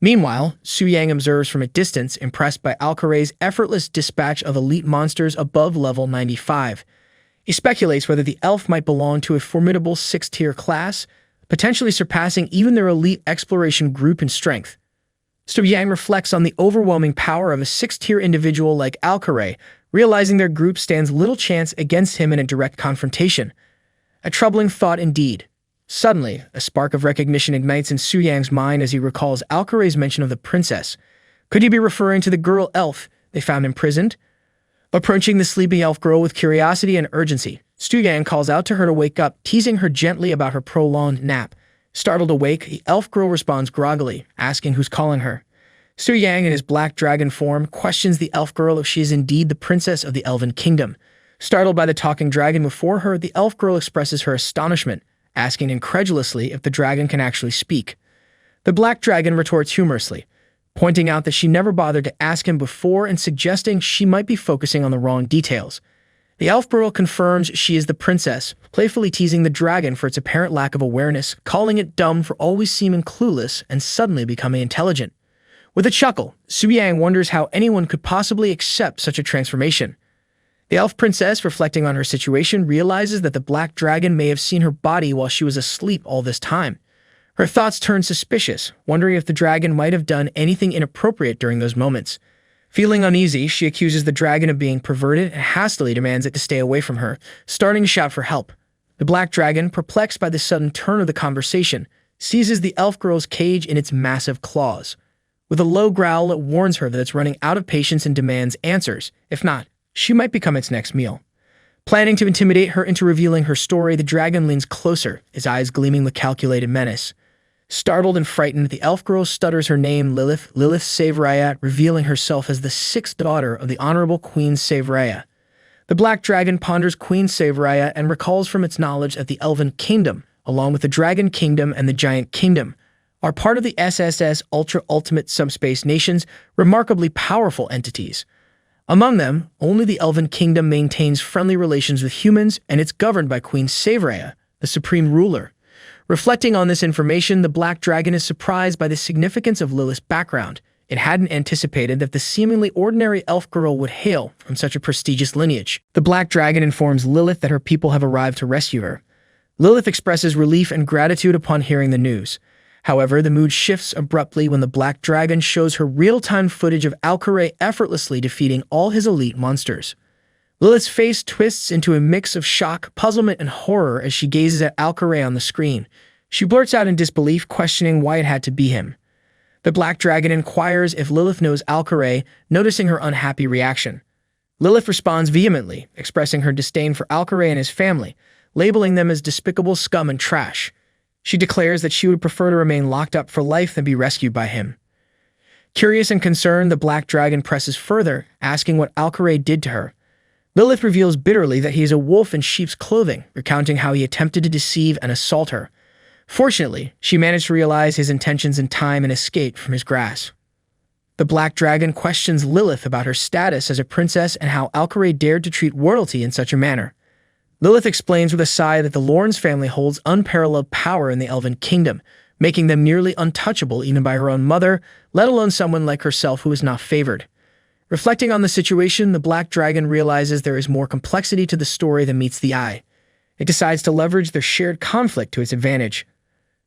Meanwhile, Su Yang observes from a distance, impressed by Alcare's effortless dispatch of elite monsters above level 95. He speculates whether the elf might belong to a formidable 6th-tier class, potentially surpassing even their elite exploration group in strength. Su Yang reflects on the overwhelming power of a 6th-tier individual like Alcare, realizing their group stands little chance against him in a direct confrontation. A troubling thought indeed. Suddenly, a spark of recognition ignites in Su Yang's mind as he recalls Alcare's mention of the princess. Could he be referring to the girl elf they found imprisoned? Approaching the sleepy elf girl with curiosity and urgency, Su Yang calls out to her to wake up, teasing her gently about her prolonged nap. Startled awake, the elf girl responds groggily, asking who's calling her. Su Yang, in his black dragon form, questions the elf girl if she is indeed the princess of the Elven Kingdom. Startled by the talking dragon before her, the elf girl expresses her astonishment, asking incredulously if the dragon can actually speak. The black dragon retorts humorously, pointing out that she never bothered to ask him before and suggesting she might be focusing on the wrong details. The elf girl confirms she is the princess, playfully teasing the dragon for its apparent lack of awareness, calling it dumb for always seeming clueless and suddenly becoming intelligent. With a chuckle, Su Yang wonders how anyone could possibly accept such a transformation. The elf princess, reflecting on her situation, realizes that the black dragon may have seen her body while she was asleep all this time. Her thoughts turn suspicious, wondering if the dragon might have done anything inappropriate during those moments. Feeling uneasy, she accuses the dragon of being perverted and hastily demands it to stay away from her, starting to shout for help. The black dragon, perplexed by the sudden turn of the conversation, seizes the elf girl's cage in its massive claws. With a low growl, it warns her that it's running out of patience and demands answers. If not, she might become its next meal. Planning to intimidate her into revealing her story, the dragon leans closer, his eyes gleaming with calculated menace. Startled and frightened, the elf girl stutters her name, Lilith Savraya, revealing herself as the 6th daughter of the Honorable Queen Savraya. The black dragon ponders Queen Savraya and recalls from its knowledge that the Elven Kingdom, along with the Dragon Kingdom and the Giant Kingdom, are part of the SSS Ultra-Ultimate Subspace Nations, remarkably powerful entities. Among them, only the Elven Kingdom maintains friendly relations with humans, and it's governed by Queen Savraya, the supreme ruler. Reflecting on this information, the Black Dragon is surprised by the significance of Lilith's background. It hadn't anticipated that the seemingly ordinary elf girl would hail from such a prestigious lineage. The Black Dragon informs Lilith that her people have arrived to rescue her. Lilith expresses relief and gratitude upon hearing the news. However, the mood shifts abruptly when the Black Dragon shows her real-time footage of Alcare effortlessly defeating all his elite monsters. Lilith's face twists into a mix of shock, puzzlement, and horror as she gazes at Alcare on the screen. She blurts out in disbelief, questioning why it had to be him. The Black Dragon inquires if Lilith knows Alcare, noticing her unhappy reaction. Lilith responds vehemently, expressing her disdain for Alcare and his family, labeling them as despicable scum and trash. She declares that she would prefer to remain locked up for life than be rescued by him. Curious and concerned, the Black Dragon presses further, asking what Alcare did to her. Lilith reveals bitterly that he is a wolf in sheep's clothing, recounting how he attempted to deceive and assault her. Fortunately, she managed to realize his intentions in time and escape from his grasp. The Black Dragon questions Lilith about her status as a princess and how Alcare dared to treat royalty in such a manner. Lilith explains with a sigh that the Lorne's family holds unparalleled power in the Elven Kingdom, making them nearly untouchable even by her own mother, let alone someone like herself who is not favored. Reflecting on the situation, the Black Dragon realizes there is more complexity to the story than meets the eye. It decides to leverage their shared conflict to its advantage.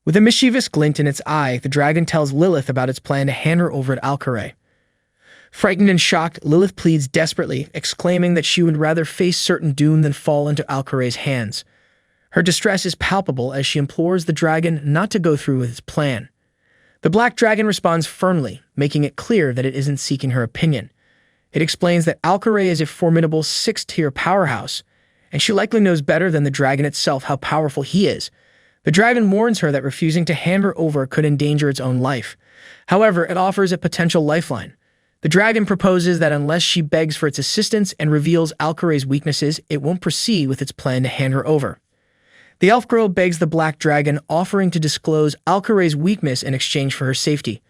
With a mischievous glint in its eye, the dragon tells Lilith about its plan to hand her over to Alcaray. Frightened and shocked, Lilith pleads desperately, exclaiming that she would rather face certain doom than fall into Alcaray's hands. Her distress is palpable as she implores the dragon not to go through with its plan. The Black Dragon responds firmly, making it clear that it isn't seeking her opinion. It explains that Alcaray is a formidable 6th-tier powerhouse, and she likely knows better than the dragon itself how powerful he is. The dragon warns her that refusing to hand her over could endanger its own life. However, it offers a potential lifeline. The dragon proposes that unless she begs for its assistance and reveals Alcaray's weaknesses, it won't proceed with its plan to hand her over. The elf girl begs the Black Dragon, offering to disclose Alcaray's weakness in exchange for her safety.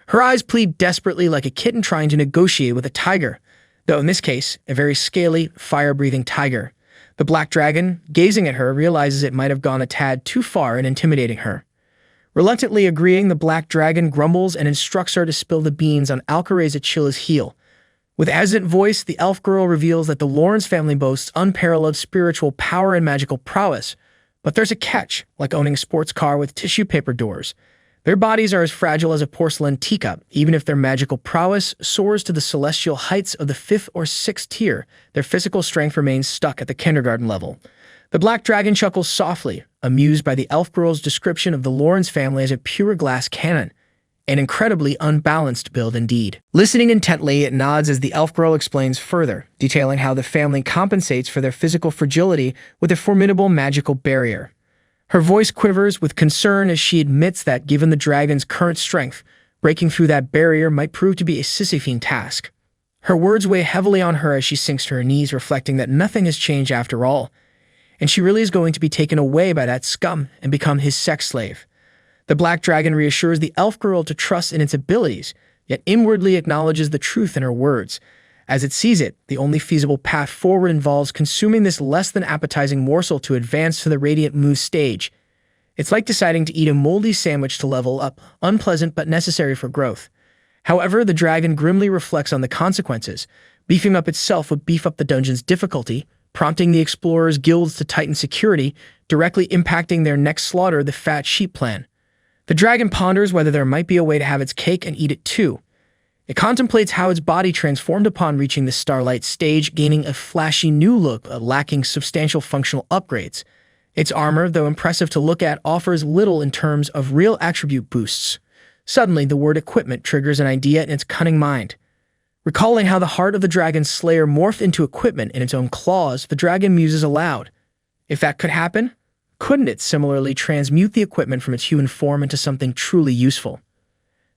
Her eyes plead desperately like a kitten trying to negotiate with a tiger, though in this case, a very scaly, fire-breathing tiger. The Black Dragon, gazing at her, realizes it might have gone a tad too far in intimidating her. Reluctantly agreeing, the Black Dragon grumbles and instructs her to spill the beans on Alcaray's Achilles' heel. With hesitant voice, the elf girl reveals that the Lawrence family boasts unparalleled spiritual power and magical prowess. But there's a catch, like owning a sports car with tissue paper doors. Their bodies are as fragile as a porcelain teacup. Even if their magical prowess soars to the celestial heights of the 5th or 6th tier, their physical strength remains stuck at the kindergarten level. The Black Dragon chuckles softly, amused by the elf girl's description of the Lawrence family as a pure glass cannon. An incredibly unbalanced build indeed. Listening intently, it nods as the elf girl explains further, detailing how the family compensates for their physical fragility with a formidable magical barrier. Her voice quivers with concern as she admits that, given the dragon's current strength, breaking through that barrier might prove to be a Sisyphean task. Her words weigh heavily on her as she sinks to her knees, reflecting that nothing has changed after all, and she really is going to be taken away by that scum and become his sex slave. The Black Dragon reassures the elf girl to trust in its abilities, yet inwardly acknowledges the truth in her words. As it sees it, the only feasible path forward involves consuming this less-than-appetizing morsel to advance to the Radiant Moose stage. It's like deciding to eat a moldy sandwich to level up, unpleasant but necessary for growth. However, the dragon grimly reflects on the consequences. Beefing up itself would beef up the dungeon's difficulty, prompting the explorers' guilds to tighten security, directly impacting their next slaughter, the Fat Sheep plan. The dragon ponders whether there might be a way to have its cake and eat it too. It contemplates how its body transformed upon reaching the Starlight stage, gaining a flashy new look, lacking substantial functional upgrades. Its armor, though impressive to look at, offers little in terms of real attribute boosts. Suddenly, the word equipment triggers an idea in its cunning mind. Recalling how the heart of the dragon's slayer morphed into equipment in its own claws, the dragon muses aloud. If that could happen, couldn't it similarly transmute the equipment from its human form into something truly useful?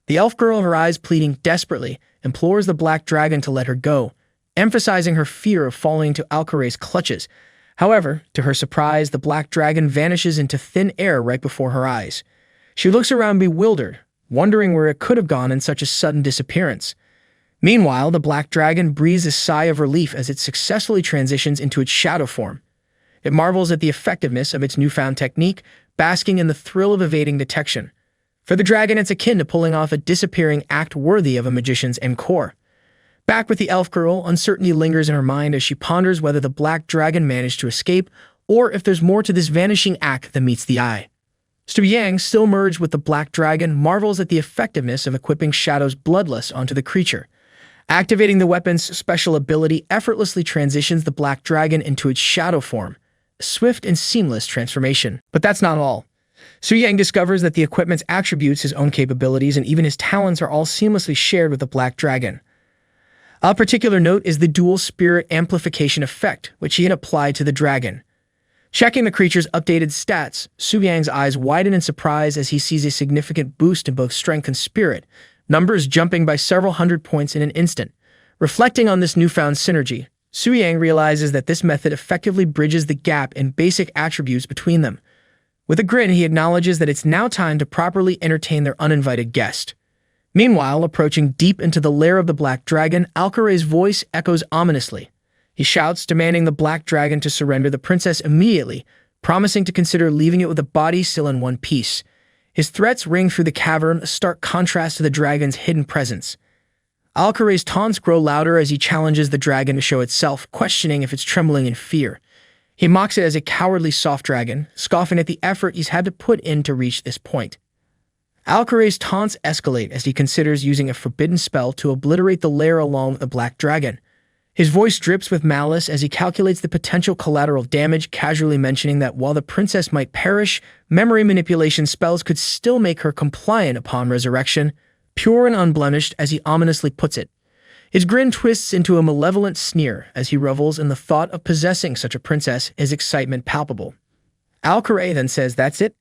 The elf girl, her eyes pleading desperately, implores the Black Dragon to let her go, emphasizing her fear of falling into Alcaray's clutches. However, to her surprise, the Black Dragon vanishes into thin air right before her eyes. She looks around bewildered, wondering where it could have gone in such a sudden disappearance. Meanwhile, the Black Dragon breathes a sigh of relief as it successfully transitions into its shadow form. It marvels at the effectiveness of its newfound technique, basking in the thrill of evading detection. For the dragon, it's akin to pulling off a disappearing act worthy of a magician's encore. Back with the elf girl, uncertainty lingers in her mind as she ponders whether the Black Dragon managed to escape, or if there's more to this vanishing act than meets the eye. Stu Yang, still merged with the Black Dragon, marvels at the effectiveness of equipping Shadow's Bloodlust onto the creature. Activating the weapon's special ability effortlessly transitions the Black Dragon into its shadow form, a swift and seamless transformation. But that's not all. Su Yang discovers that the equipment's attributes, his own capabilities, and even his talents are all seamlessly shared with the Black Dragon. Of particular note is the dual spirit amplification effect, which he had applied to the dragon. Checking the creature's updated stats, Su Yang's eyes widen in surprise as he sees a significant boost in both strength and spirit, numbers jumping by several hundred points in an instant. Reflecting on this newfound synergy, Su Yang realizes that this method effectively bridges the gap in basic attributes between them. With a grin, he acknowledges that it's now time to properly entertain their uninvited guest. Meanwhile, approaching deep into the lair of the Black Dragon, Alcaray's voice echoes ominously. He shouts, demanding the black dragon to surrender the princess immediately, promising to consider leaving it with the body still in one piece. His threats ring through the cavern, a stark contrast to the dragon's hidden presence. Alcaray's taunts grow louder as he challenges the dragon to show itself, questioning if it's trembling in fear. He mocks it as a cowardly soft dragon, scoffing at the effort he's had to put in to reach this point. Alcaray's taunts escalate as he considers using a forbidden spell to obliterate the lair along with the black dragon. His voice drips with malice as he calculates the potential collateral damage, casually mentioning that while the princess might perish, memory manipulation spells could still make her compliant upon resurrection, pure and unblemished as he ominously puts it. His grin twists into a malevolent sneer as he revels in the thought of possessing such a princess, his excitement palpable. Alcaray then says that's it,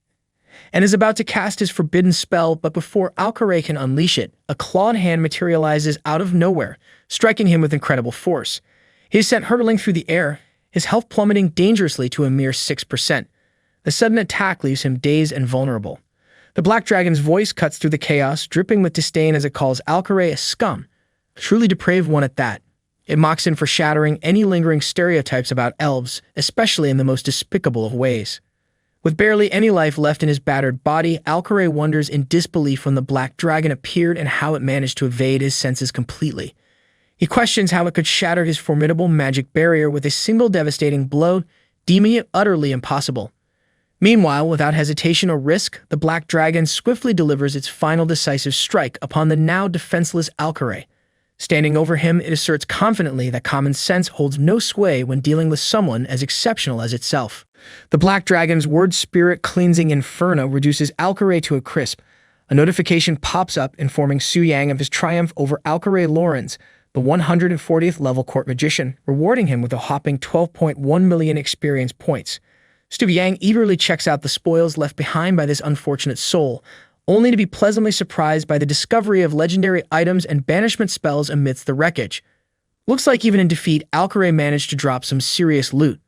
and is about to cast his forbidden spell, but before Alcaray can unleash it, a clawed hand materializes out of nowhere, striking him with incredible force. He is sent hurtling through the air, his health plummeting dangerously to a mere 6%. The sudden attack leaves him dazed and vulnerable. The black dragon's voice cuts through the chaos, dripping with disdain as it calls Alcaray a scum, a truly depraved one at that. It mocks him for shattering any lingering stereotypes about elves, especially in the most despicable of ways. With barely any life left in his battered body, Alcaray wonders in disbelief when the black dragon appeared and how it managed to evade his senses completely. He questions how it could shatter his formidable magic barrier with a single devastating blow, deeming it utterly impossible. Meanwhile, without hesitation or risk, the black dragon swiftly delivers its final decisive strike upon the now defenseless Alcaray. Standing over him, it asserts confidently that common sense holds no sway when dealing with someone as exceptional as itself. The black dragon's word-spirit cleansing inferno reduces Alcaray to a crisp. A notification pops up informing Su Yang of his triumph over Alcaray Lawrence, the 140th level court magician, rewarding him with a hopping 12.1 million experience points. Su Yang eagerly checks out the spoils left behind by this unfortunate soul, only to be pleasantly surprised by the discovery of legendary items and banishment spells amidst the wreckage. Looks like even in defeat, Alcaray managed to drop some serious loot.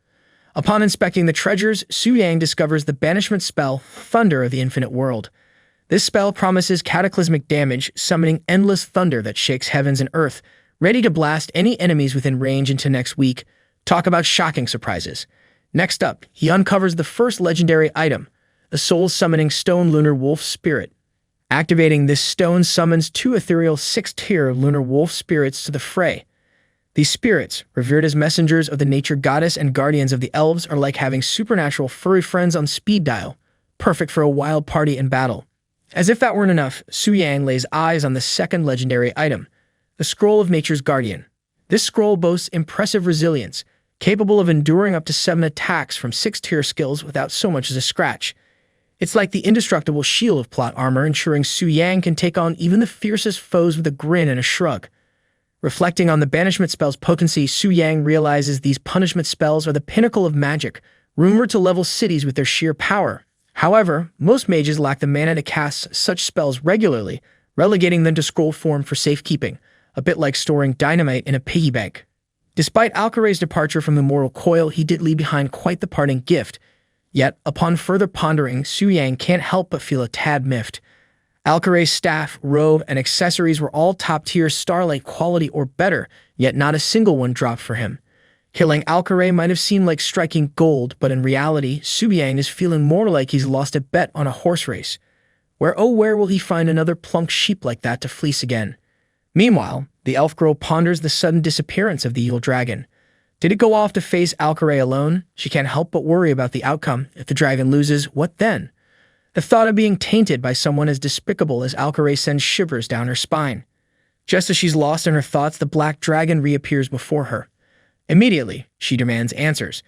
Upon inspecting the treasures, Su Yang discovers the banishment spell, Thunder of the Infinite World. This spell promises cataclysmic damage, summoning endless thunder that shakes heavens and earth, ready to blast any enemies within range into next week. Talk about shocking surprises. Next up, he uncovers the first legendary item, the soul-summoning stone lunar wolf spirit. Activating this stone summons 2 ethereal 6th-tier lunar wolf spirits to the fray. These spirits, revered as messengers of the nature goddess and guardians of the elves, are like having supernatural furry friends on speed dial, perfect for a wild party in battle. As if that weren't enough, Su Yang lays eyes on the second legendary item, the Scroll of Nature's Guardian. This scroll boasts impressive resilience, capable of enduring up to 7 attacks from 6th-tier skills without so much as a scratch. It's like the indestructible shield of plot armor, ensuring Su Yang can take on even the fiercest foes with a grin and a shrug. Reflecting on the banishment spell's potency, Su Yang realizes these punishment spells are the pinnacle of magic, rumored to level cities with their sheer power. However, most mages lack the mana to cast such spells regularly, relegating them to scroll form for safekeeping, a bit like storing dynamite in a piggy bank. Despite Alcaray's departure from the mortal coil, he did leave behind quite the parting gift. Yet, upon further pondering, Su Yang can't help but feel a tad miffed. Alcaray's staff, robe, and accessories were all top-tier Starlight quality or better, yet not a single one dropped for him. Killing Alcaray might have seemed like striking gold, but in reality, Su Yang is feeling more like he's lost a bet on a horse race. Where will he find another plunk sheep like that to fleece again? Meanwhile, the elf girl ponders the sudden disappearance of the evil dragon. Did it go off to face Alcaray alone? She can't help but worry about the outcome. If the dragon loses, what then? The thought of being tainted by someone as despicable as Alcaray sends shivers down her spine. Just as she's lost in her thoughts, the black dragon reappears before her. Immediately, she demands answers.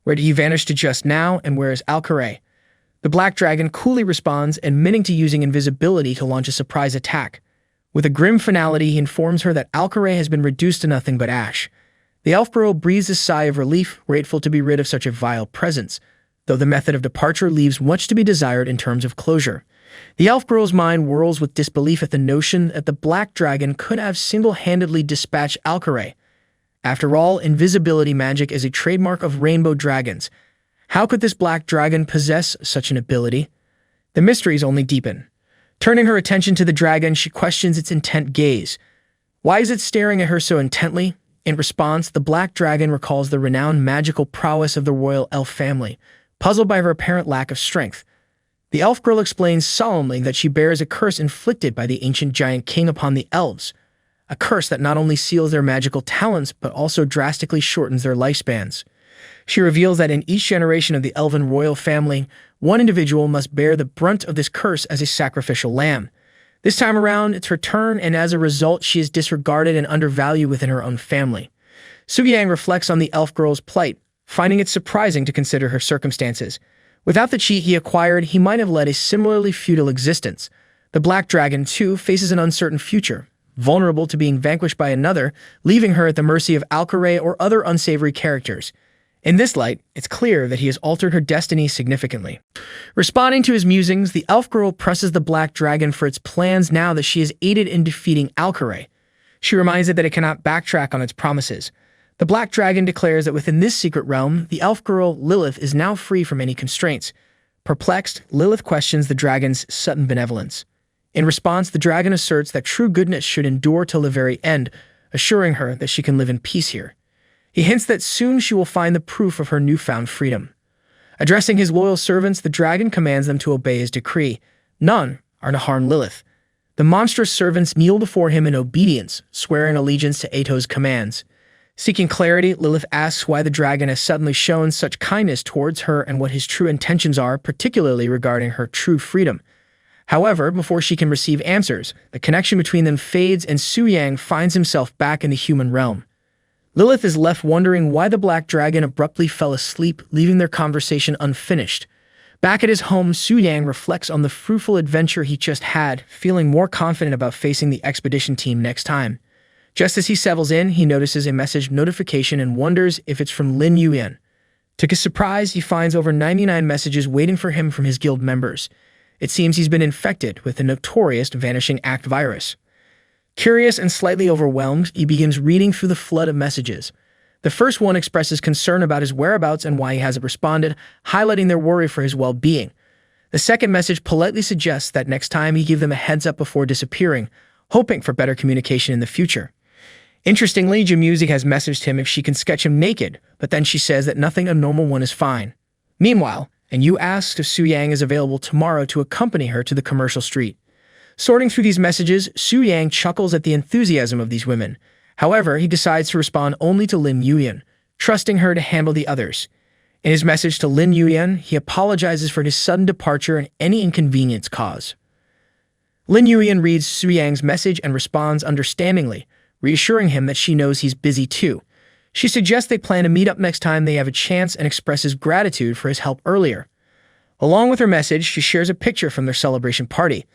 Where did he vanish to just now, and where is Alcaray? The black dragon coolly responds, admitting to using invisibility to launch a surprise attack. With a grim finality, he informs her that Alcaray has been reduced to nothing but ash. The elf girl breathes a sigh of relief, grateful to be rid of such a vile presence, though the method of departure leaves much to be desired in terms of closure. The elf girl's mind whirls with disbelief at the notion that the black dragon could have single-handedly dispatched Alcaray. After all, invisibility magic is a trademark of rainbow dragons. How could this black dragon possess such an ability? The mysteries only deepen. Turning her attention to the dragon, she questions its intent gaze. Why is it staring at her so intently? In response, the black dragon recalls the renowned magical prowess of the royal elf family, puzzled by her apparent lack of strength. The elf girl explains solemnly that she bears a curse inflicted by the ancient giant king upon the elves, a curse that not only seals their magical talents but also drastically shortens their lifespans. She reveals that in each generation of the elven royal family, one individual must bear the brunt of this curse as a sacrificial lamb. This time around, it's her turn, and as a result, she is disregarded and undervalued within her own family. Soo-yang reflects on the elf girl's plight, finding it surprising to consider her circumstances. Without the chi he acquired, he might have led a similarly futile existence. The black dragon, too, faces an uncertain future, vulnerable to being vanquished by another, leaving her at the mercy of Alcaray or other unsavory characters. In this light, it's clear that he has altered her destiny significantly. Responding to his musings, the elf girl presses the black dragon for its plans now that she has aided in defeating Alcaray. She reminds it that it cannot backtrack on its promises. The black dragon declares that within this secret realm, the elf girl, Lilith, is now free from any constraints. Perplexed, Lilith questions the dragon's sudden benevolence. In response, the dragon asserts that true goodness should endure till the very end, assuring her that she can live in peace here. He hints that soon she will find the proof of her newfound freedom. Addressing his loyal servants, the dragon commands them to obey his decree. None are to harm Lilith. The monstrous servants kneel before him in obedience, swearing allegiance to Ato's commands. Seeking clarity, Lilith asks why the dragon has suddenly shown such kindness towards her and what his true intentions are, particularly regarding her true freedom. However, before she can receive answers, the connection between them fades and Soo-yang finds himself back in the human realm. Lilith is left wondering why the black dragon abruptly fell asleep, leaving their conversation unfinished. Back at his home, Soo-yang reflects on the fruitful adventure he just had, feeling more confident about facing the expedition team next time. Just as he settles in, he notices a message notification and wonders if it's from Lin Yuyan. To his surprise, he finds over 99 messages waiting for him from his guild members. It seems he's been infected with the notorious Vanishing Act virus. Curious and slightly overwhelmed, he begins reading through the flood of messages. The first one expresses concern about his whereabouts and why he hasn't responded, highlighting their worry for his well-being. The second message politely suggests that next time he give them a heads up before disappearing, hoping for better communication in the future. Interestingly, Jamusi has messaged him if she can sketch him naked, but then she says that nothing abnormal one is fine. Meanwhile, and Yu asks if Soo-yang is available tomorrow to accompany her to the commercial street. Sorting through these messages, Soo-yang chuckles at the enthusiasm of these women. However, he decides to respond only to Lin Yuyan, trusting her to handle the others. In his message to Lin Yuyan, he apologizes for his sudden departure and any inconvenience caused. Lin Yuyan reads Soo-yang's message and responds understandingly, reassuring him that she knows he's busy too. She suggests they plan to meet up next time they have a chance and expresses gratitude for his help earlier. Along with her message, she shares a picture from their celebration party.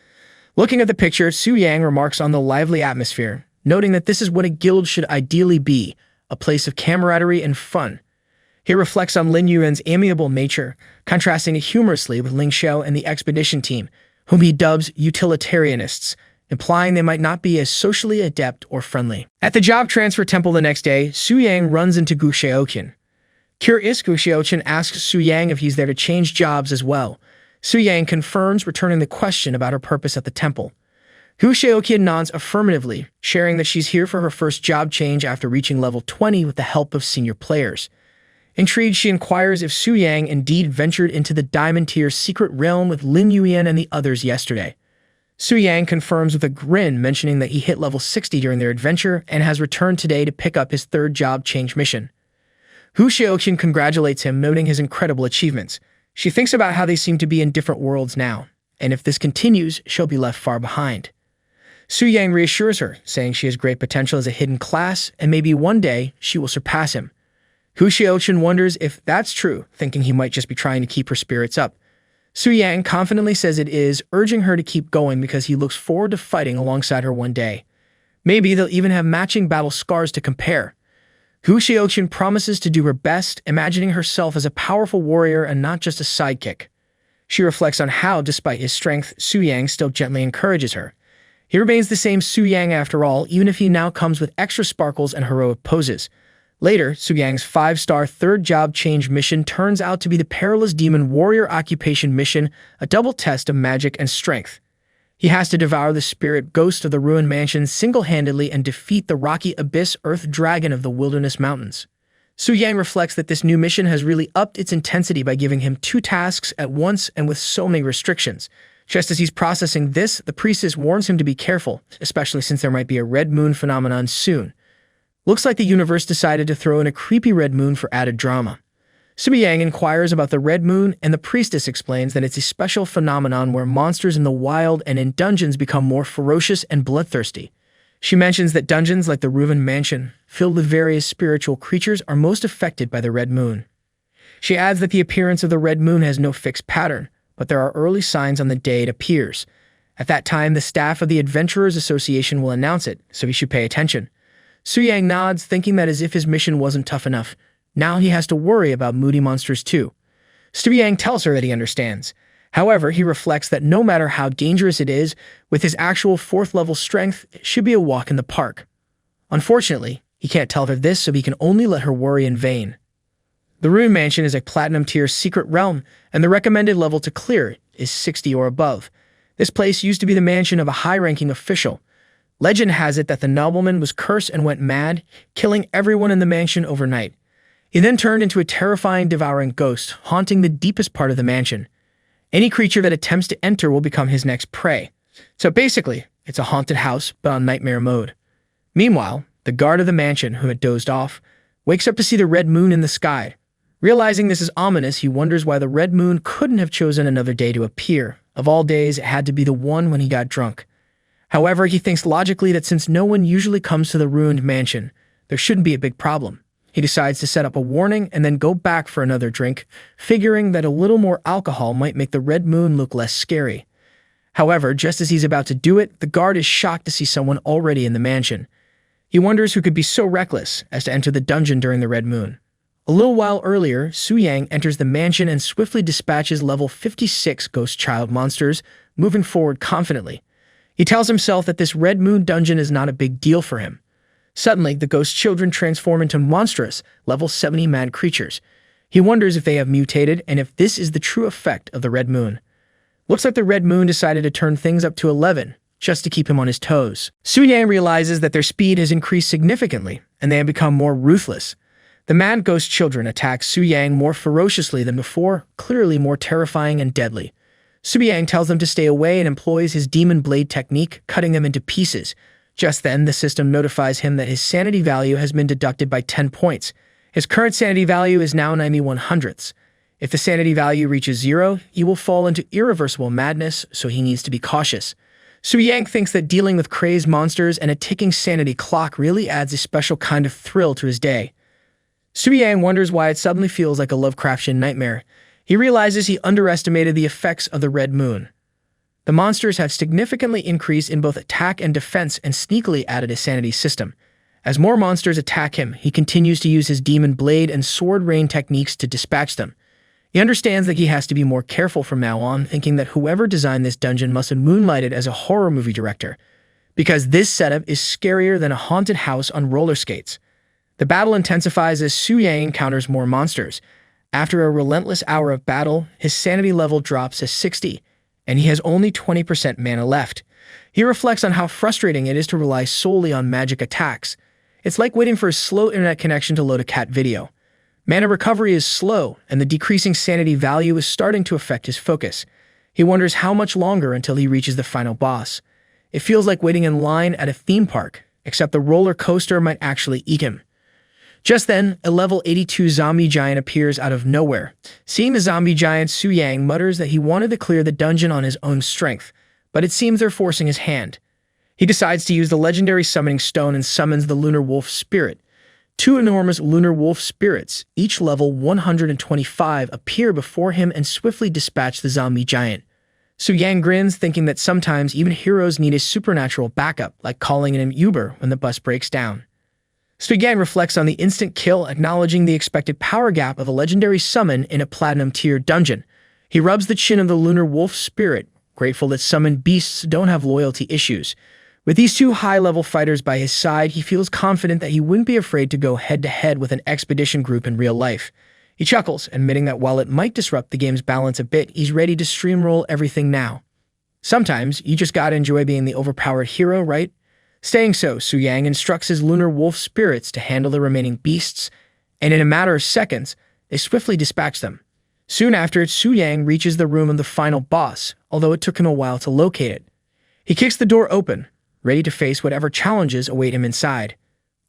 Looking at the picture, Soo-yang remarks on the lively atmosphere, noting that this is what a guild should ideally be, a place of camaraderie and fun. He reflects on Lin Yuan's amiable nature, contrasting it humorously with Ling Xiao and the expedition team, whom he dubs utilitarianists, implying they might not be as socially adept or friendly. At the job transfer temple the next day, Soo-yang runs into Gu Xiaoqian. Curious, Gu Xiaoqian asks Soo-yang if he's there to change jobs as well. Soo-yang confirms, returning the question about her purpose at the temple. Gu Xiaoqian nods affirmatively, sharing that she's here for her first job change after reaching level 20 with the help of senior players. Intrigued, she inquires if Soo-yang indeed ventured into the Diamond Tier's secret realm with Lin Yuyan and the others yesterday. Soo-yang confirms with a grin, mentioning that he hit level 60 during their adventure and has returned today to pick up his third job change mission. Gu Xiaoqian congratulates him, noting his incredible achievements. She thinks about how they seem to be in different worlds now, and if this continues, she'll be left far behind. Soo-yang reassures her, saying she has great potential as a hidden class, and maybe one day she will surpass him. Gu Xiaoqian wonders if that's true, thinking he might just be trying to keep her spirits up. Soo-yang confidently says it is, urging her to keep going because he looks forward to fighting alongside her one day. Maybe they'll even have matching battle scars to compare. Gu Xiaoqian promises to do her best, imagining herself as a powerful warrior and not just a sidekick. She reflects on how, despite his strength, Soo-yang still gently encourages her. He remains the same Soo-yang after all, even if he now comes with extra sparkles and heroic poses. Later, Soo-yang's 5-star third job change mission turns out to be the Perilous Demon Warrior Occupation mission, a double test of magic and strength. He has to devour the spirit ghost of the ruined mansion single-handedly and defeat the rocky abyss earth dragon of the wilderness mountains. Su Yang reflects that this new mission has really upped its intensity by giving him 2 tasks at once and with so many restrictions. Just as he's processing this, the priestess warns him to be careful, especially since there might be a red moon phenomenon soon. Looks like the universe decided to throw in a creepy red moon for added drama. Su Yang inquires about the red moon, and the priestess explains that it's a special phenomenon where monsters in the wild and in dungeons become more ferocious and bloodthirsty. She mentions that dungeons like the ruined mansion, filled with various spiritual creatures, are most affected by the red moon. She adds that the appearance of the red moon has no fixed pattern, but there are early signs on the day it appears. At that time, the staff of the Adventurers Association will announce it, so he should pay attention. Su Yang nods, thinking that as if his mission wasn't tough enough, now he has to worry about moody monsters too. Su Yang tells her that he understands. However, he reflects that no matter how dangerous it is, with his actual 4th-level strength, it should be a walk in the park. Unfortunately, he can't tell her this, so he can only let her worry in vain. The Ruined Mansion is a Platinum-tier secret realm, and the recommended level to clear it is 60 or above. This place used to be the mansion of a high-ranking official. Legend has it that the nobleman was cursed and went mad, killing everyone in the mansion overnight. He then turned into a terrifying, devouring ghost, haunting the deepest part of the mansion. Any creature that attempts to enter will become his next prey. So basically, it's a haunted house, but on nightmare mode. Meanwhile, the guard of the mansion, who had dozed off, wakes up to see the red moon in the sky. Realizing this is ominous, he wonders why the red moon couldn't have chosen another day to appear. Of all days, it had to be the one when he got drunk. However, he thinks logically that since no one usually comes to the ruined mansion, there shouldn't be a big problem. He decides to set up a warning and then go back for another drink, figuring that a little more alcohol might make the red moon look less scary. However, just as he's about to do it, the guard is shocked to see someone already in the mansion. He wonders who could be so reckless as to enter the dungeon during the red moon. A little while earlier, Su Yang enters the mansion and swiftly dispatches level 56 ghost child monsters, moving forward confidently. He tells himself that this red moon dungeon is not a big deal for him. Suddenly, the ghost children transform into monstrous, level 70 mad creatures. He wonders if they have mutated and if this is the true effect of the red moon. Looks like the red moon decided to turn things up to 11, just to keep him on his toes. Su Yang realizes that their speed has increased significantly, and they have become more ruthless. The mad ghost children attack Su Yang more ferociously than before, clearly more terrifying and deadly. Su Yang tells them to stay away and employs his demon blade technique, cutting them into pieces. Just then, the system notifies him that his sanity value has been deducted by 10 points. His current sanity value is now 91 hundredths. If the sanity value reaches 0, he will fall into irreversible madness, so he needs to be cautious. Su Yang thinks that dealing with crazed monsters and a ticking sanity clock really adds a special kind of thrill to his day. Su Yang wonders why it suddenly feels like a Lovecraftian nightmare. He realizes he underestimated the effects of the red moon. The monsters have significantly increased in both attack and defense and sneakily added a sanity system. As more monsters attack him, he continues to use his demon blade and sword rain techniques to dispatch them. He understands that he has to be more careful from now on, thinking that whoever designed this dungeon must have moonlighted as a horror movie director, because this setup is scarier than a haunted house on roller skates. The battle intensifies as Su Yang encounters more monsters. After a relentless hour of battle, his sanity level drops to 60, and he has only 20% mana left. He reflects on how frustrating it is to rely solely on magic attacks. It's like waiting for a slow internet connection to load a cat video. Mana recovery is slow, and the decreasing sanity value is starting to affect his focus. He wonders how much longer until he reaches the final boss. It feels like waiting in line at a theme park, except the roller coaster might actually eat him. Just then, a level 82 zombie giant appears out of nowhere. Seeing the zombie giant, Su Yang mutters that he wanted to clear the dungeon on his own strength, but it seems they're forcing his hand. He decides to use the legendary summoning stone and summons the lunar wolf spirit. 2 enormous lunar wolf spirits, each level 125, appear before him and swiftly dispatch the zombie giant. Su Yang grins, thinking that sometimes even heroes need a supernatural backup, like calling an Uber when the bus breaks down. Su Yang reflects on the instant kill, acknowledging the expected power gap of a legendary summon in a platinum-tier dungeon. He rubs the chin of the lunar wolf spirit, grateful that summoned beasts don't have loyalty issues. With these 2 high-level fighters by his side, he feels confident that he wouldn't be afraid to go head-to-head with an expedition group in real life. He chuckles, admitting that while it might disrupt the game's balance a bit, he's ready to streamroll everything now. Sometimes you just gotta enjoy being the overpowered hero, right? Staying so, Su Yang instructs his lunar wolf spirits to handle the remaining beasts, and in a matter of seconds, they swiftly dispatch them. Soon after, Su Yang reaches the room of the final boss, although it took him a while to locate it. He kicks the door open, ready to face whatever challenges await him inside.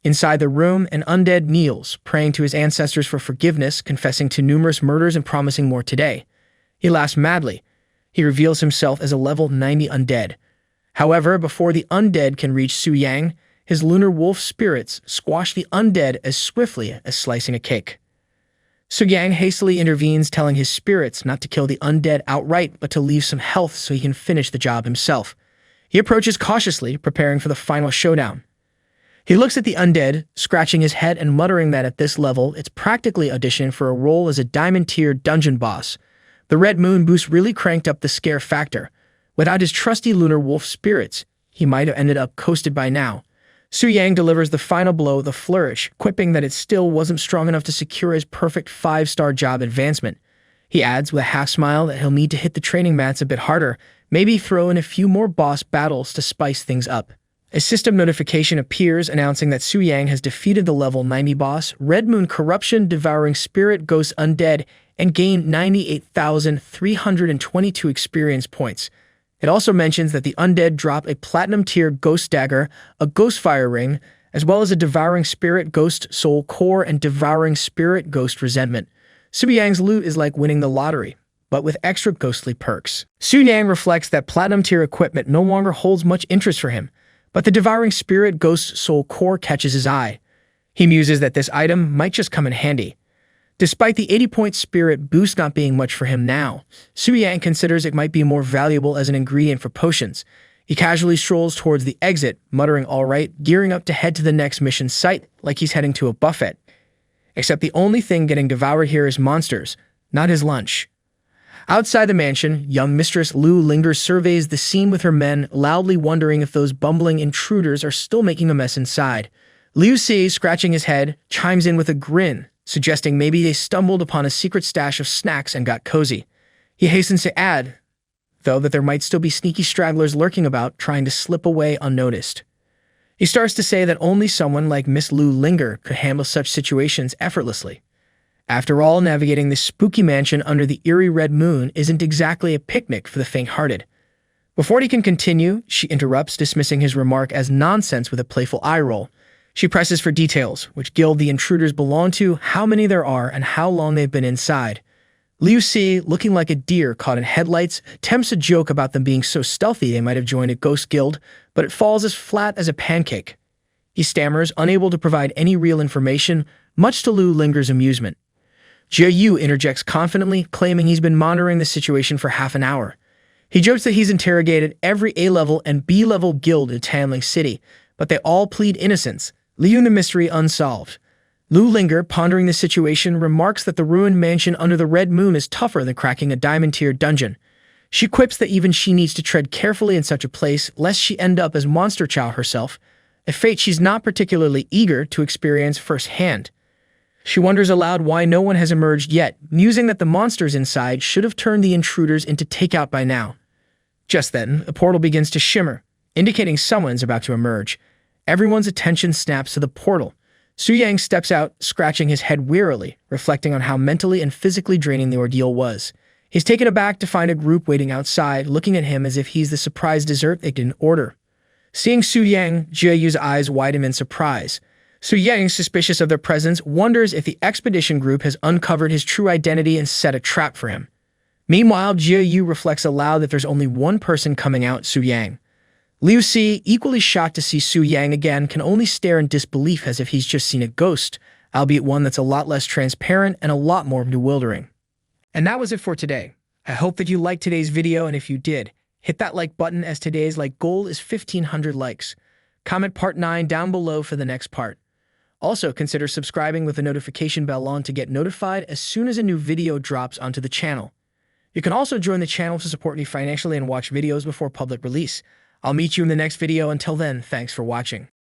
Inside the room, an undead kneels, praying to his ancestors for forgiveness, confessing to numerous murders and promising more today. He laughs madly. He reveals himself as a level 90 undead. However, before the undead can reach Su Yang, his lunar wolf spirits squash the undead as swiftly as slicing a cake. Su Yang hastily intervenes, telling his spirits not to kill the undead outright, but to leave some health so he can finish the job himself. He approaches cautiously, preparing for the final showdown. He looks at the undead, scratching his head and muttering that at this level, it's practically auditioning for a role as a diamond-tier dungeon boss. The red moon boost really cranked up the scare factor. Without his trusty lunar wolf spirits, he might have ended up coasted by now. Su Yang delivers the final blow with a flourish, quipping that it still wasn't strong enough to secure his perfect 5-star job advancement. He adds with a half-smile that he'll need to hit the training mats a bit harder, maybe throw in a few more boss battles to spice things up. A system notification appears announcing that Su Yang has defeated the level 90 boss, Red Moon Corruption Devouring Spirit Ghost Undead, and gained 98,322 experience points. It also mentions that the undead drop a platinum-tier ghost dagger, a ghost fire ring, as well as a devouring spirit ghost soul core and devouring spirit ghost resentment. Su Yang's loot is like winning the lottery, but with extra ghostly perks. Su Yang reflects that platinum-tier equipment no longer holds much interest for him, but the devouring spirit ghost soul core catches his eye. He muses that this item might just come in handy. Despite the 80-point spirit boost not being much for him now, Su Yang considers it might be more valuable as an ingredient for potions. He casually strolls towards the exit, muttering all right, gearing up to head to the next mission site like he's heading to a buffet. Except the only thing getting devoured here is monsters, not his lunch. Outside the mansion, young Mistress Lu Linger surveys the scene with her men, loudly wondering if those bumbling intruders are still making a mess inside. Liu Si, scratching his head, chimes in with a grin, suggesting maybe they stumbled upon a secret stash of snacks and got cozy. He hastens to add, though, that there might still be sneaky stragglers lurking about, trying to slip away unnoticed. He starts to say that only someone like Miss Lu Linger could handle such situations effortlessly. After all, navigating this spooky mansion under the eerie red moon isn't exactly a picnic for the faint-hearted. Before he can continue, she interrupts, dismissing his remark as nonsense with a playful eye roll. She presses for details, which guild the intruders belong to, how many there are, and how long they've been inside. Liu Si, looking like a deer caught in headlights, attempts a joke about them being so stealthy they might have joined a ghost guild, but it falls as flat as a pancake. He stammers, unable to provide any real information, much to Lu Linger's amusement. Jia Yu interjects confidently, claiming he's been monitoring the situation for half an hour. He jokes that he's interrogated every A-level and B-level guild in Tanling City, but they all plead innocence, leaving the mystery unsolved. Lu Linger, pondering the situation, remarks that the ruined mansion under the red moon is tougher than cracking a diamond-tier dungeon. She quips that even she needs to tread carefully in such a place, lest she end up as Monster Chow herself, a fate she's not particularly eager to experience firsthand. She wonders aloud why no one has emerged yet, musing that the monsters inside should have turned the intruders into takeout by now. Just then, a portal begins to shimmer, indicating someone's about to emerge. Everyone's attention snaps to the portal. Su Yang steps out, scratching his head wearily, reflecting on how mentally and physically draining the ordeal was. He's taken aback to find a group waiting outside, looking at him as if he's the surprise dessert they didn't order. Seeing Su Yang, Jia Yu's eyes widen in surprise. Su Yang, suspicious of their presence, wonders if the expedition group has uncovered his true identity and set a trap for him. Meanwhile, Jia Yu reflects aloud that there's only one person coming out, Su Yang. Liu Si, equally shocked to see Su Yang again, can only stare in disbelief as if he's just seen a ghost, albeit one that's a lot less transparent and a lot more bewildering. And that was it for today. I hope that you liked today's video, and if you did, hit that like button as today's like goal is 1,500 likes. Comment part 9 down below for the next part. Also, consider subscribing with the notification bell on to get notified as soon as a new video drops onto the channel. You can also join the channel to support me financially and watch videos before public release. I'll meet you in the next video. Until then, thanks for watching.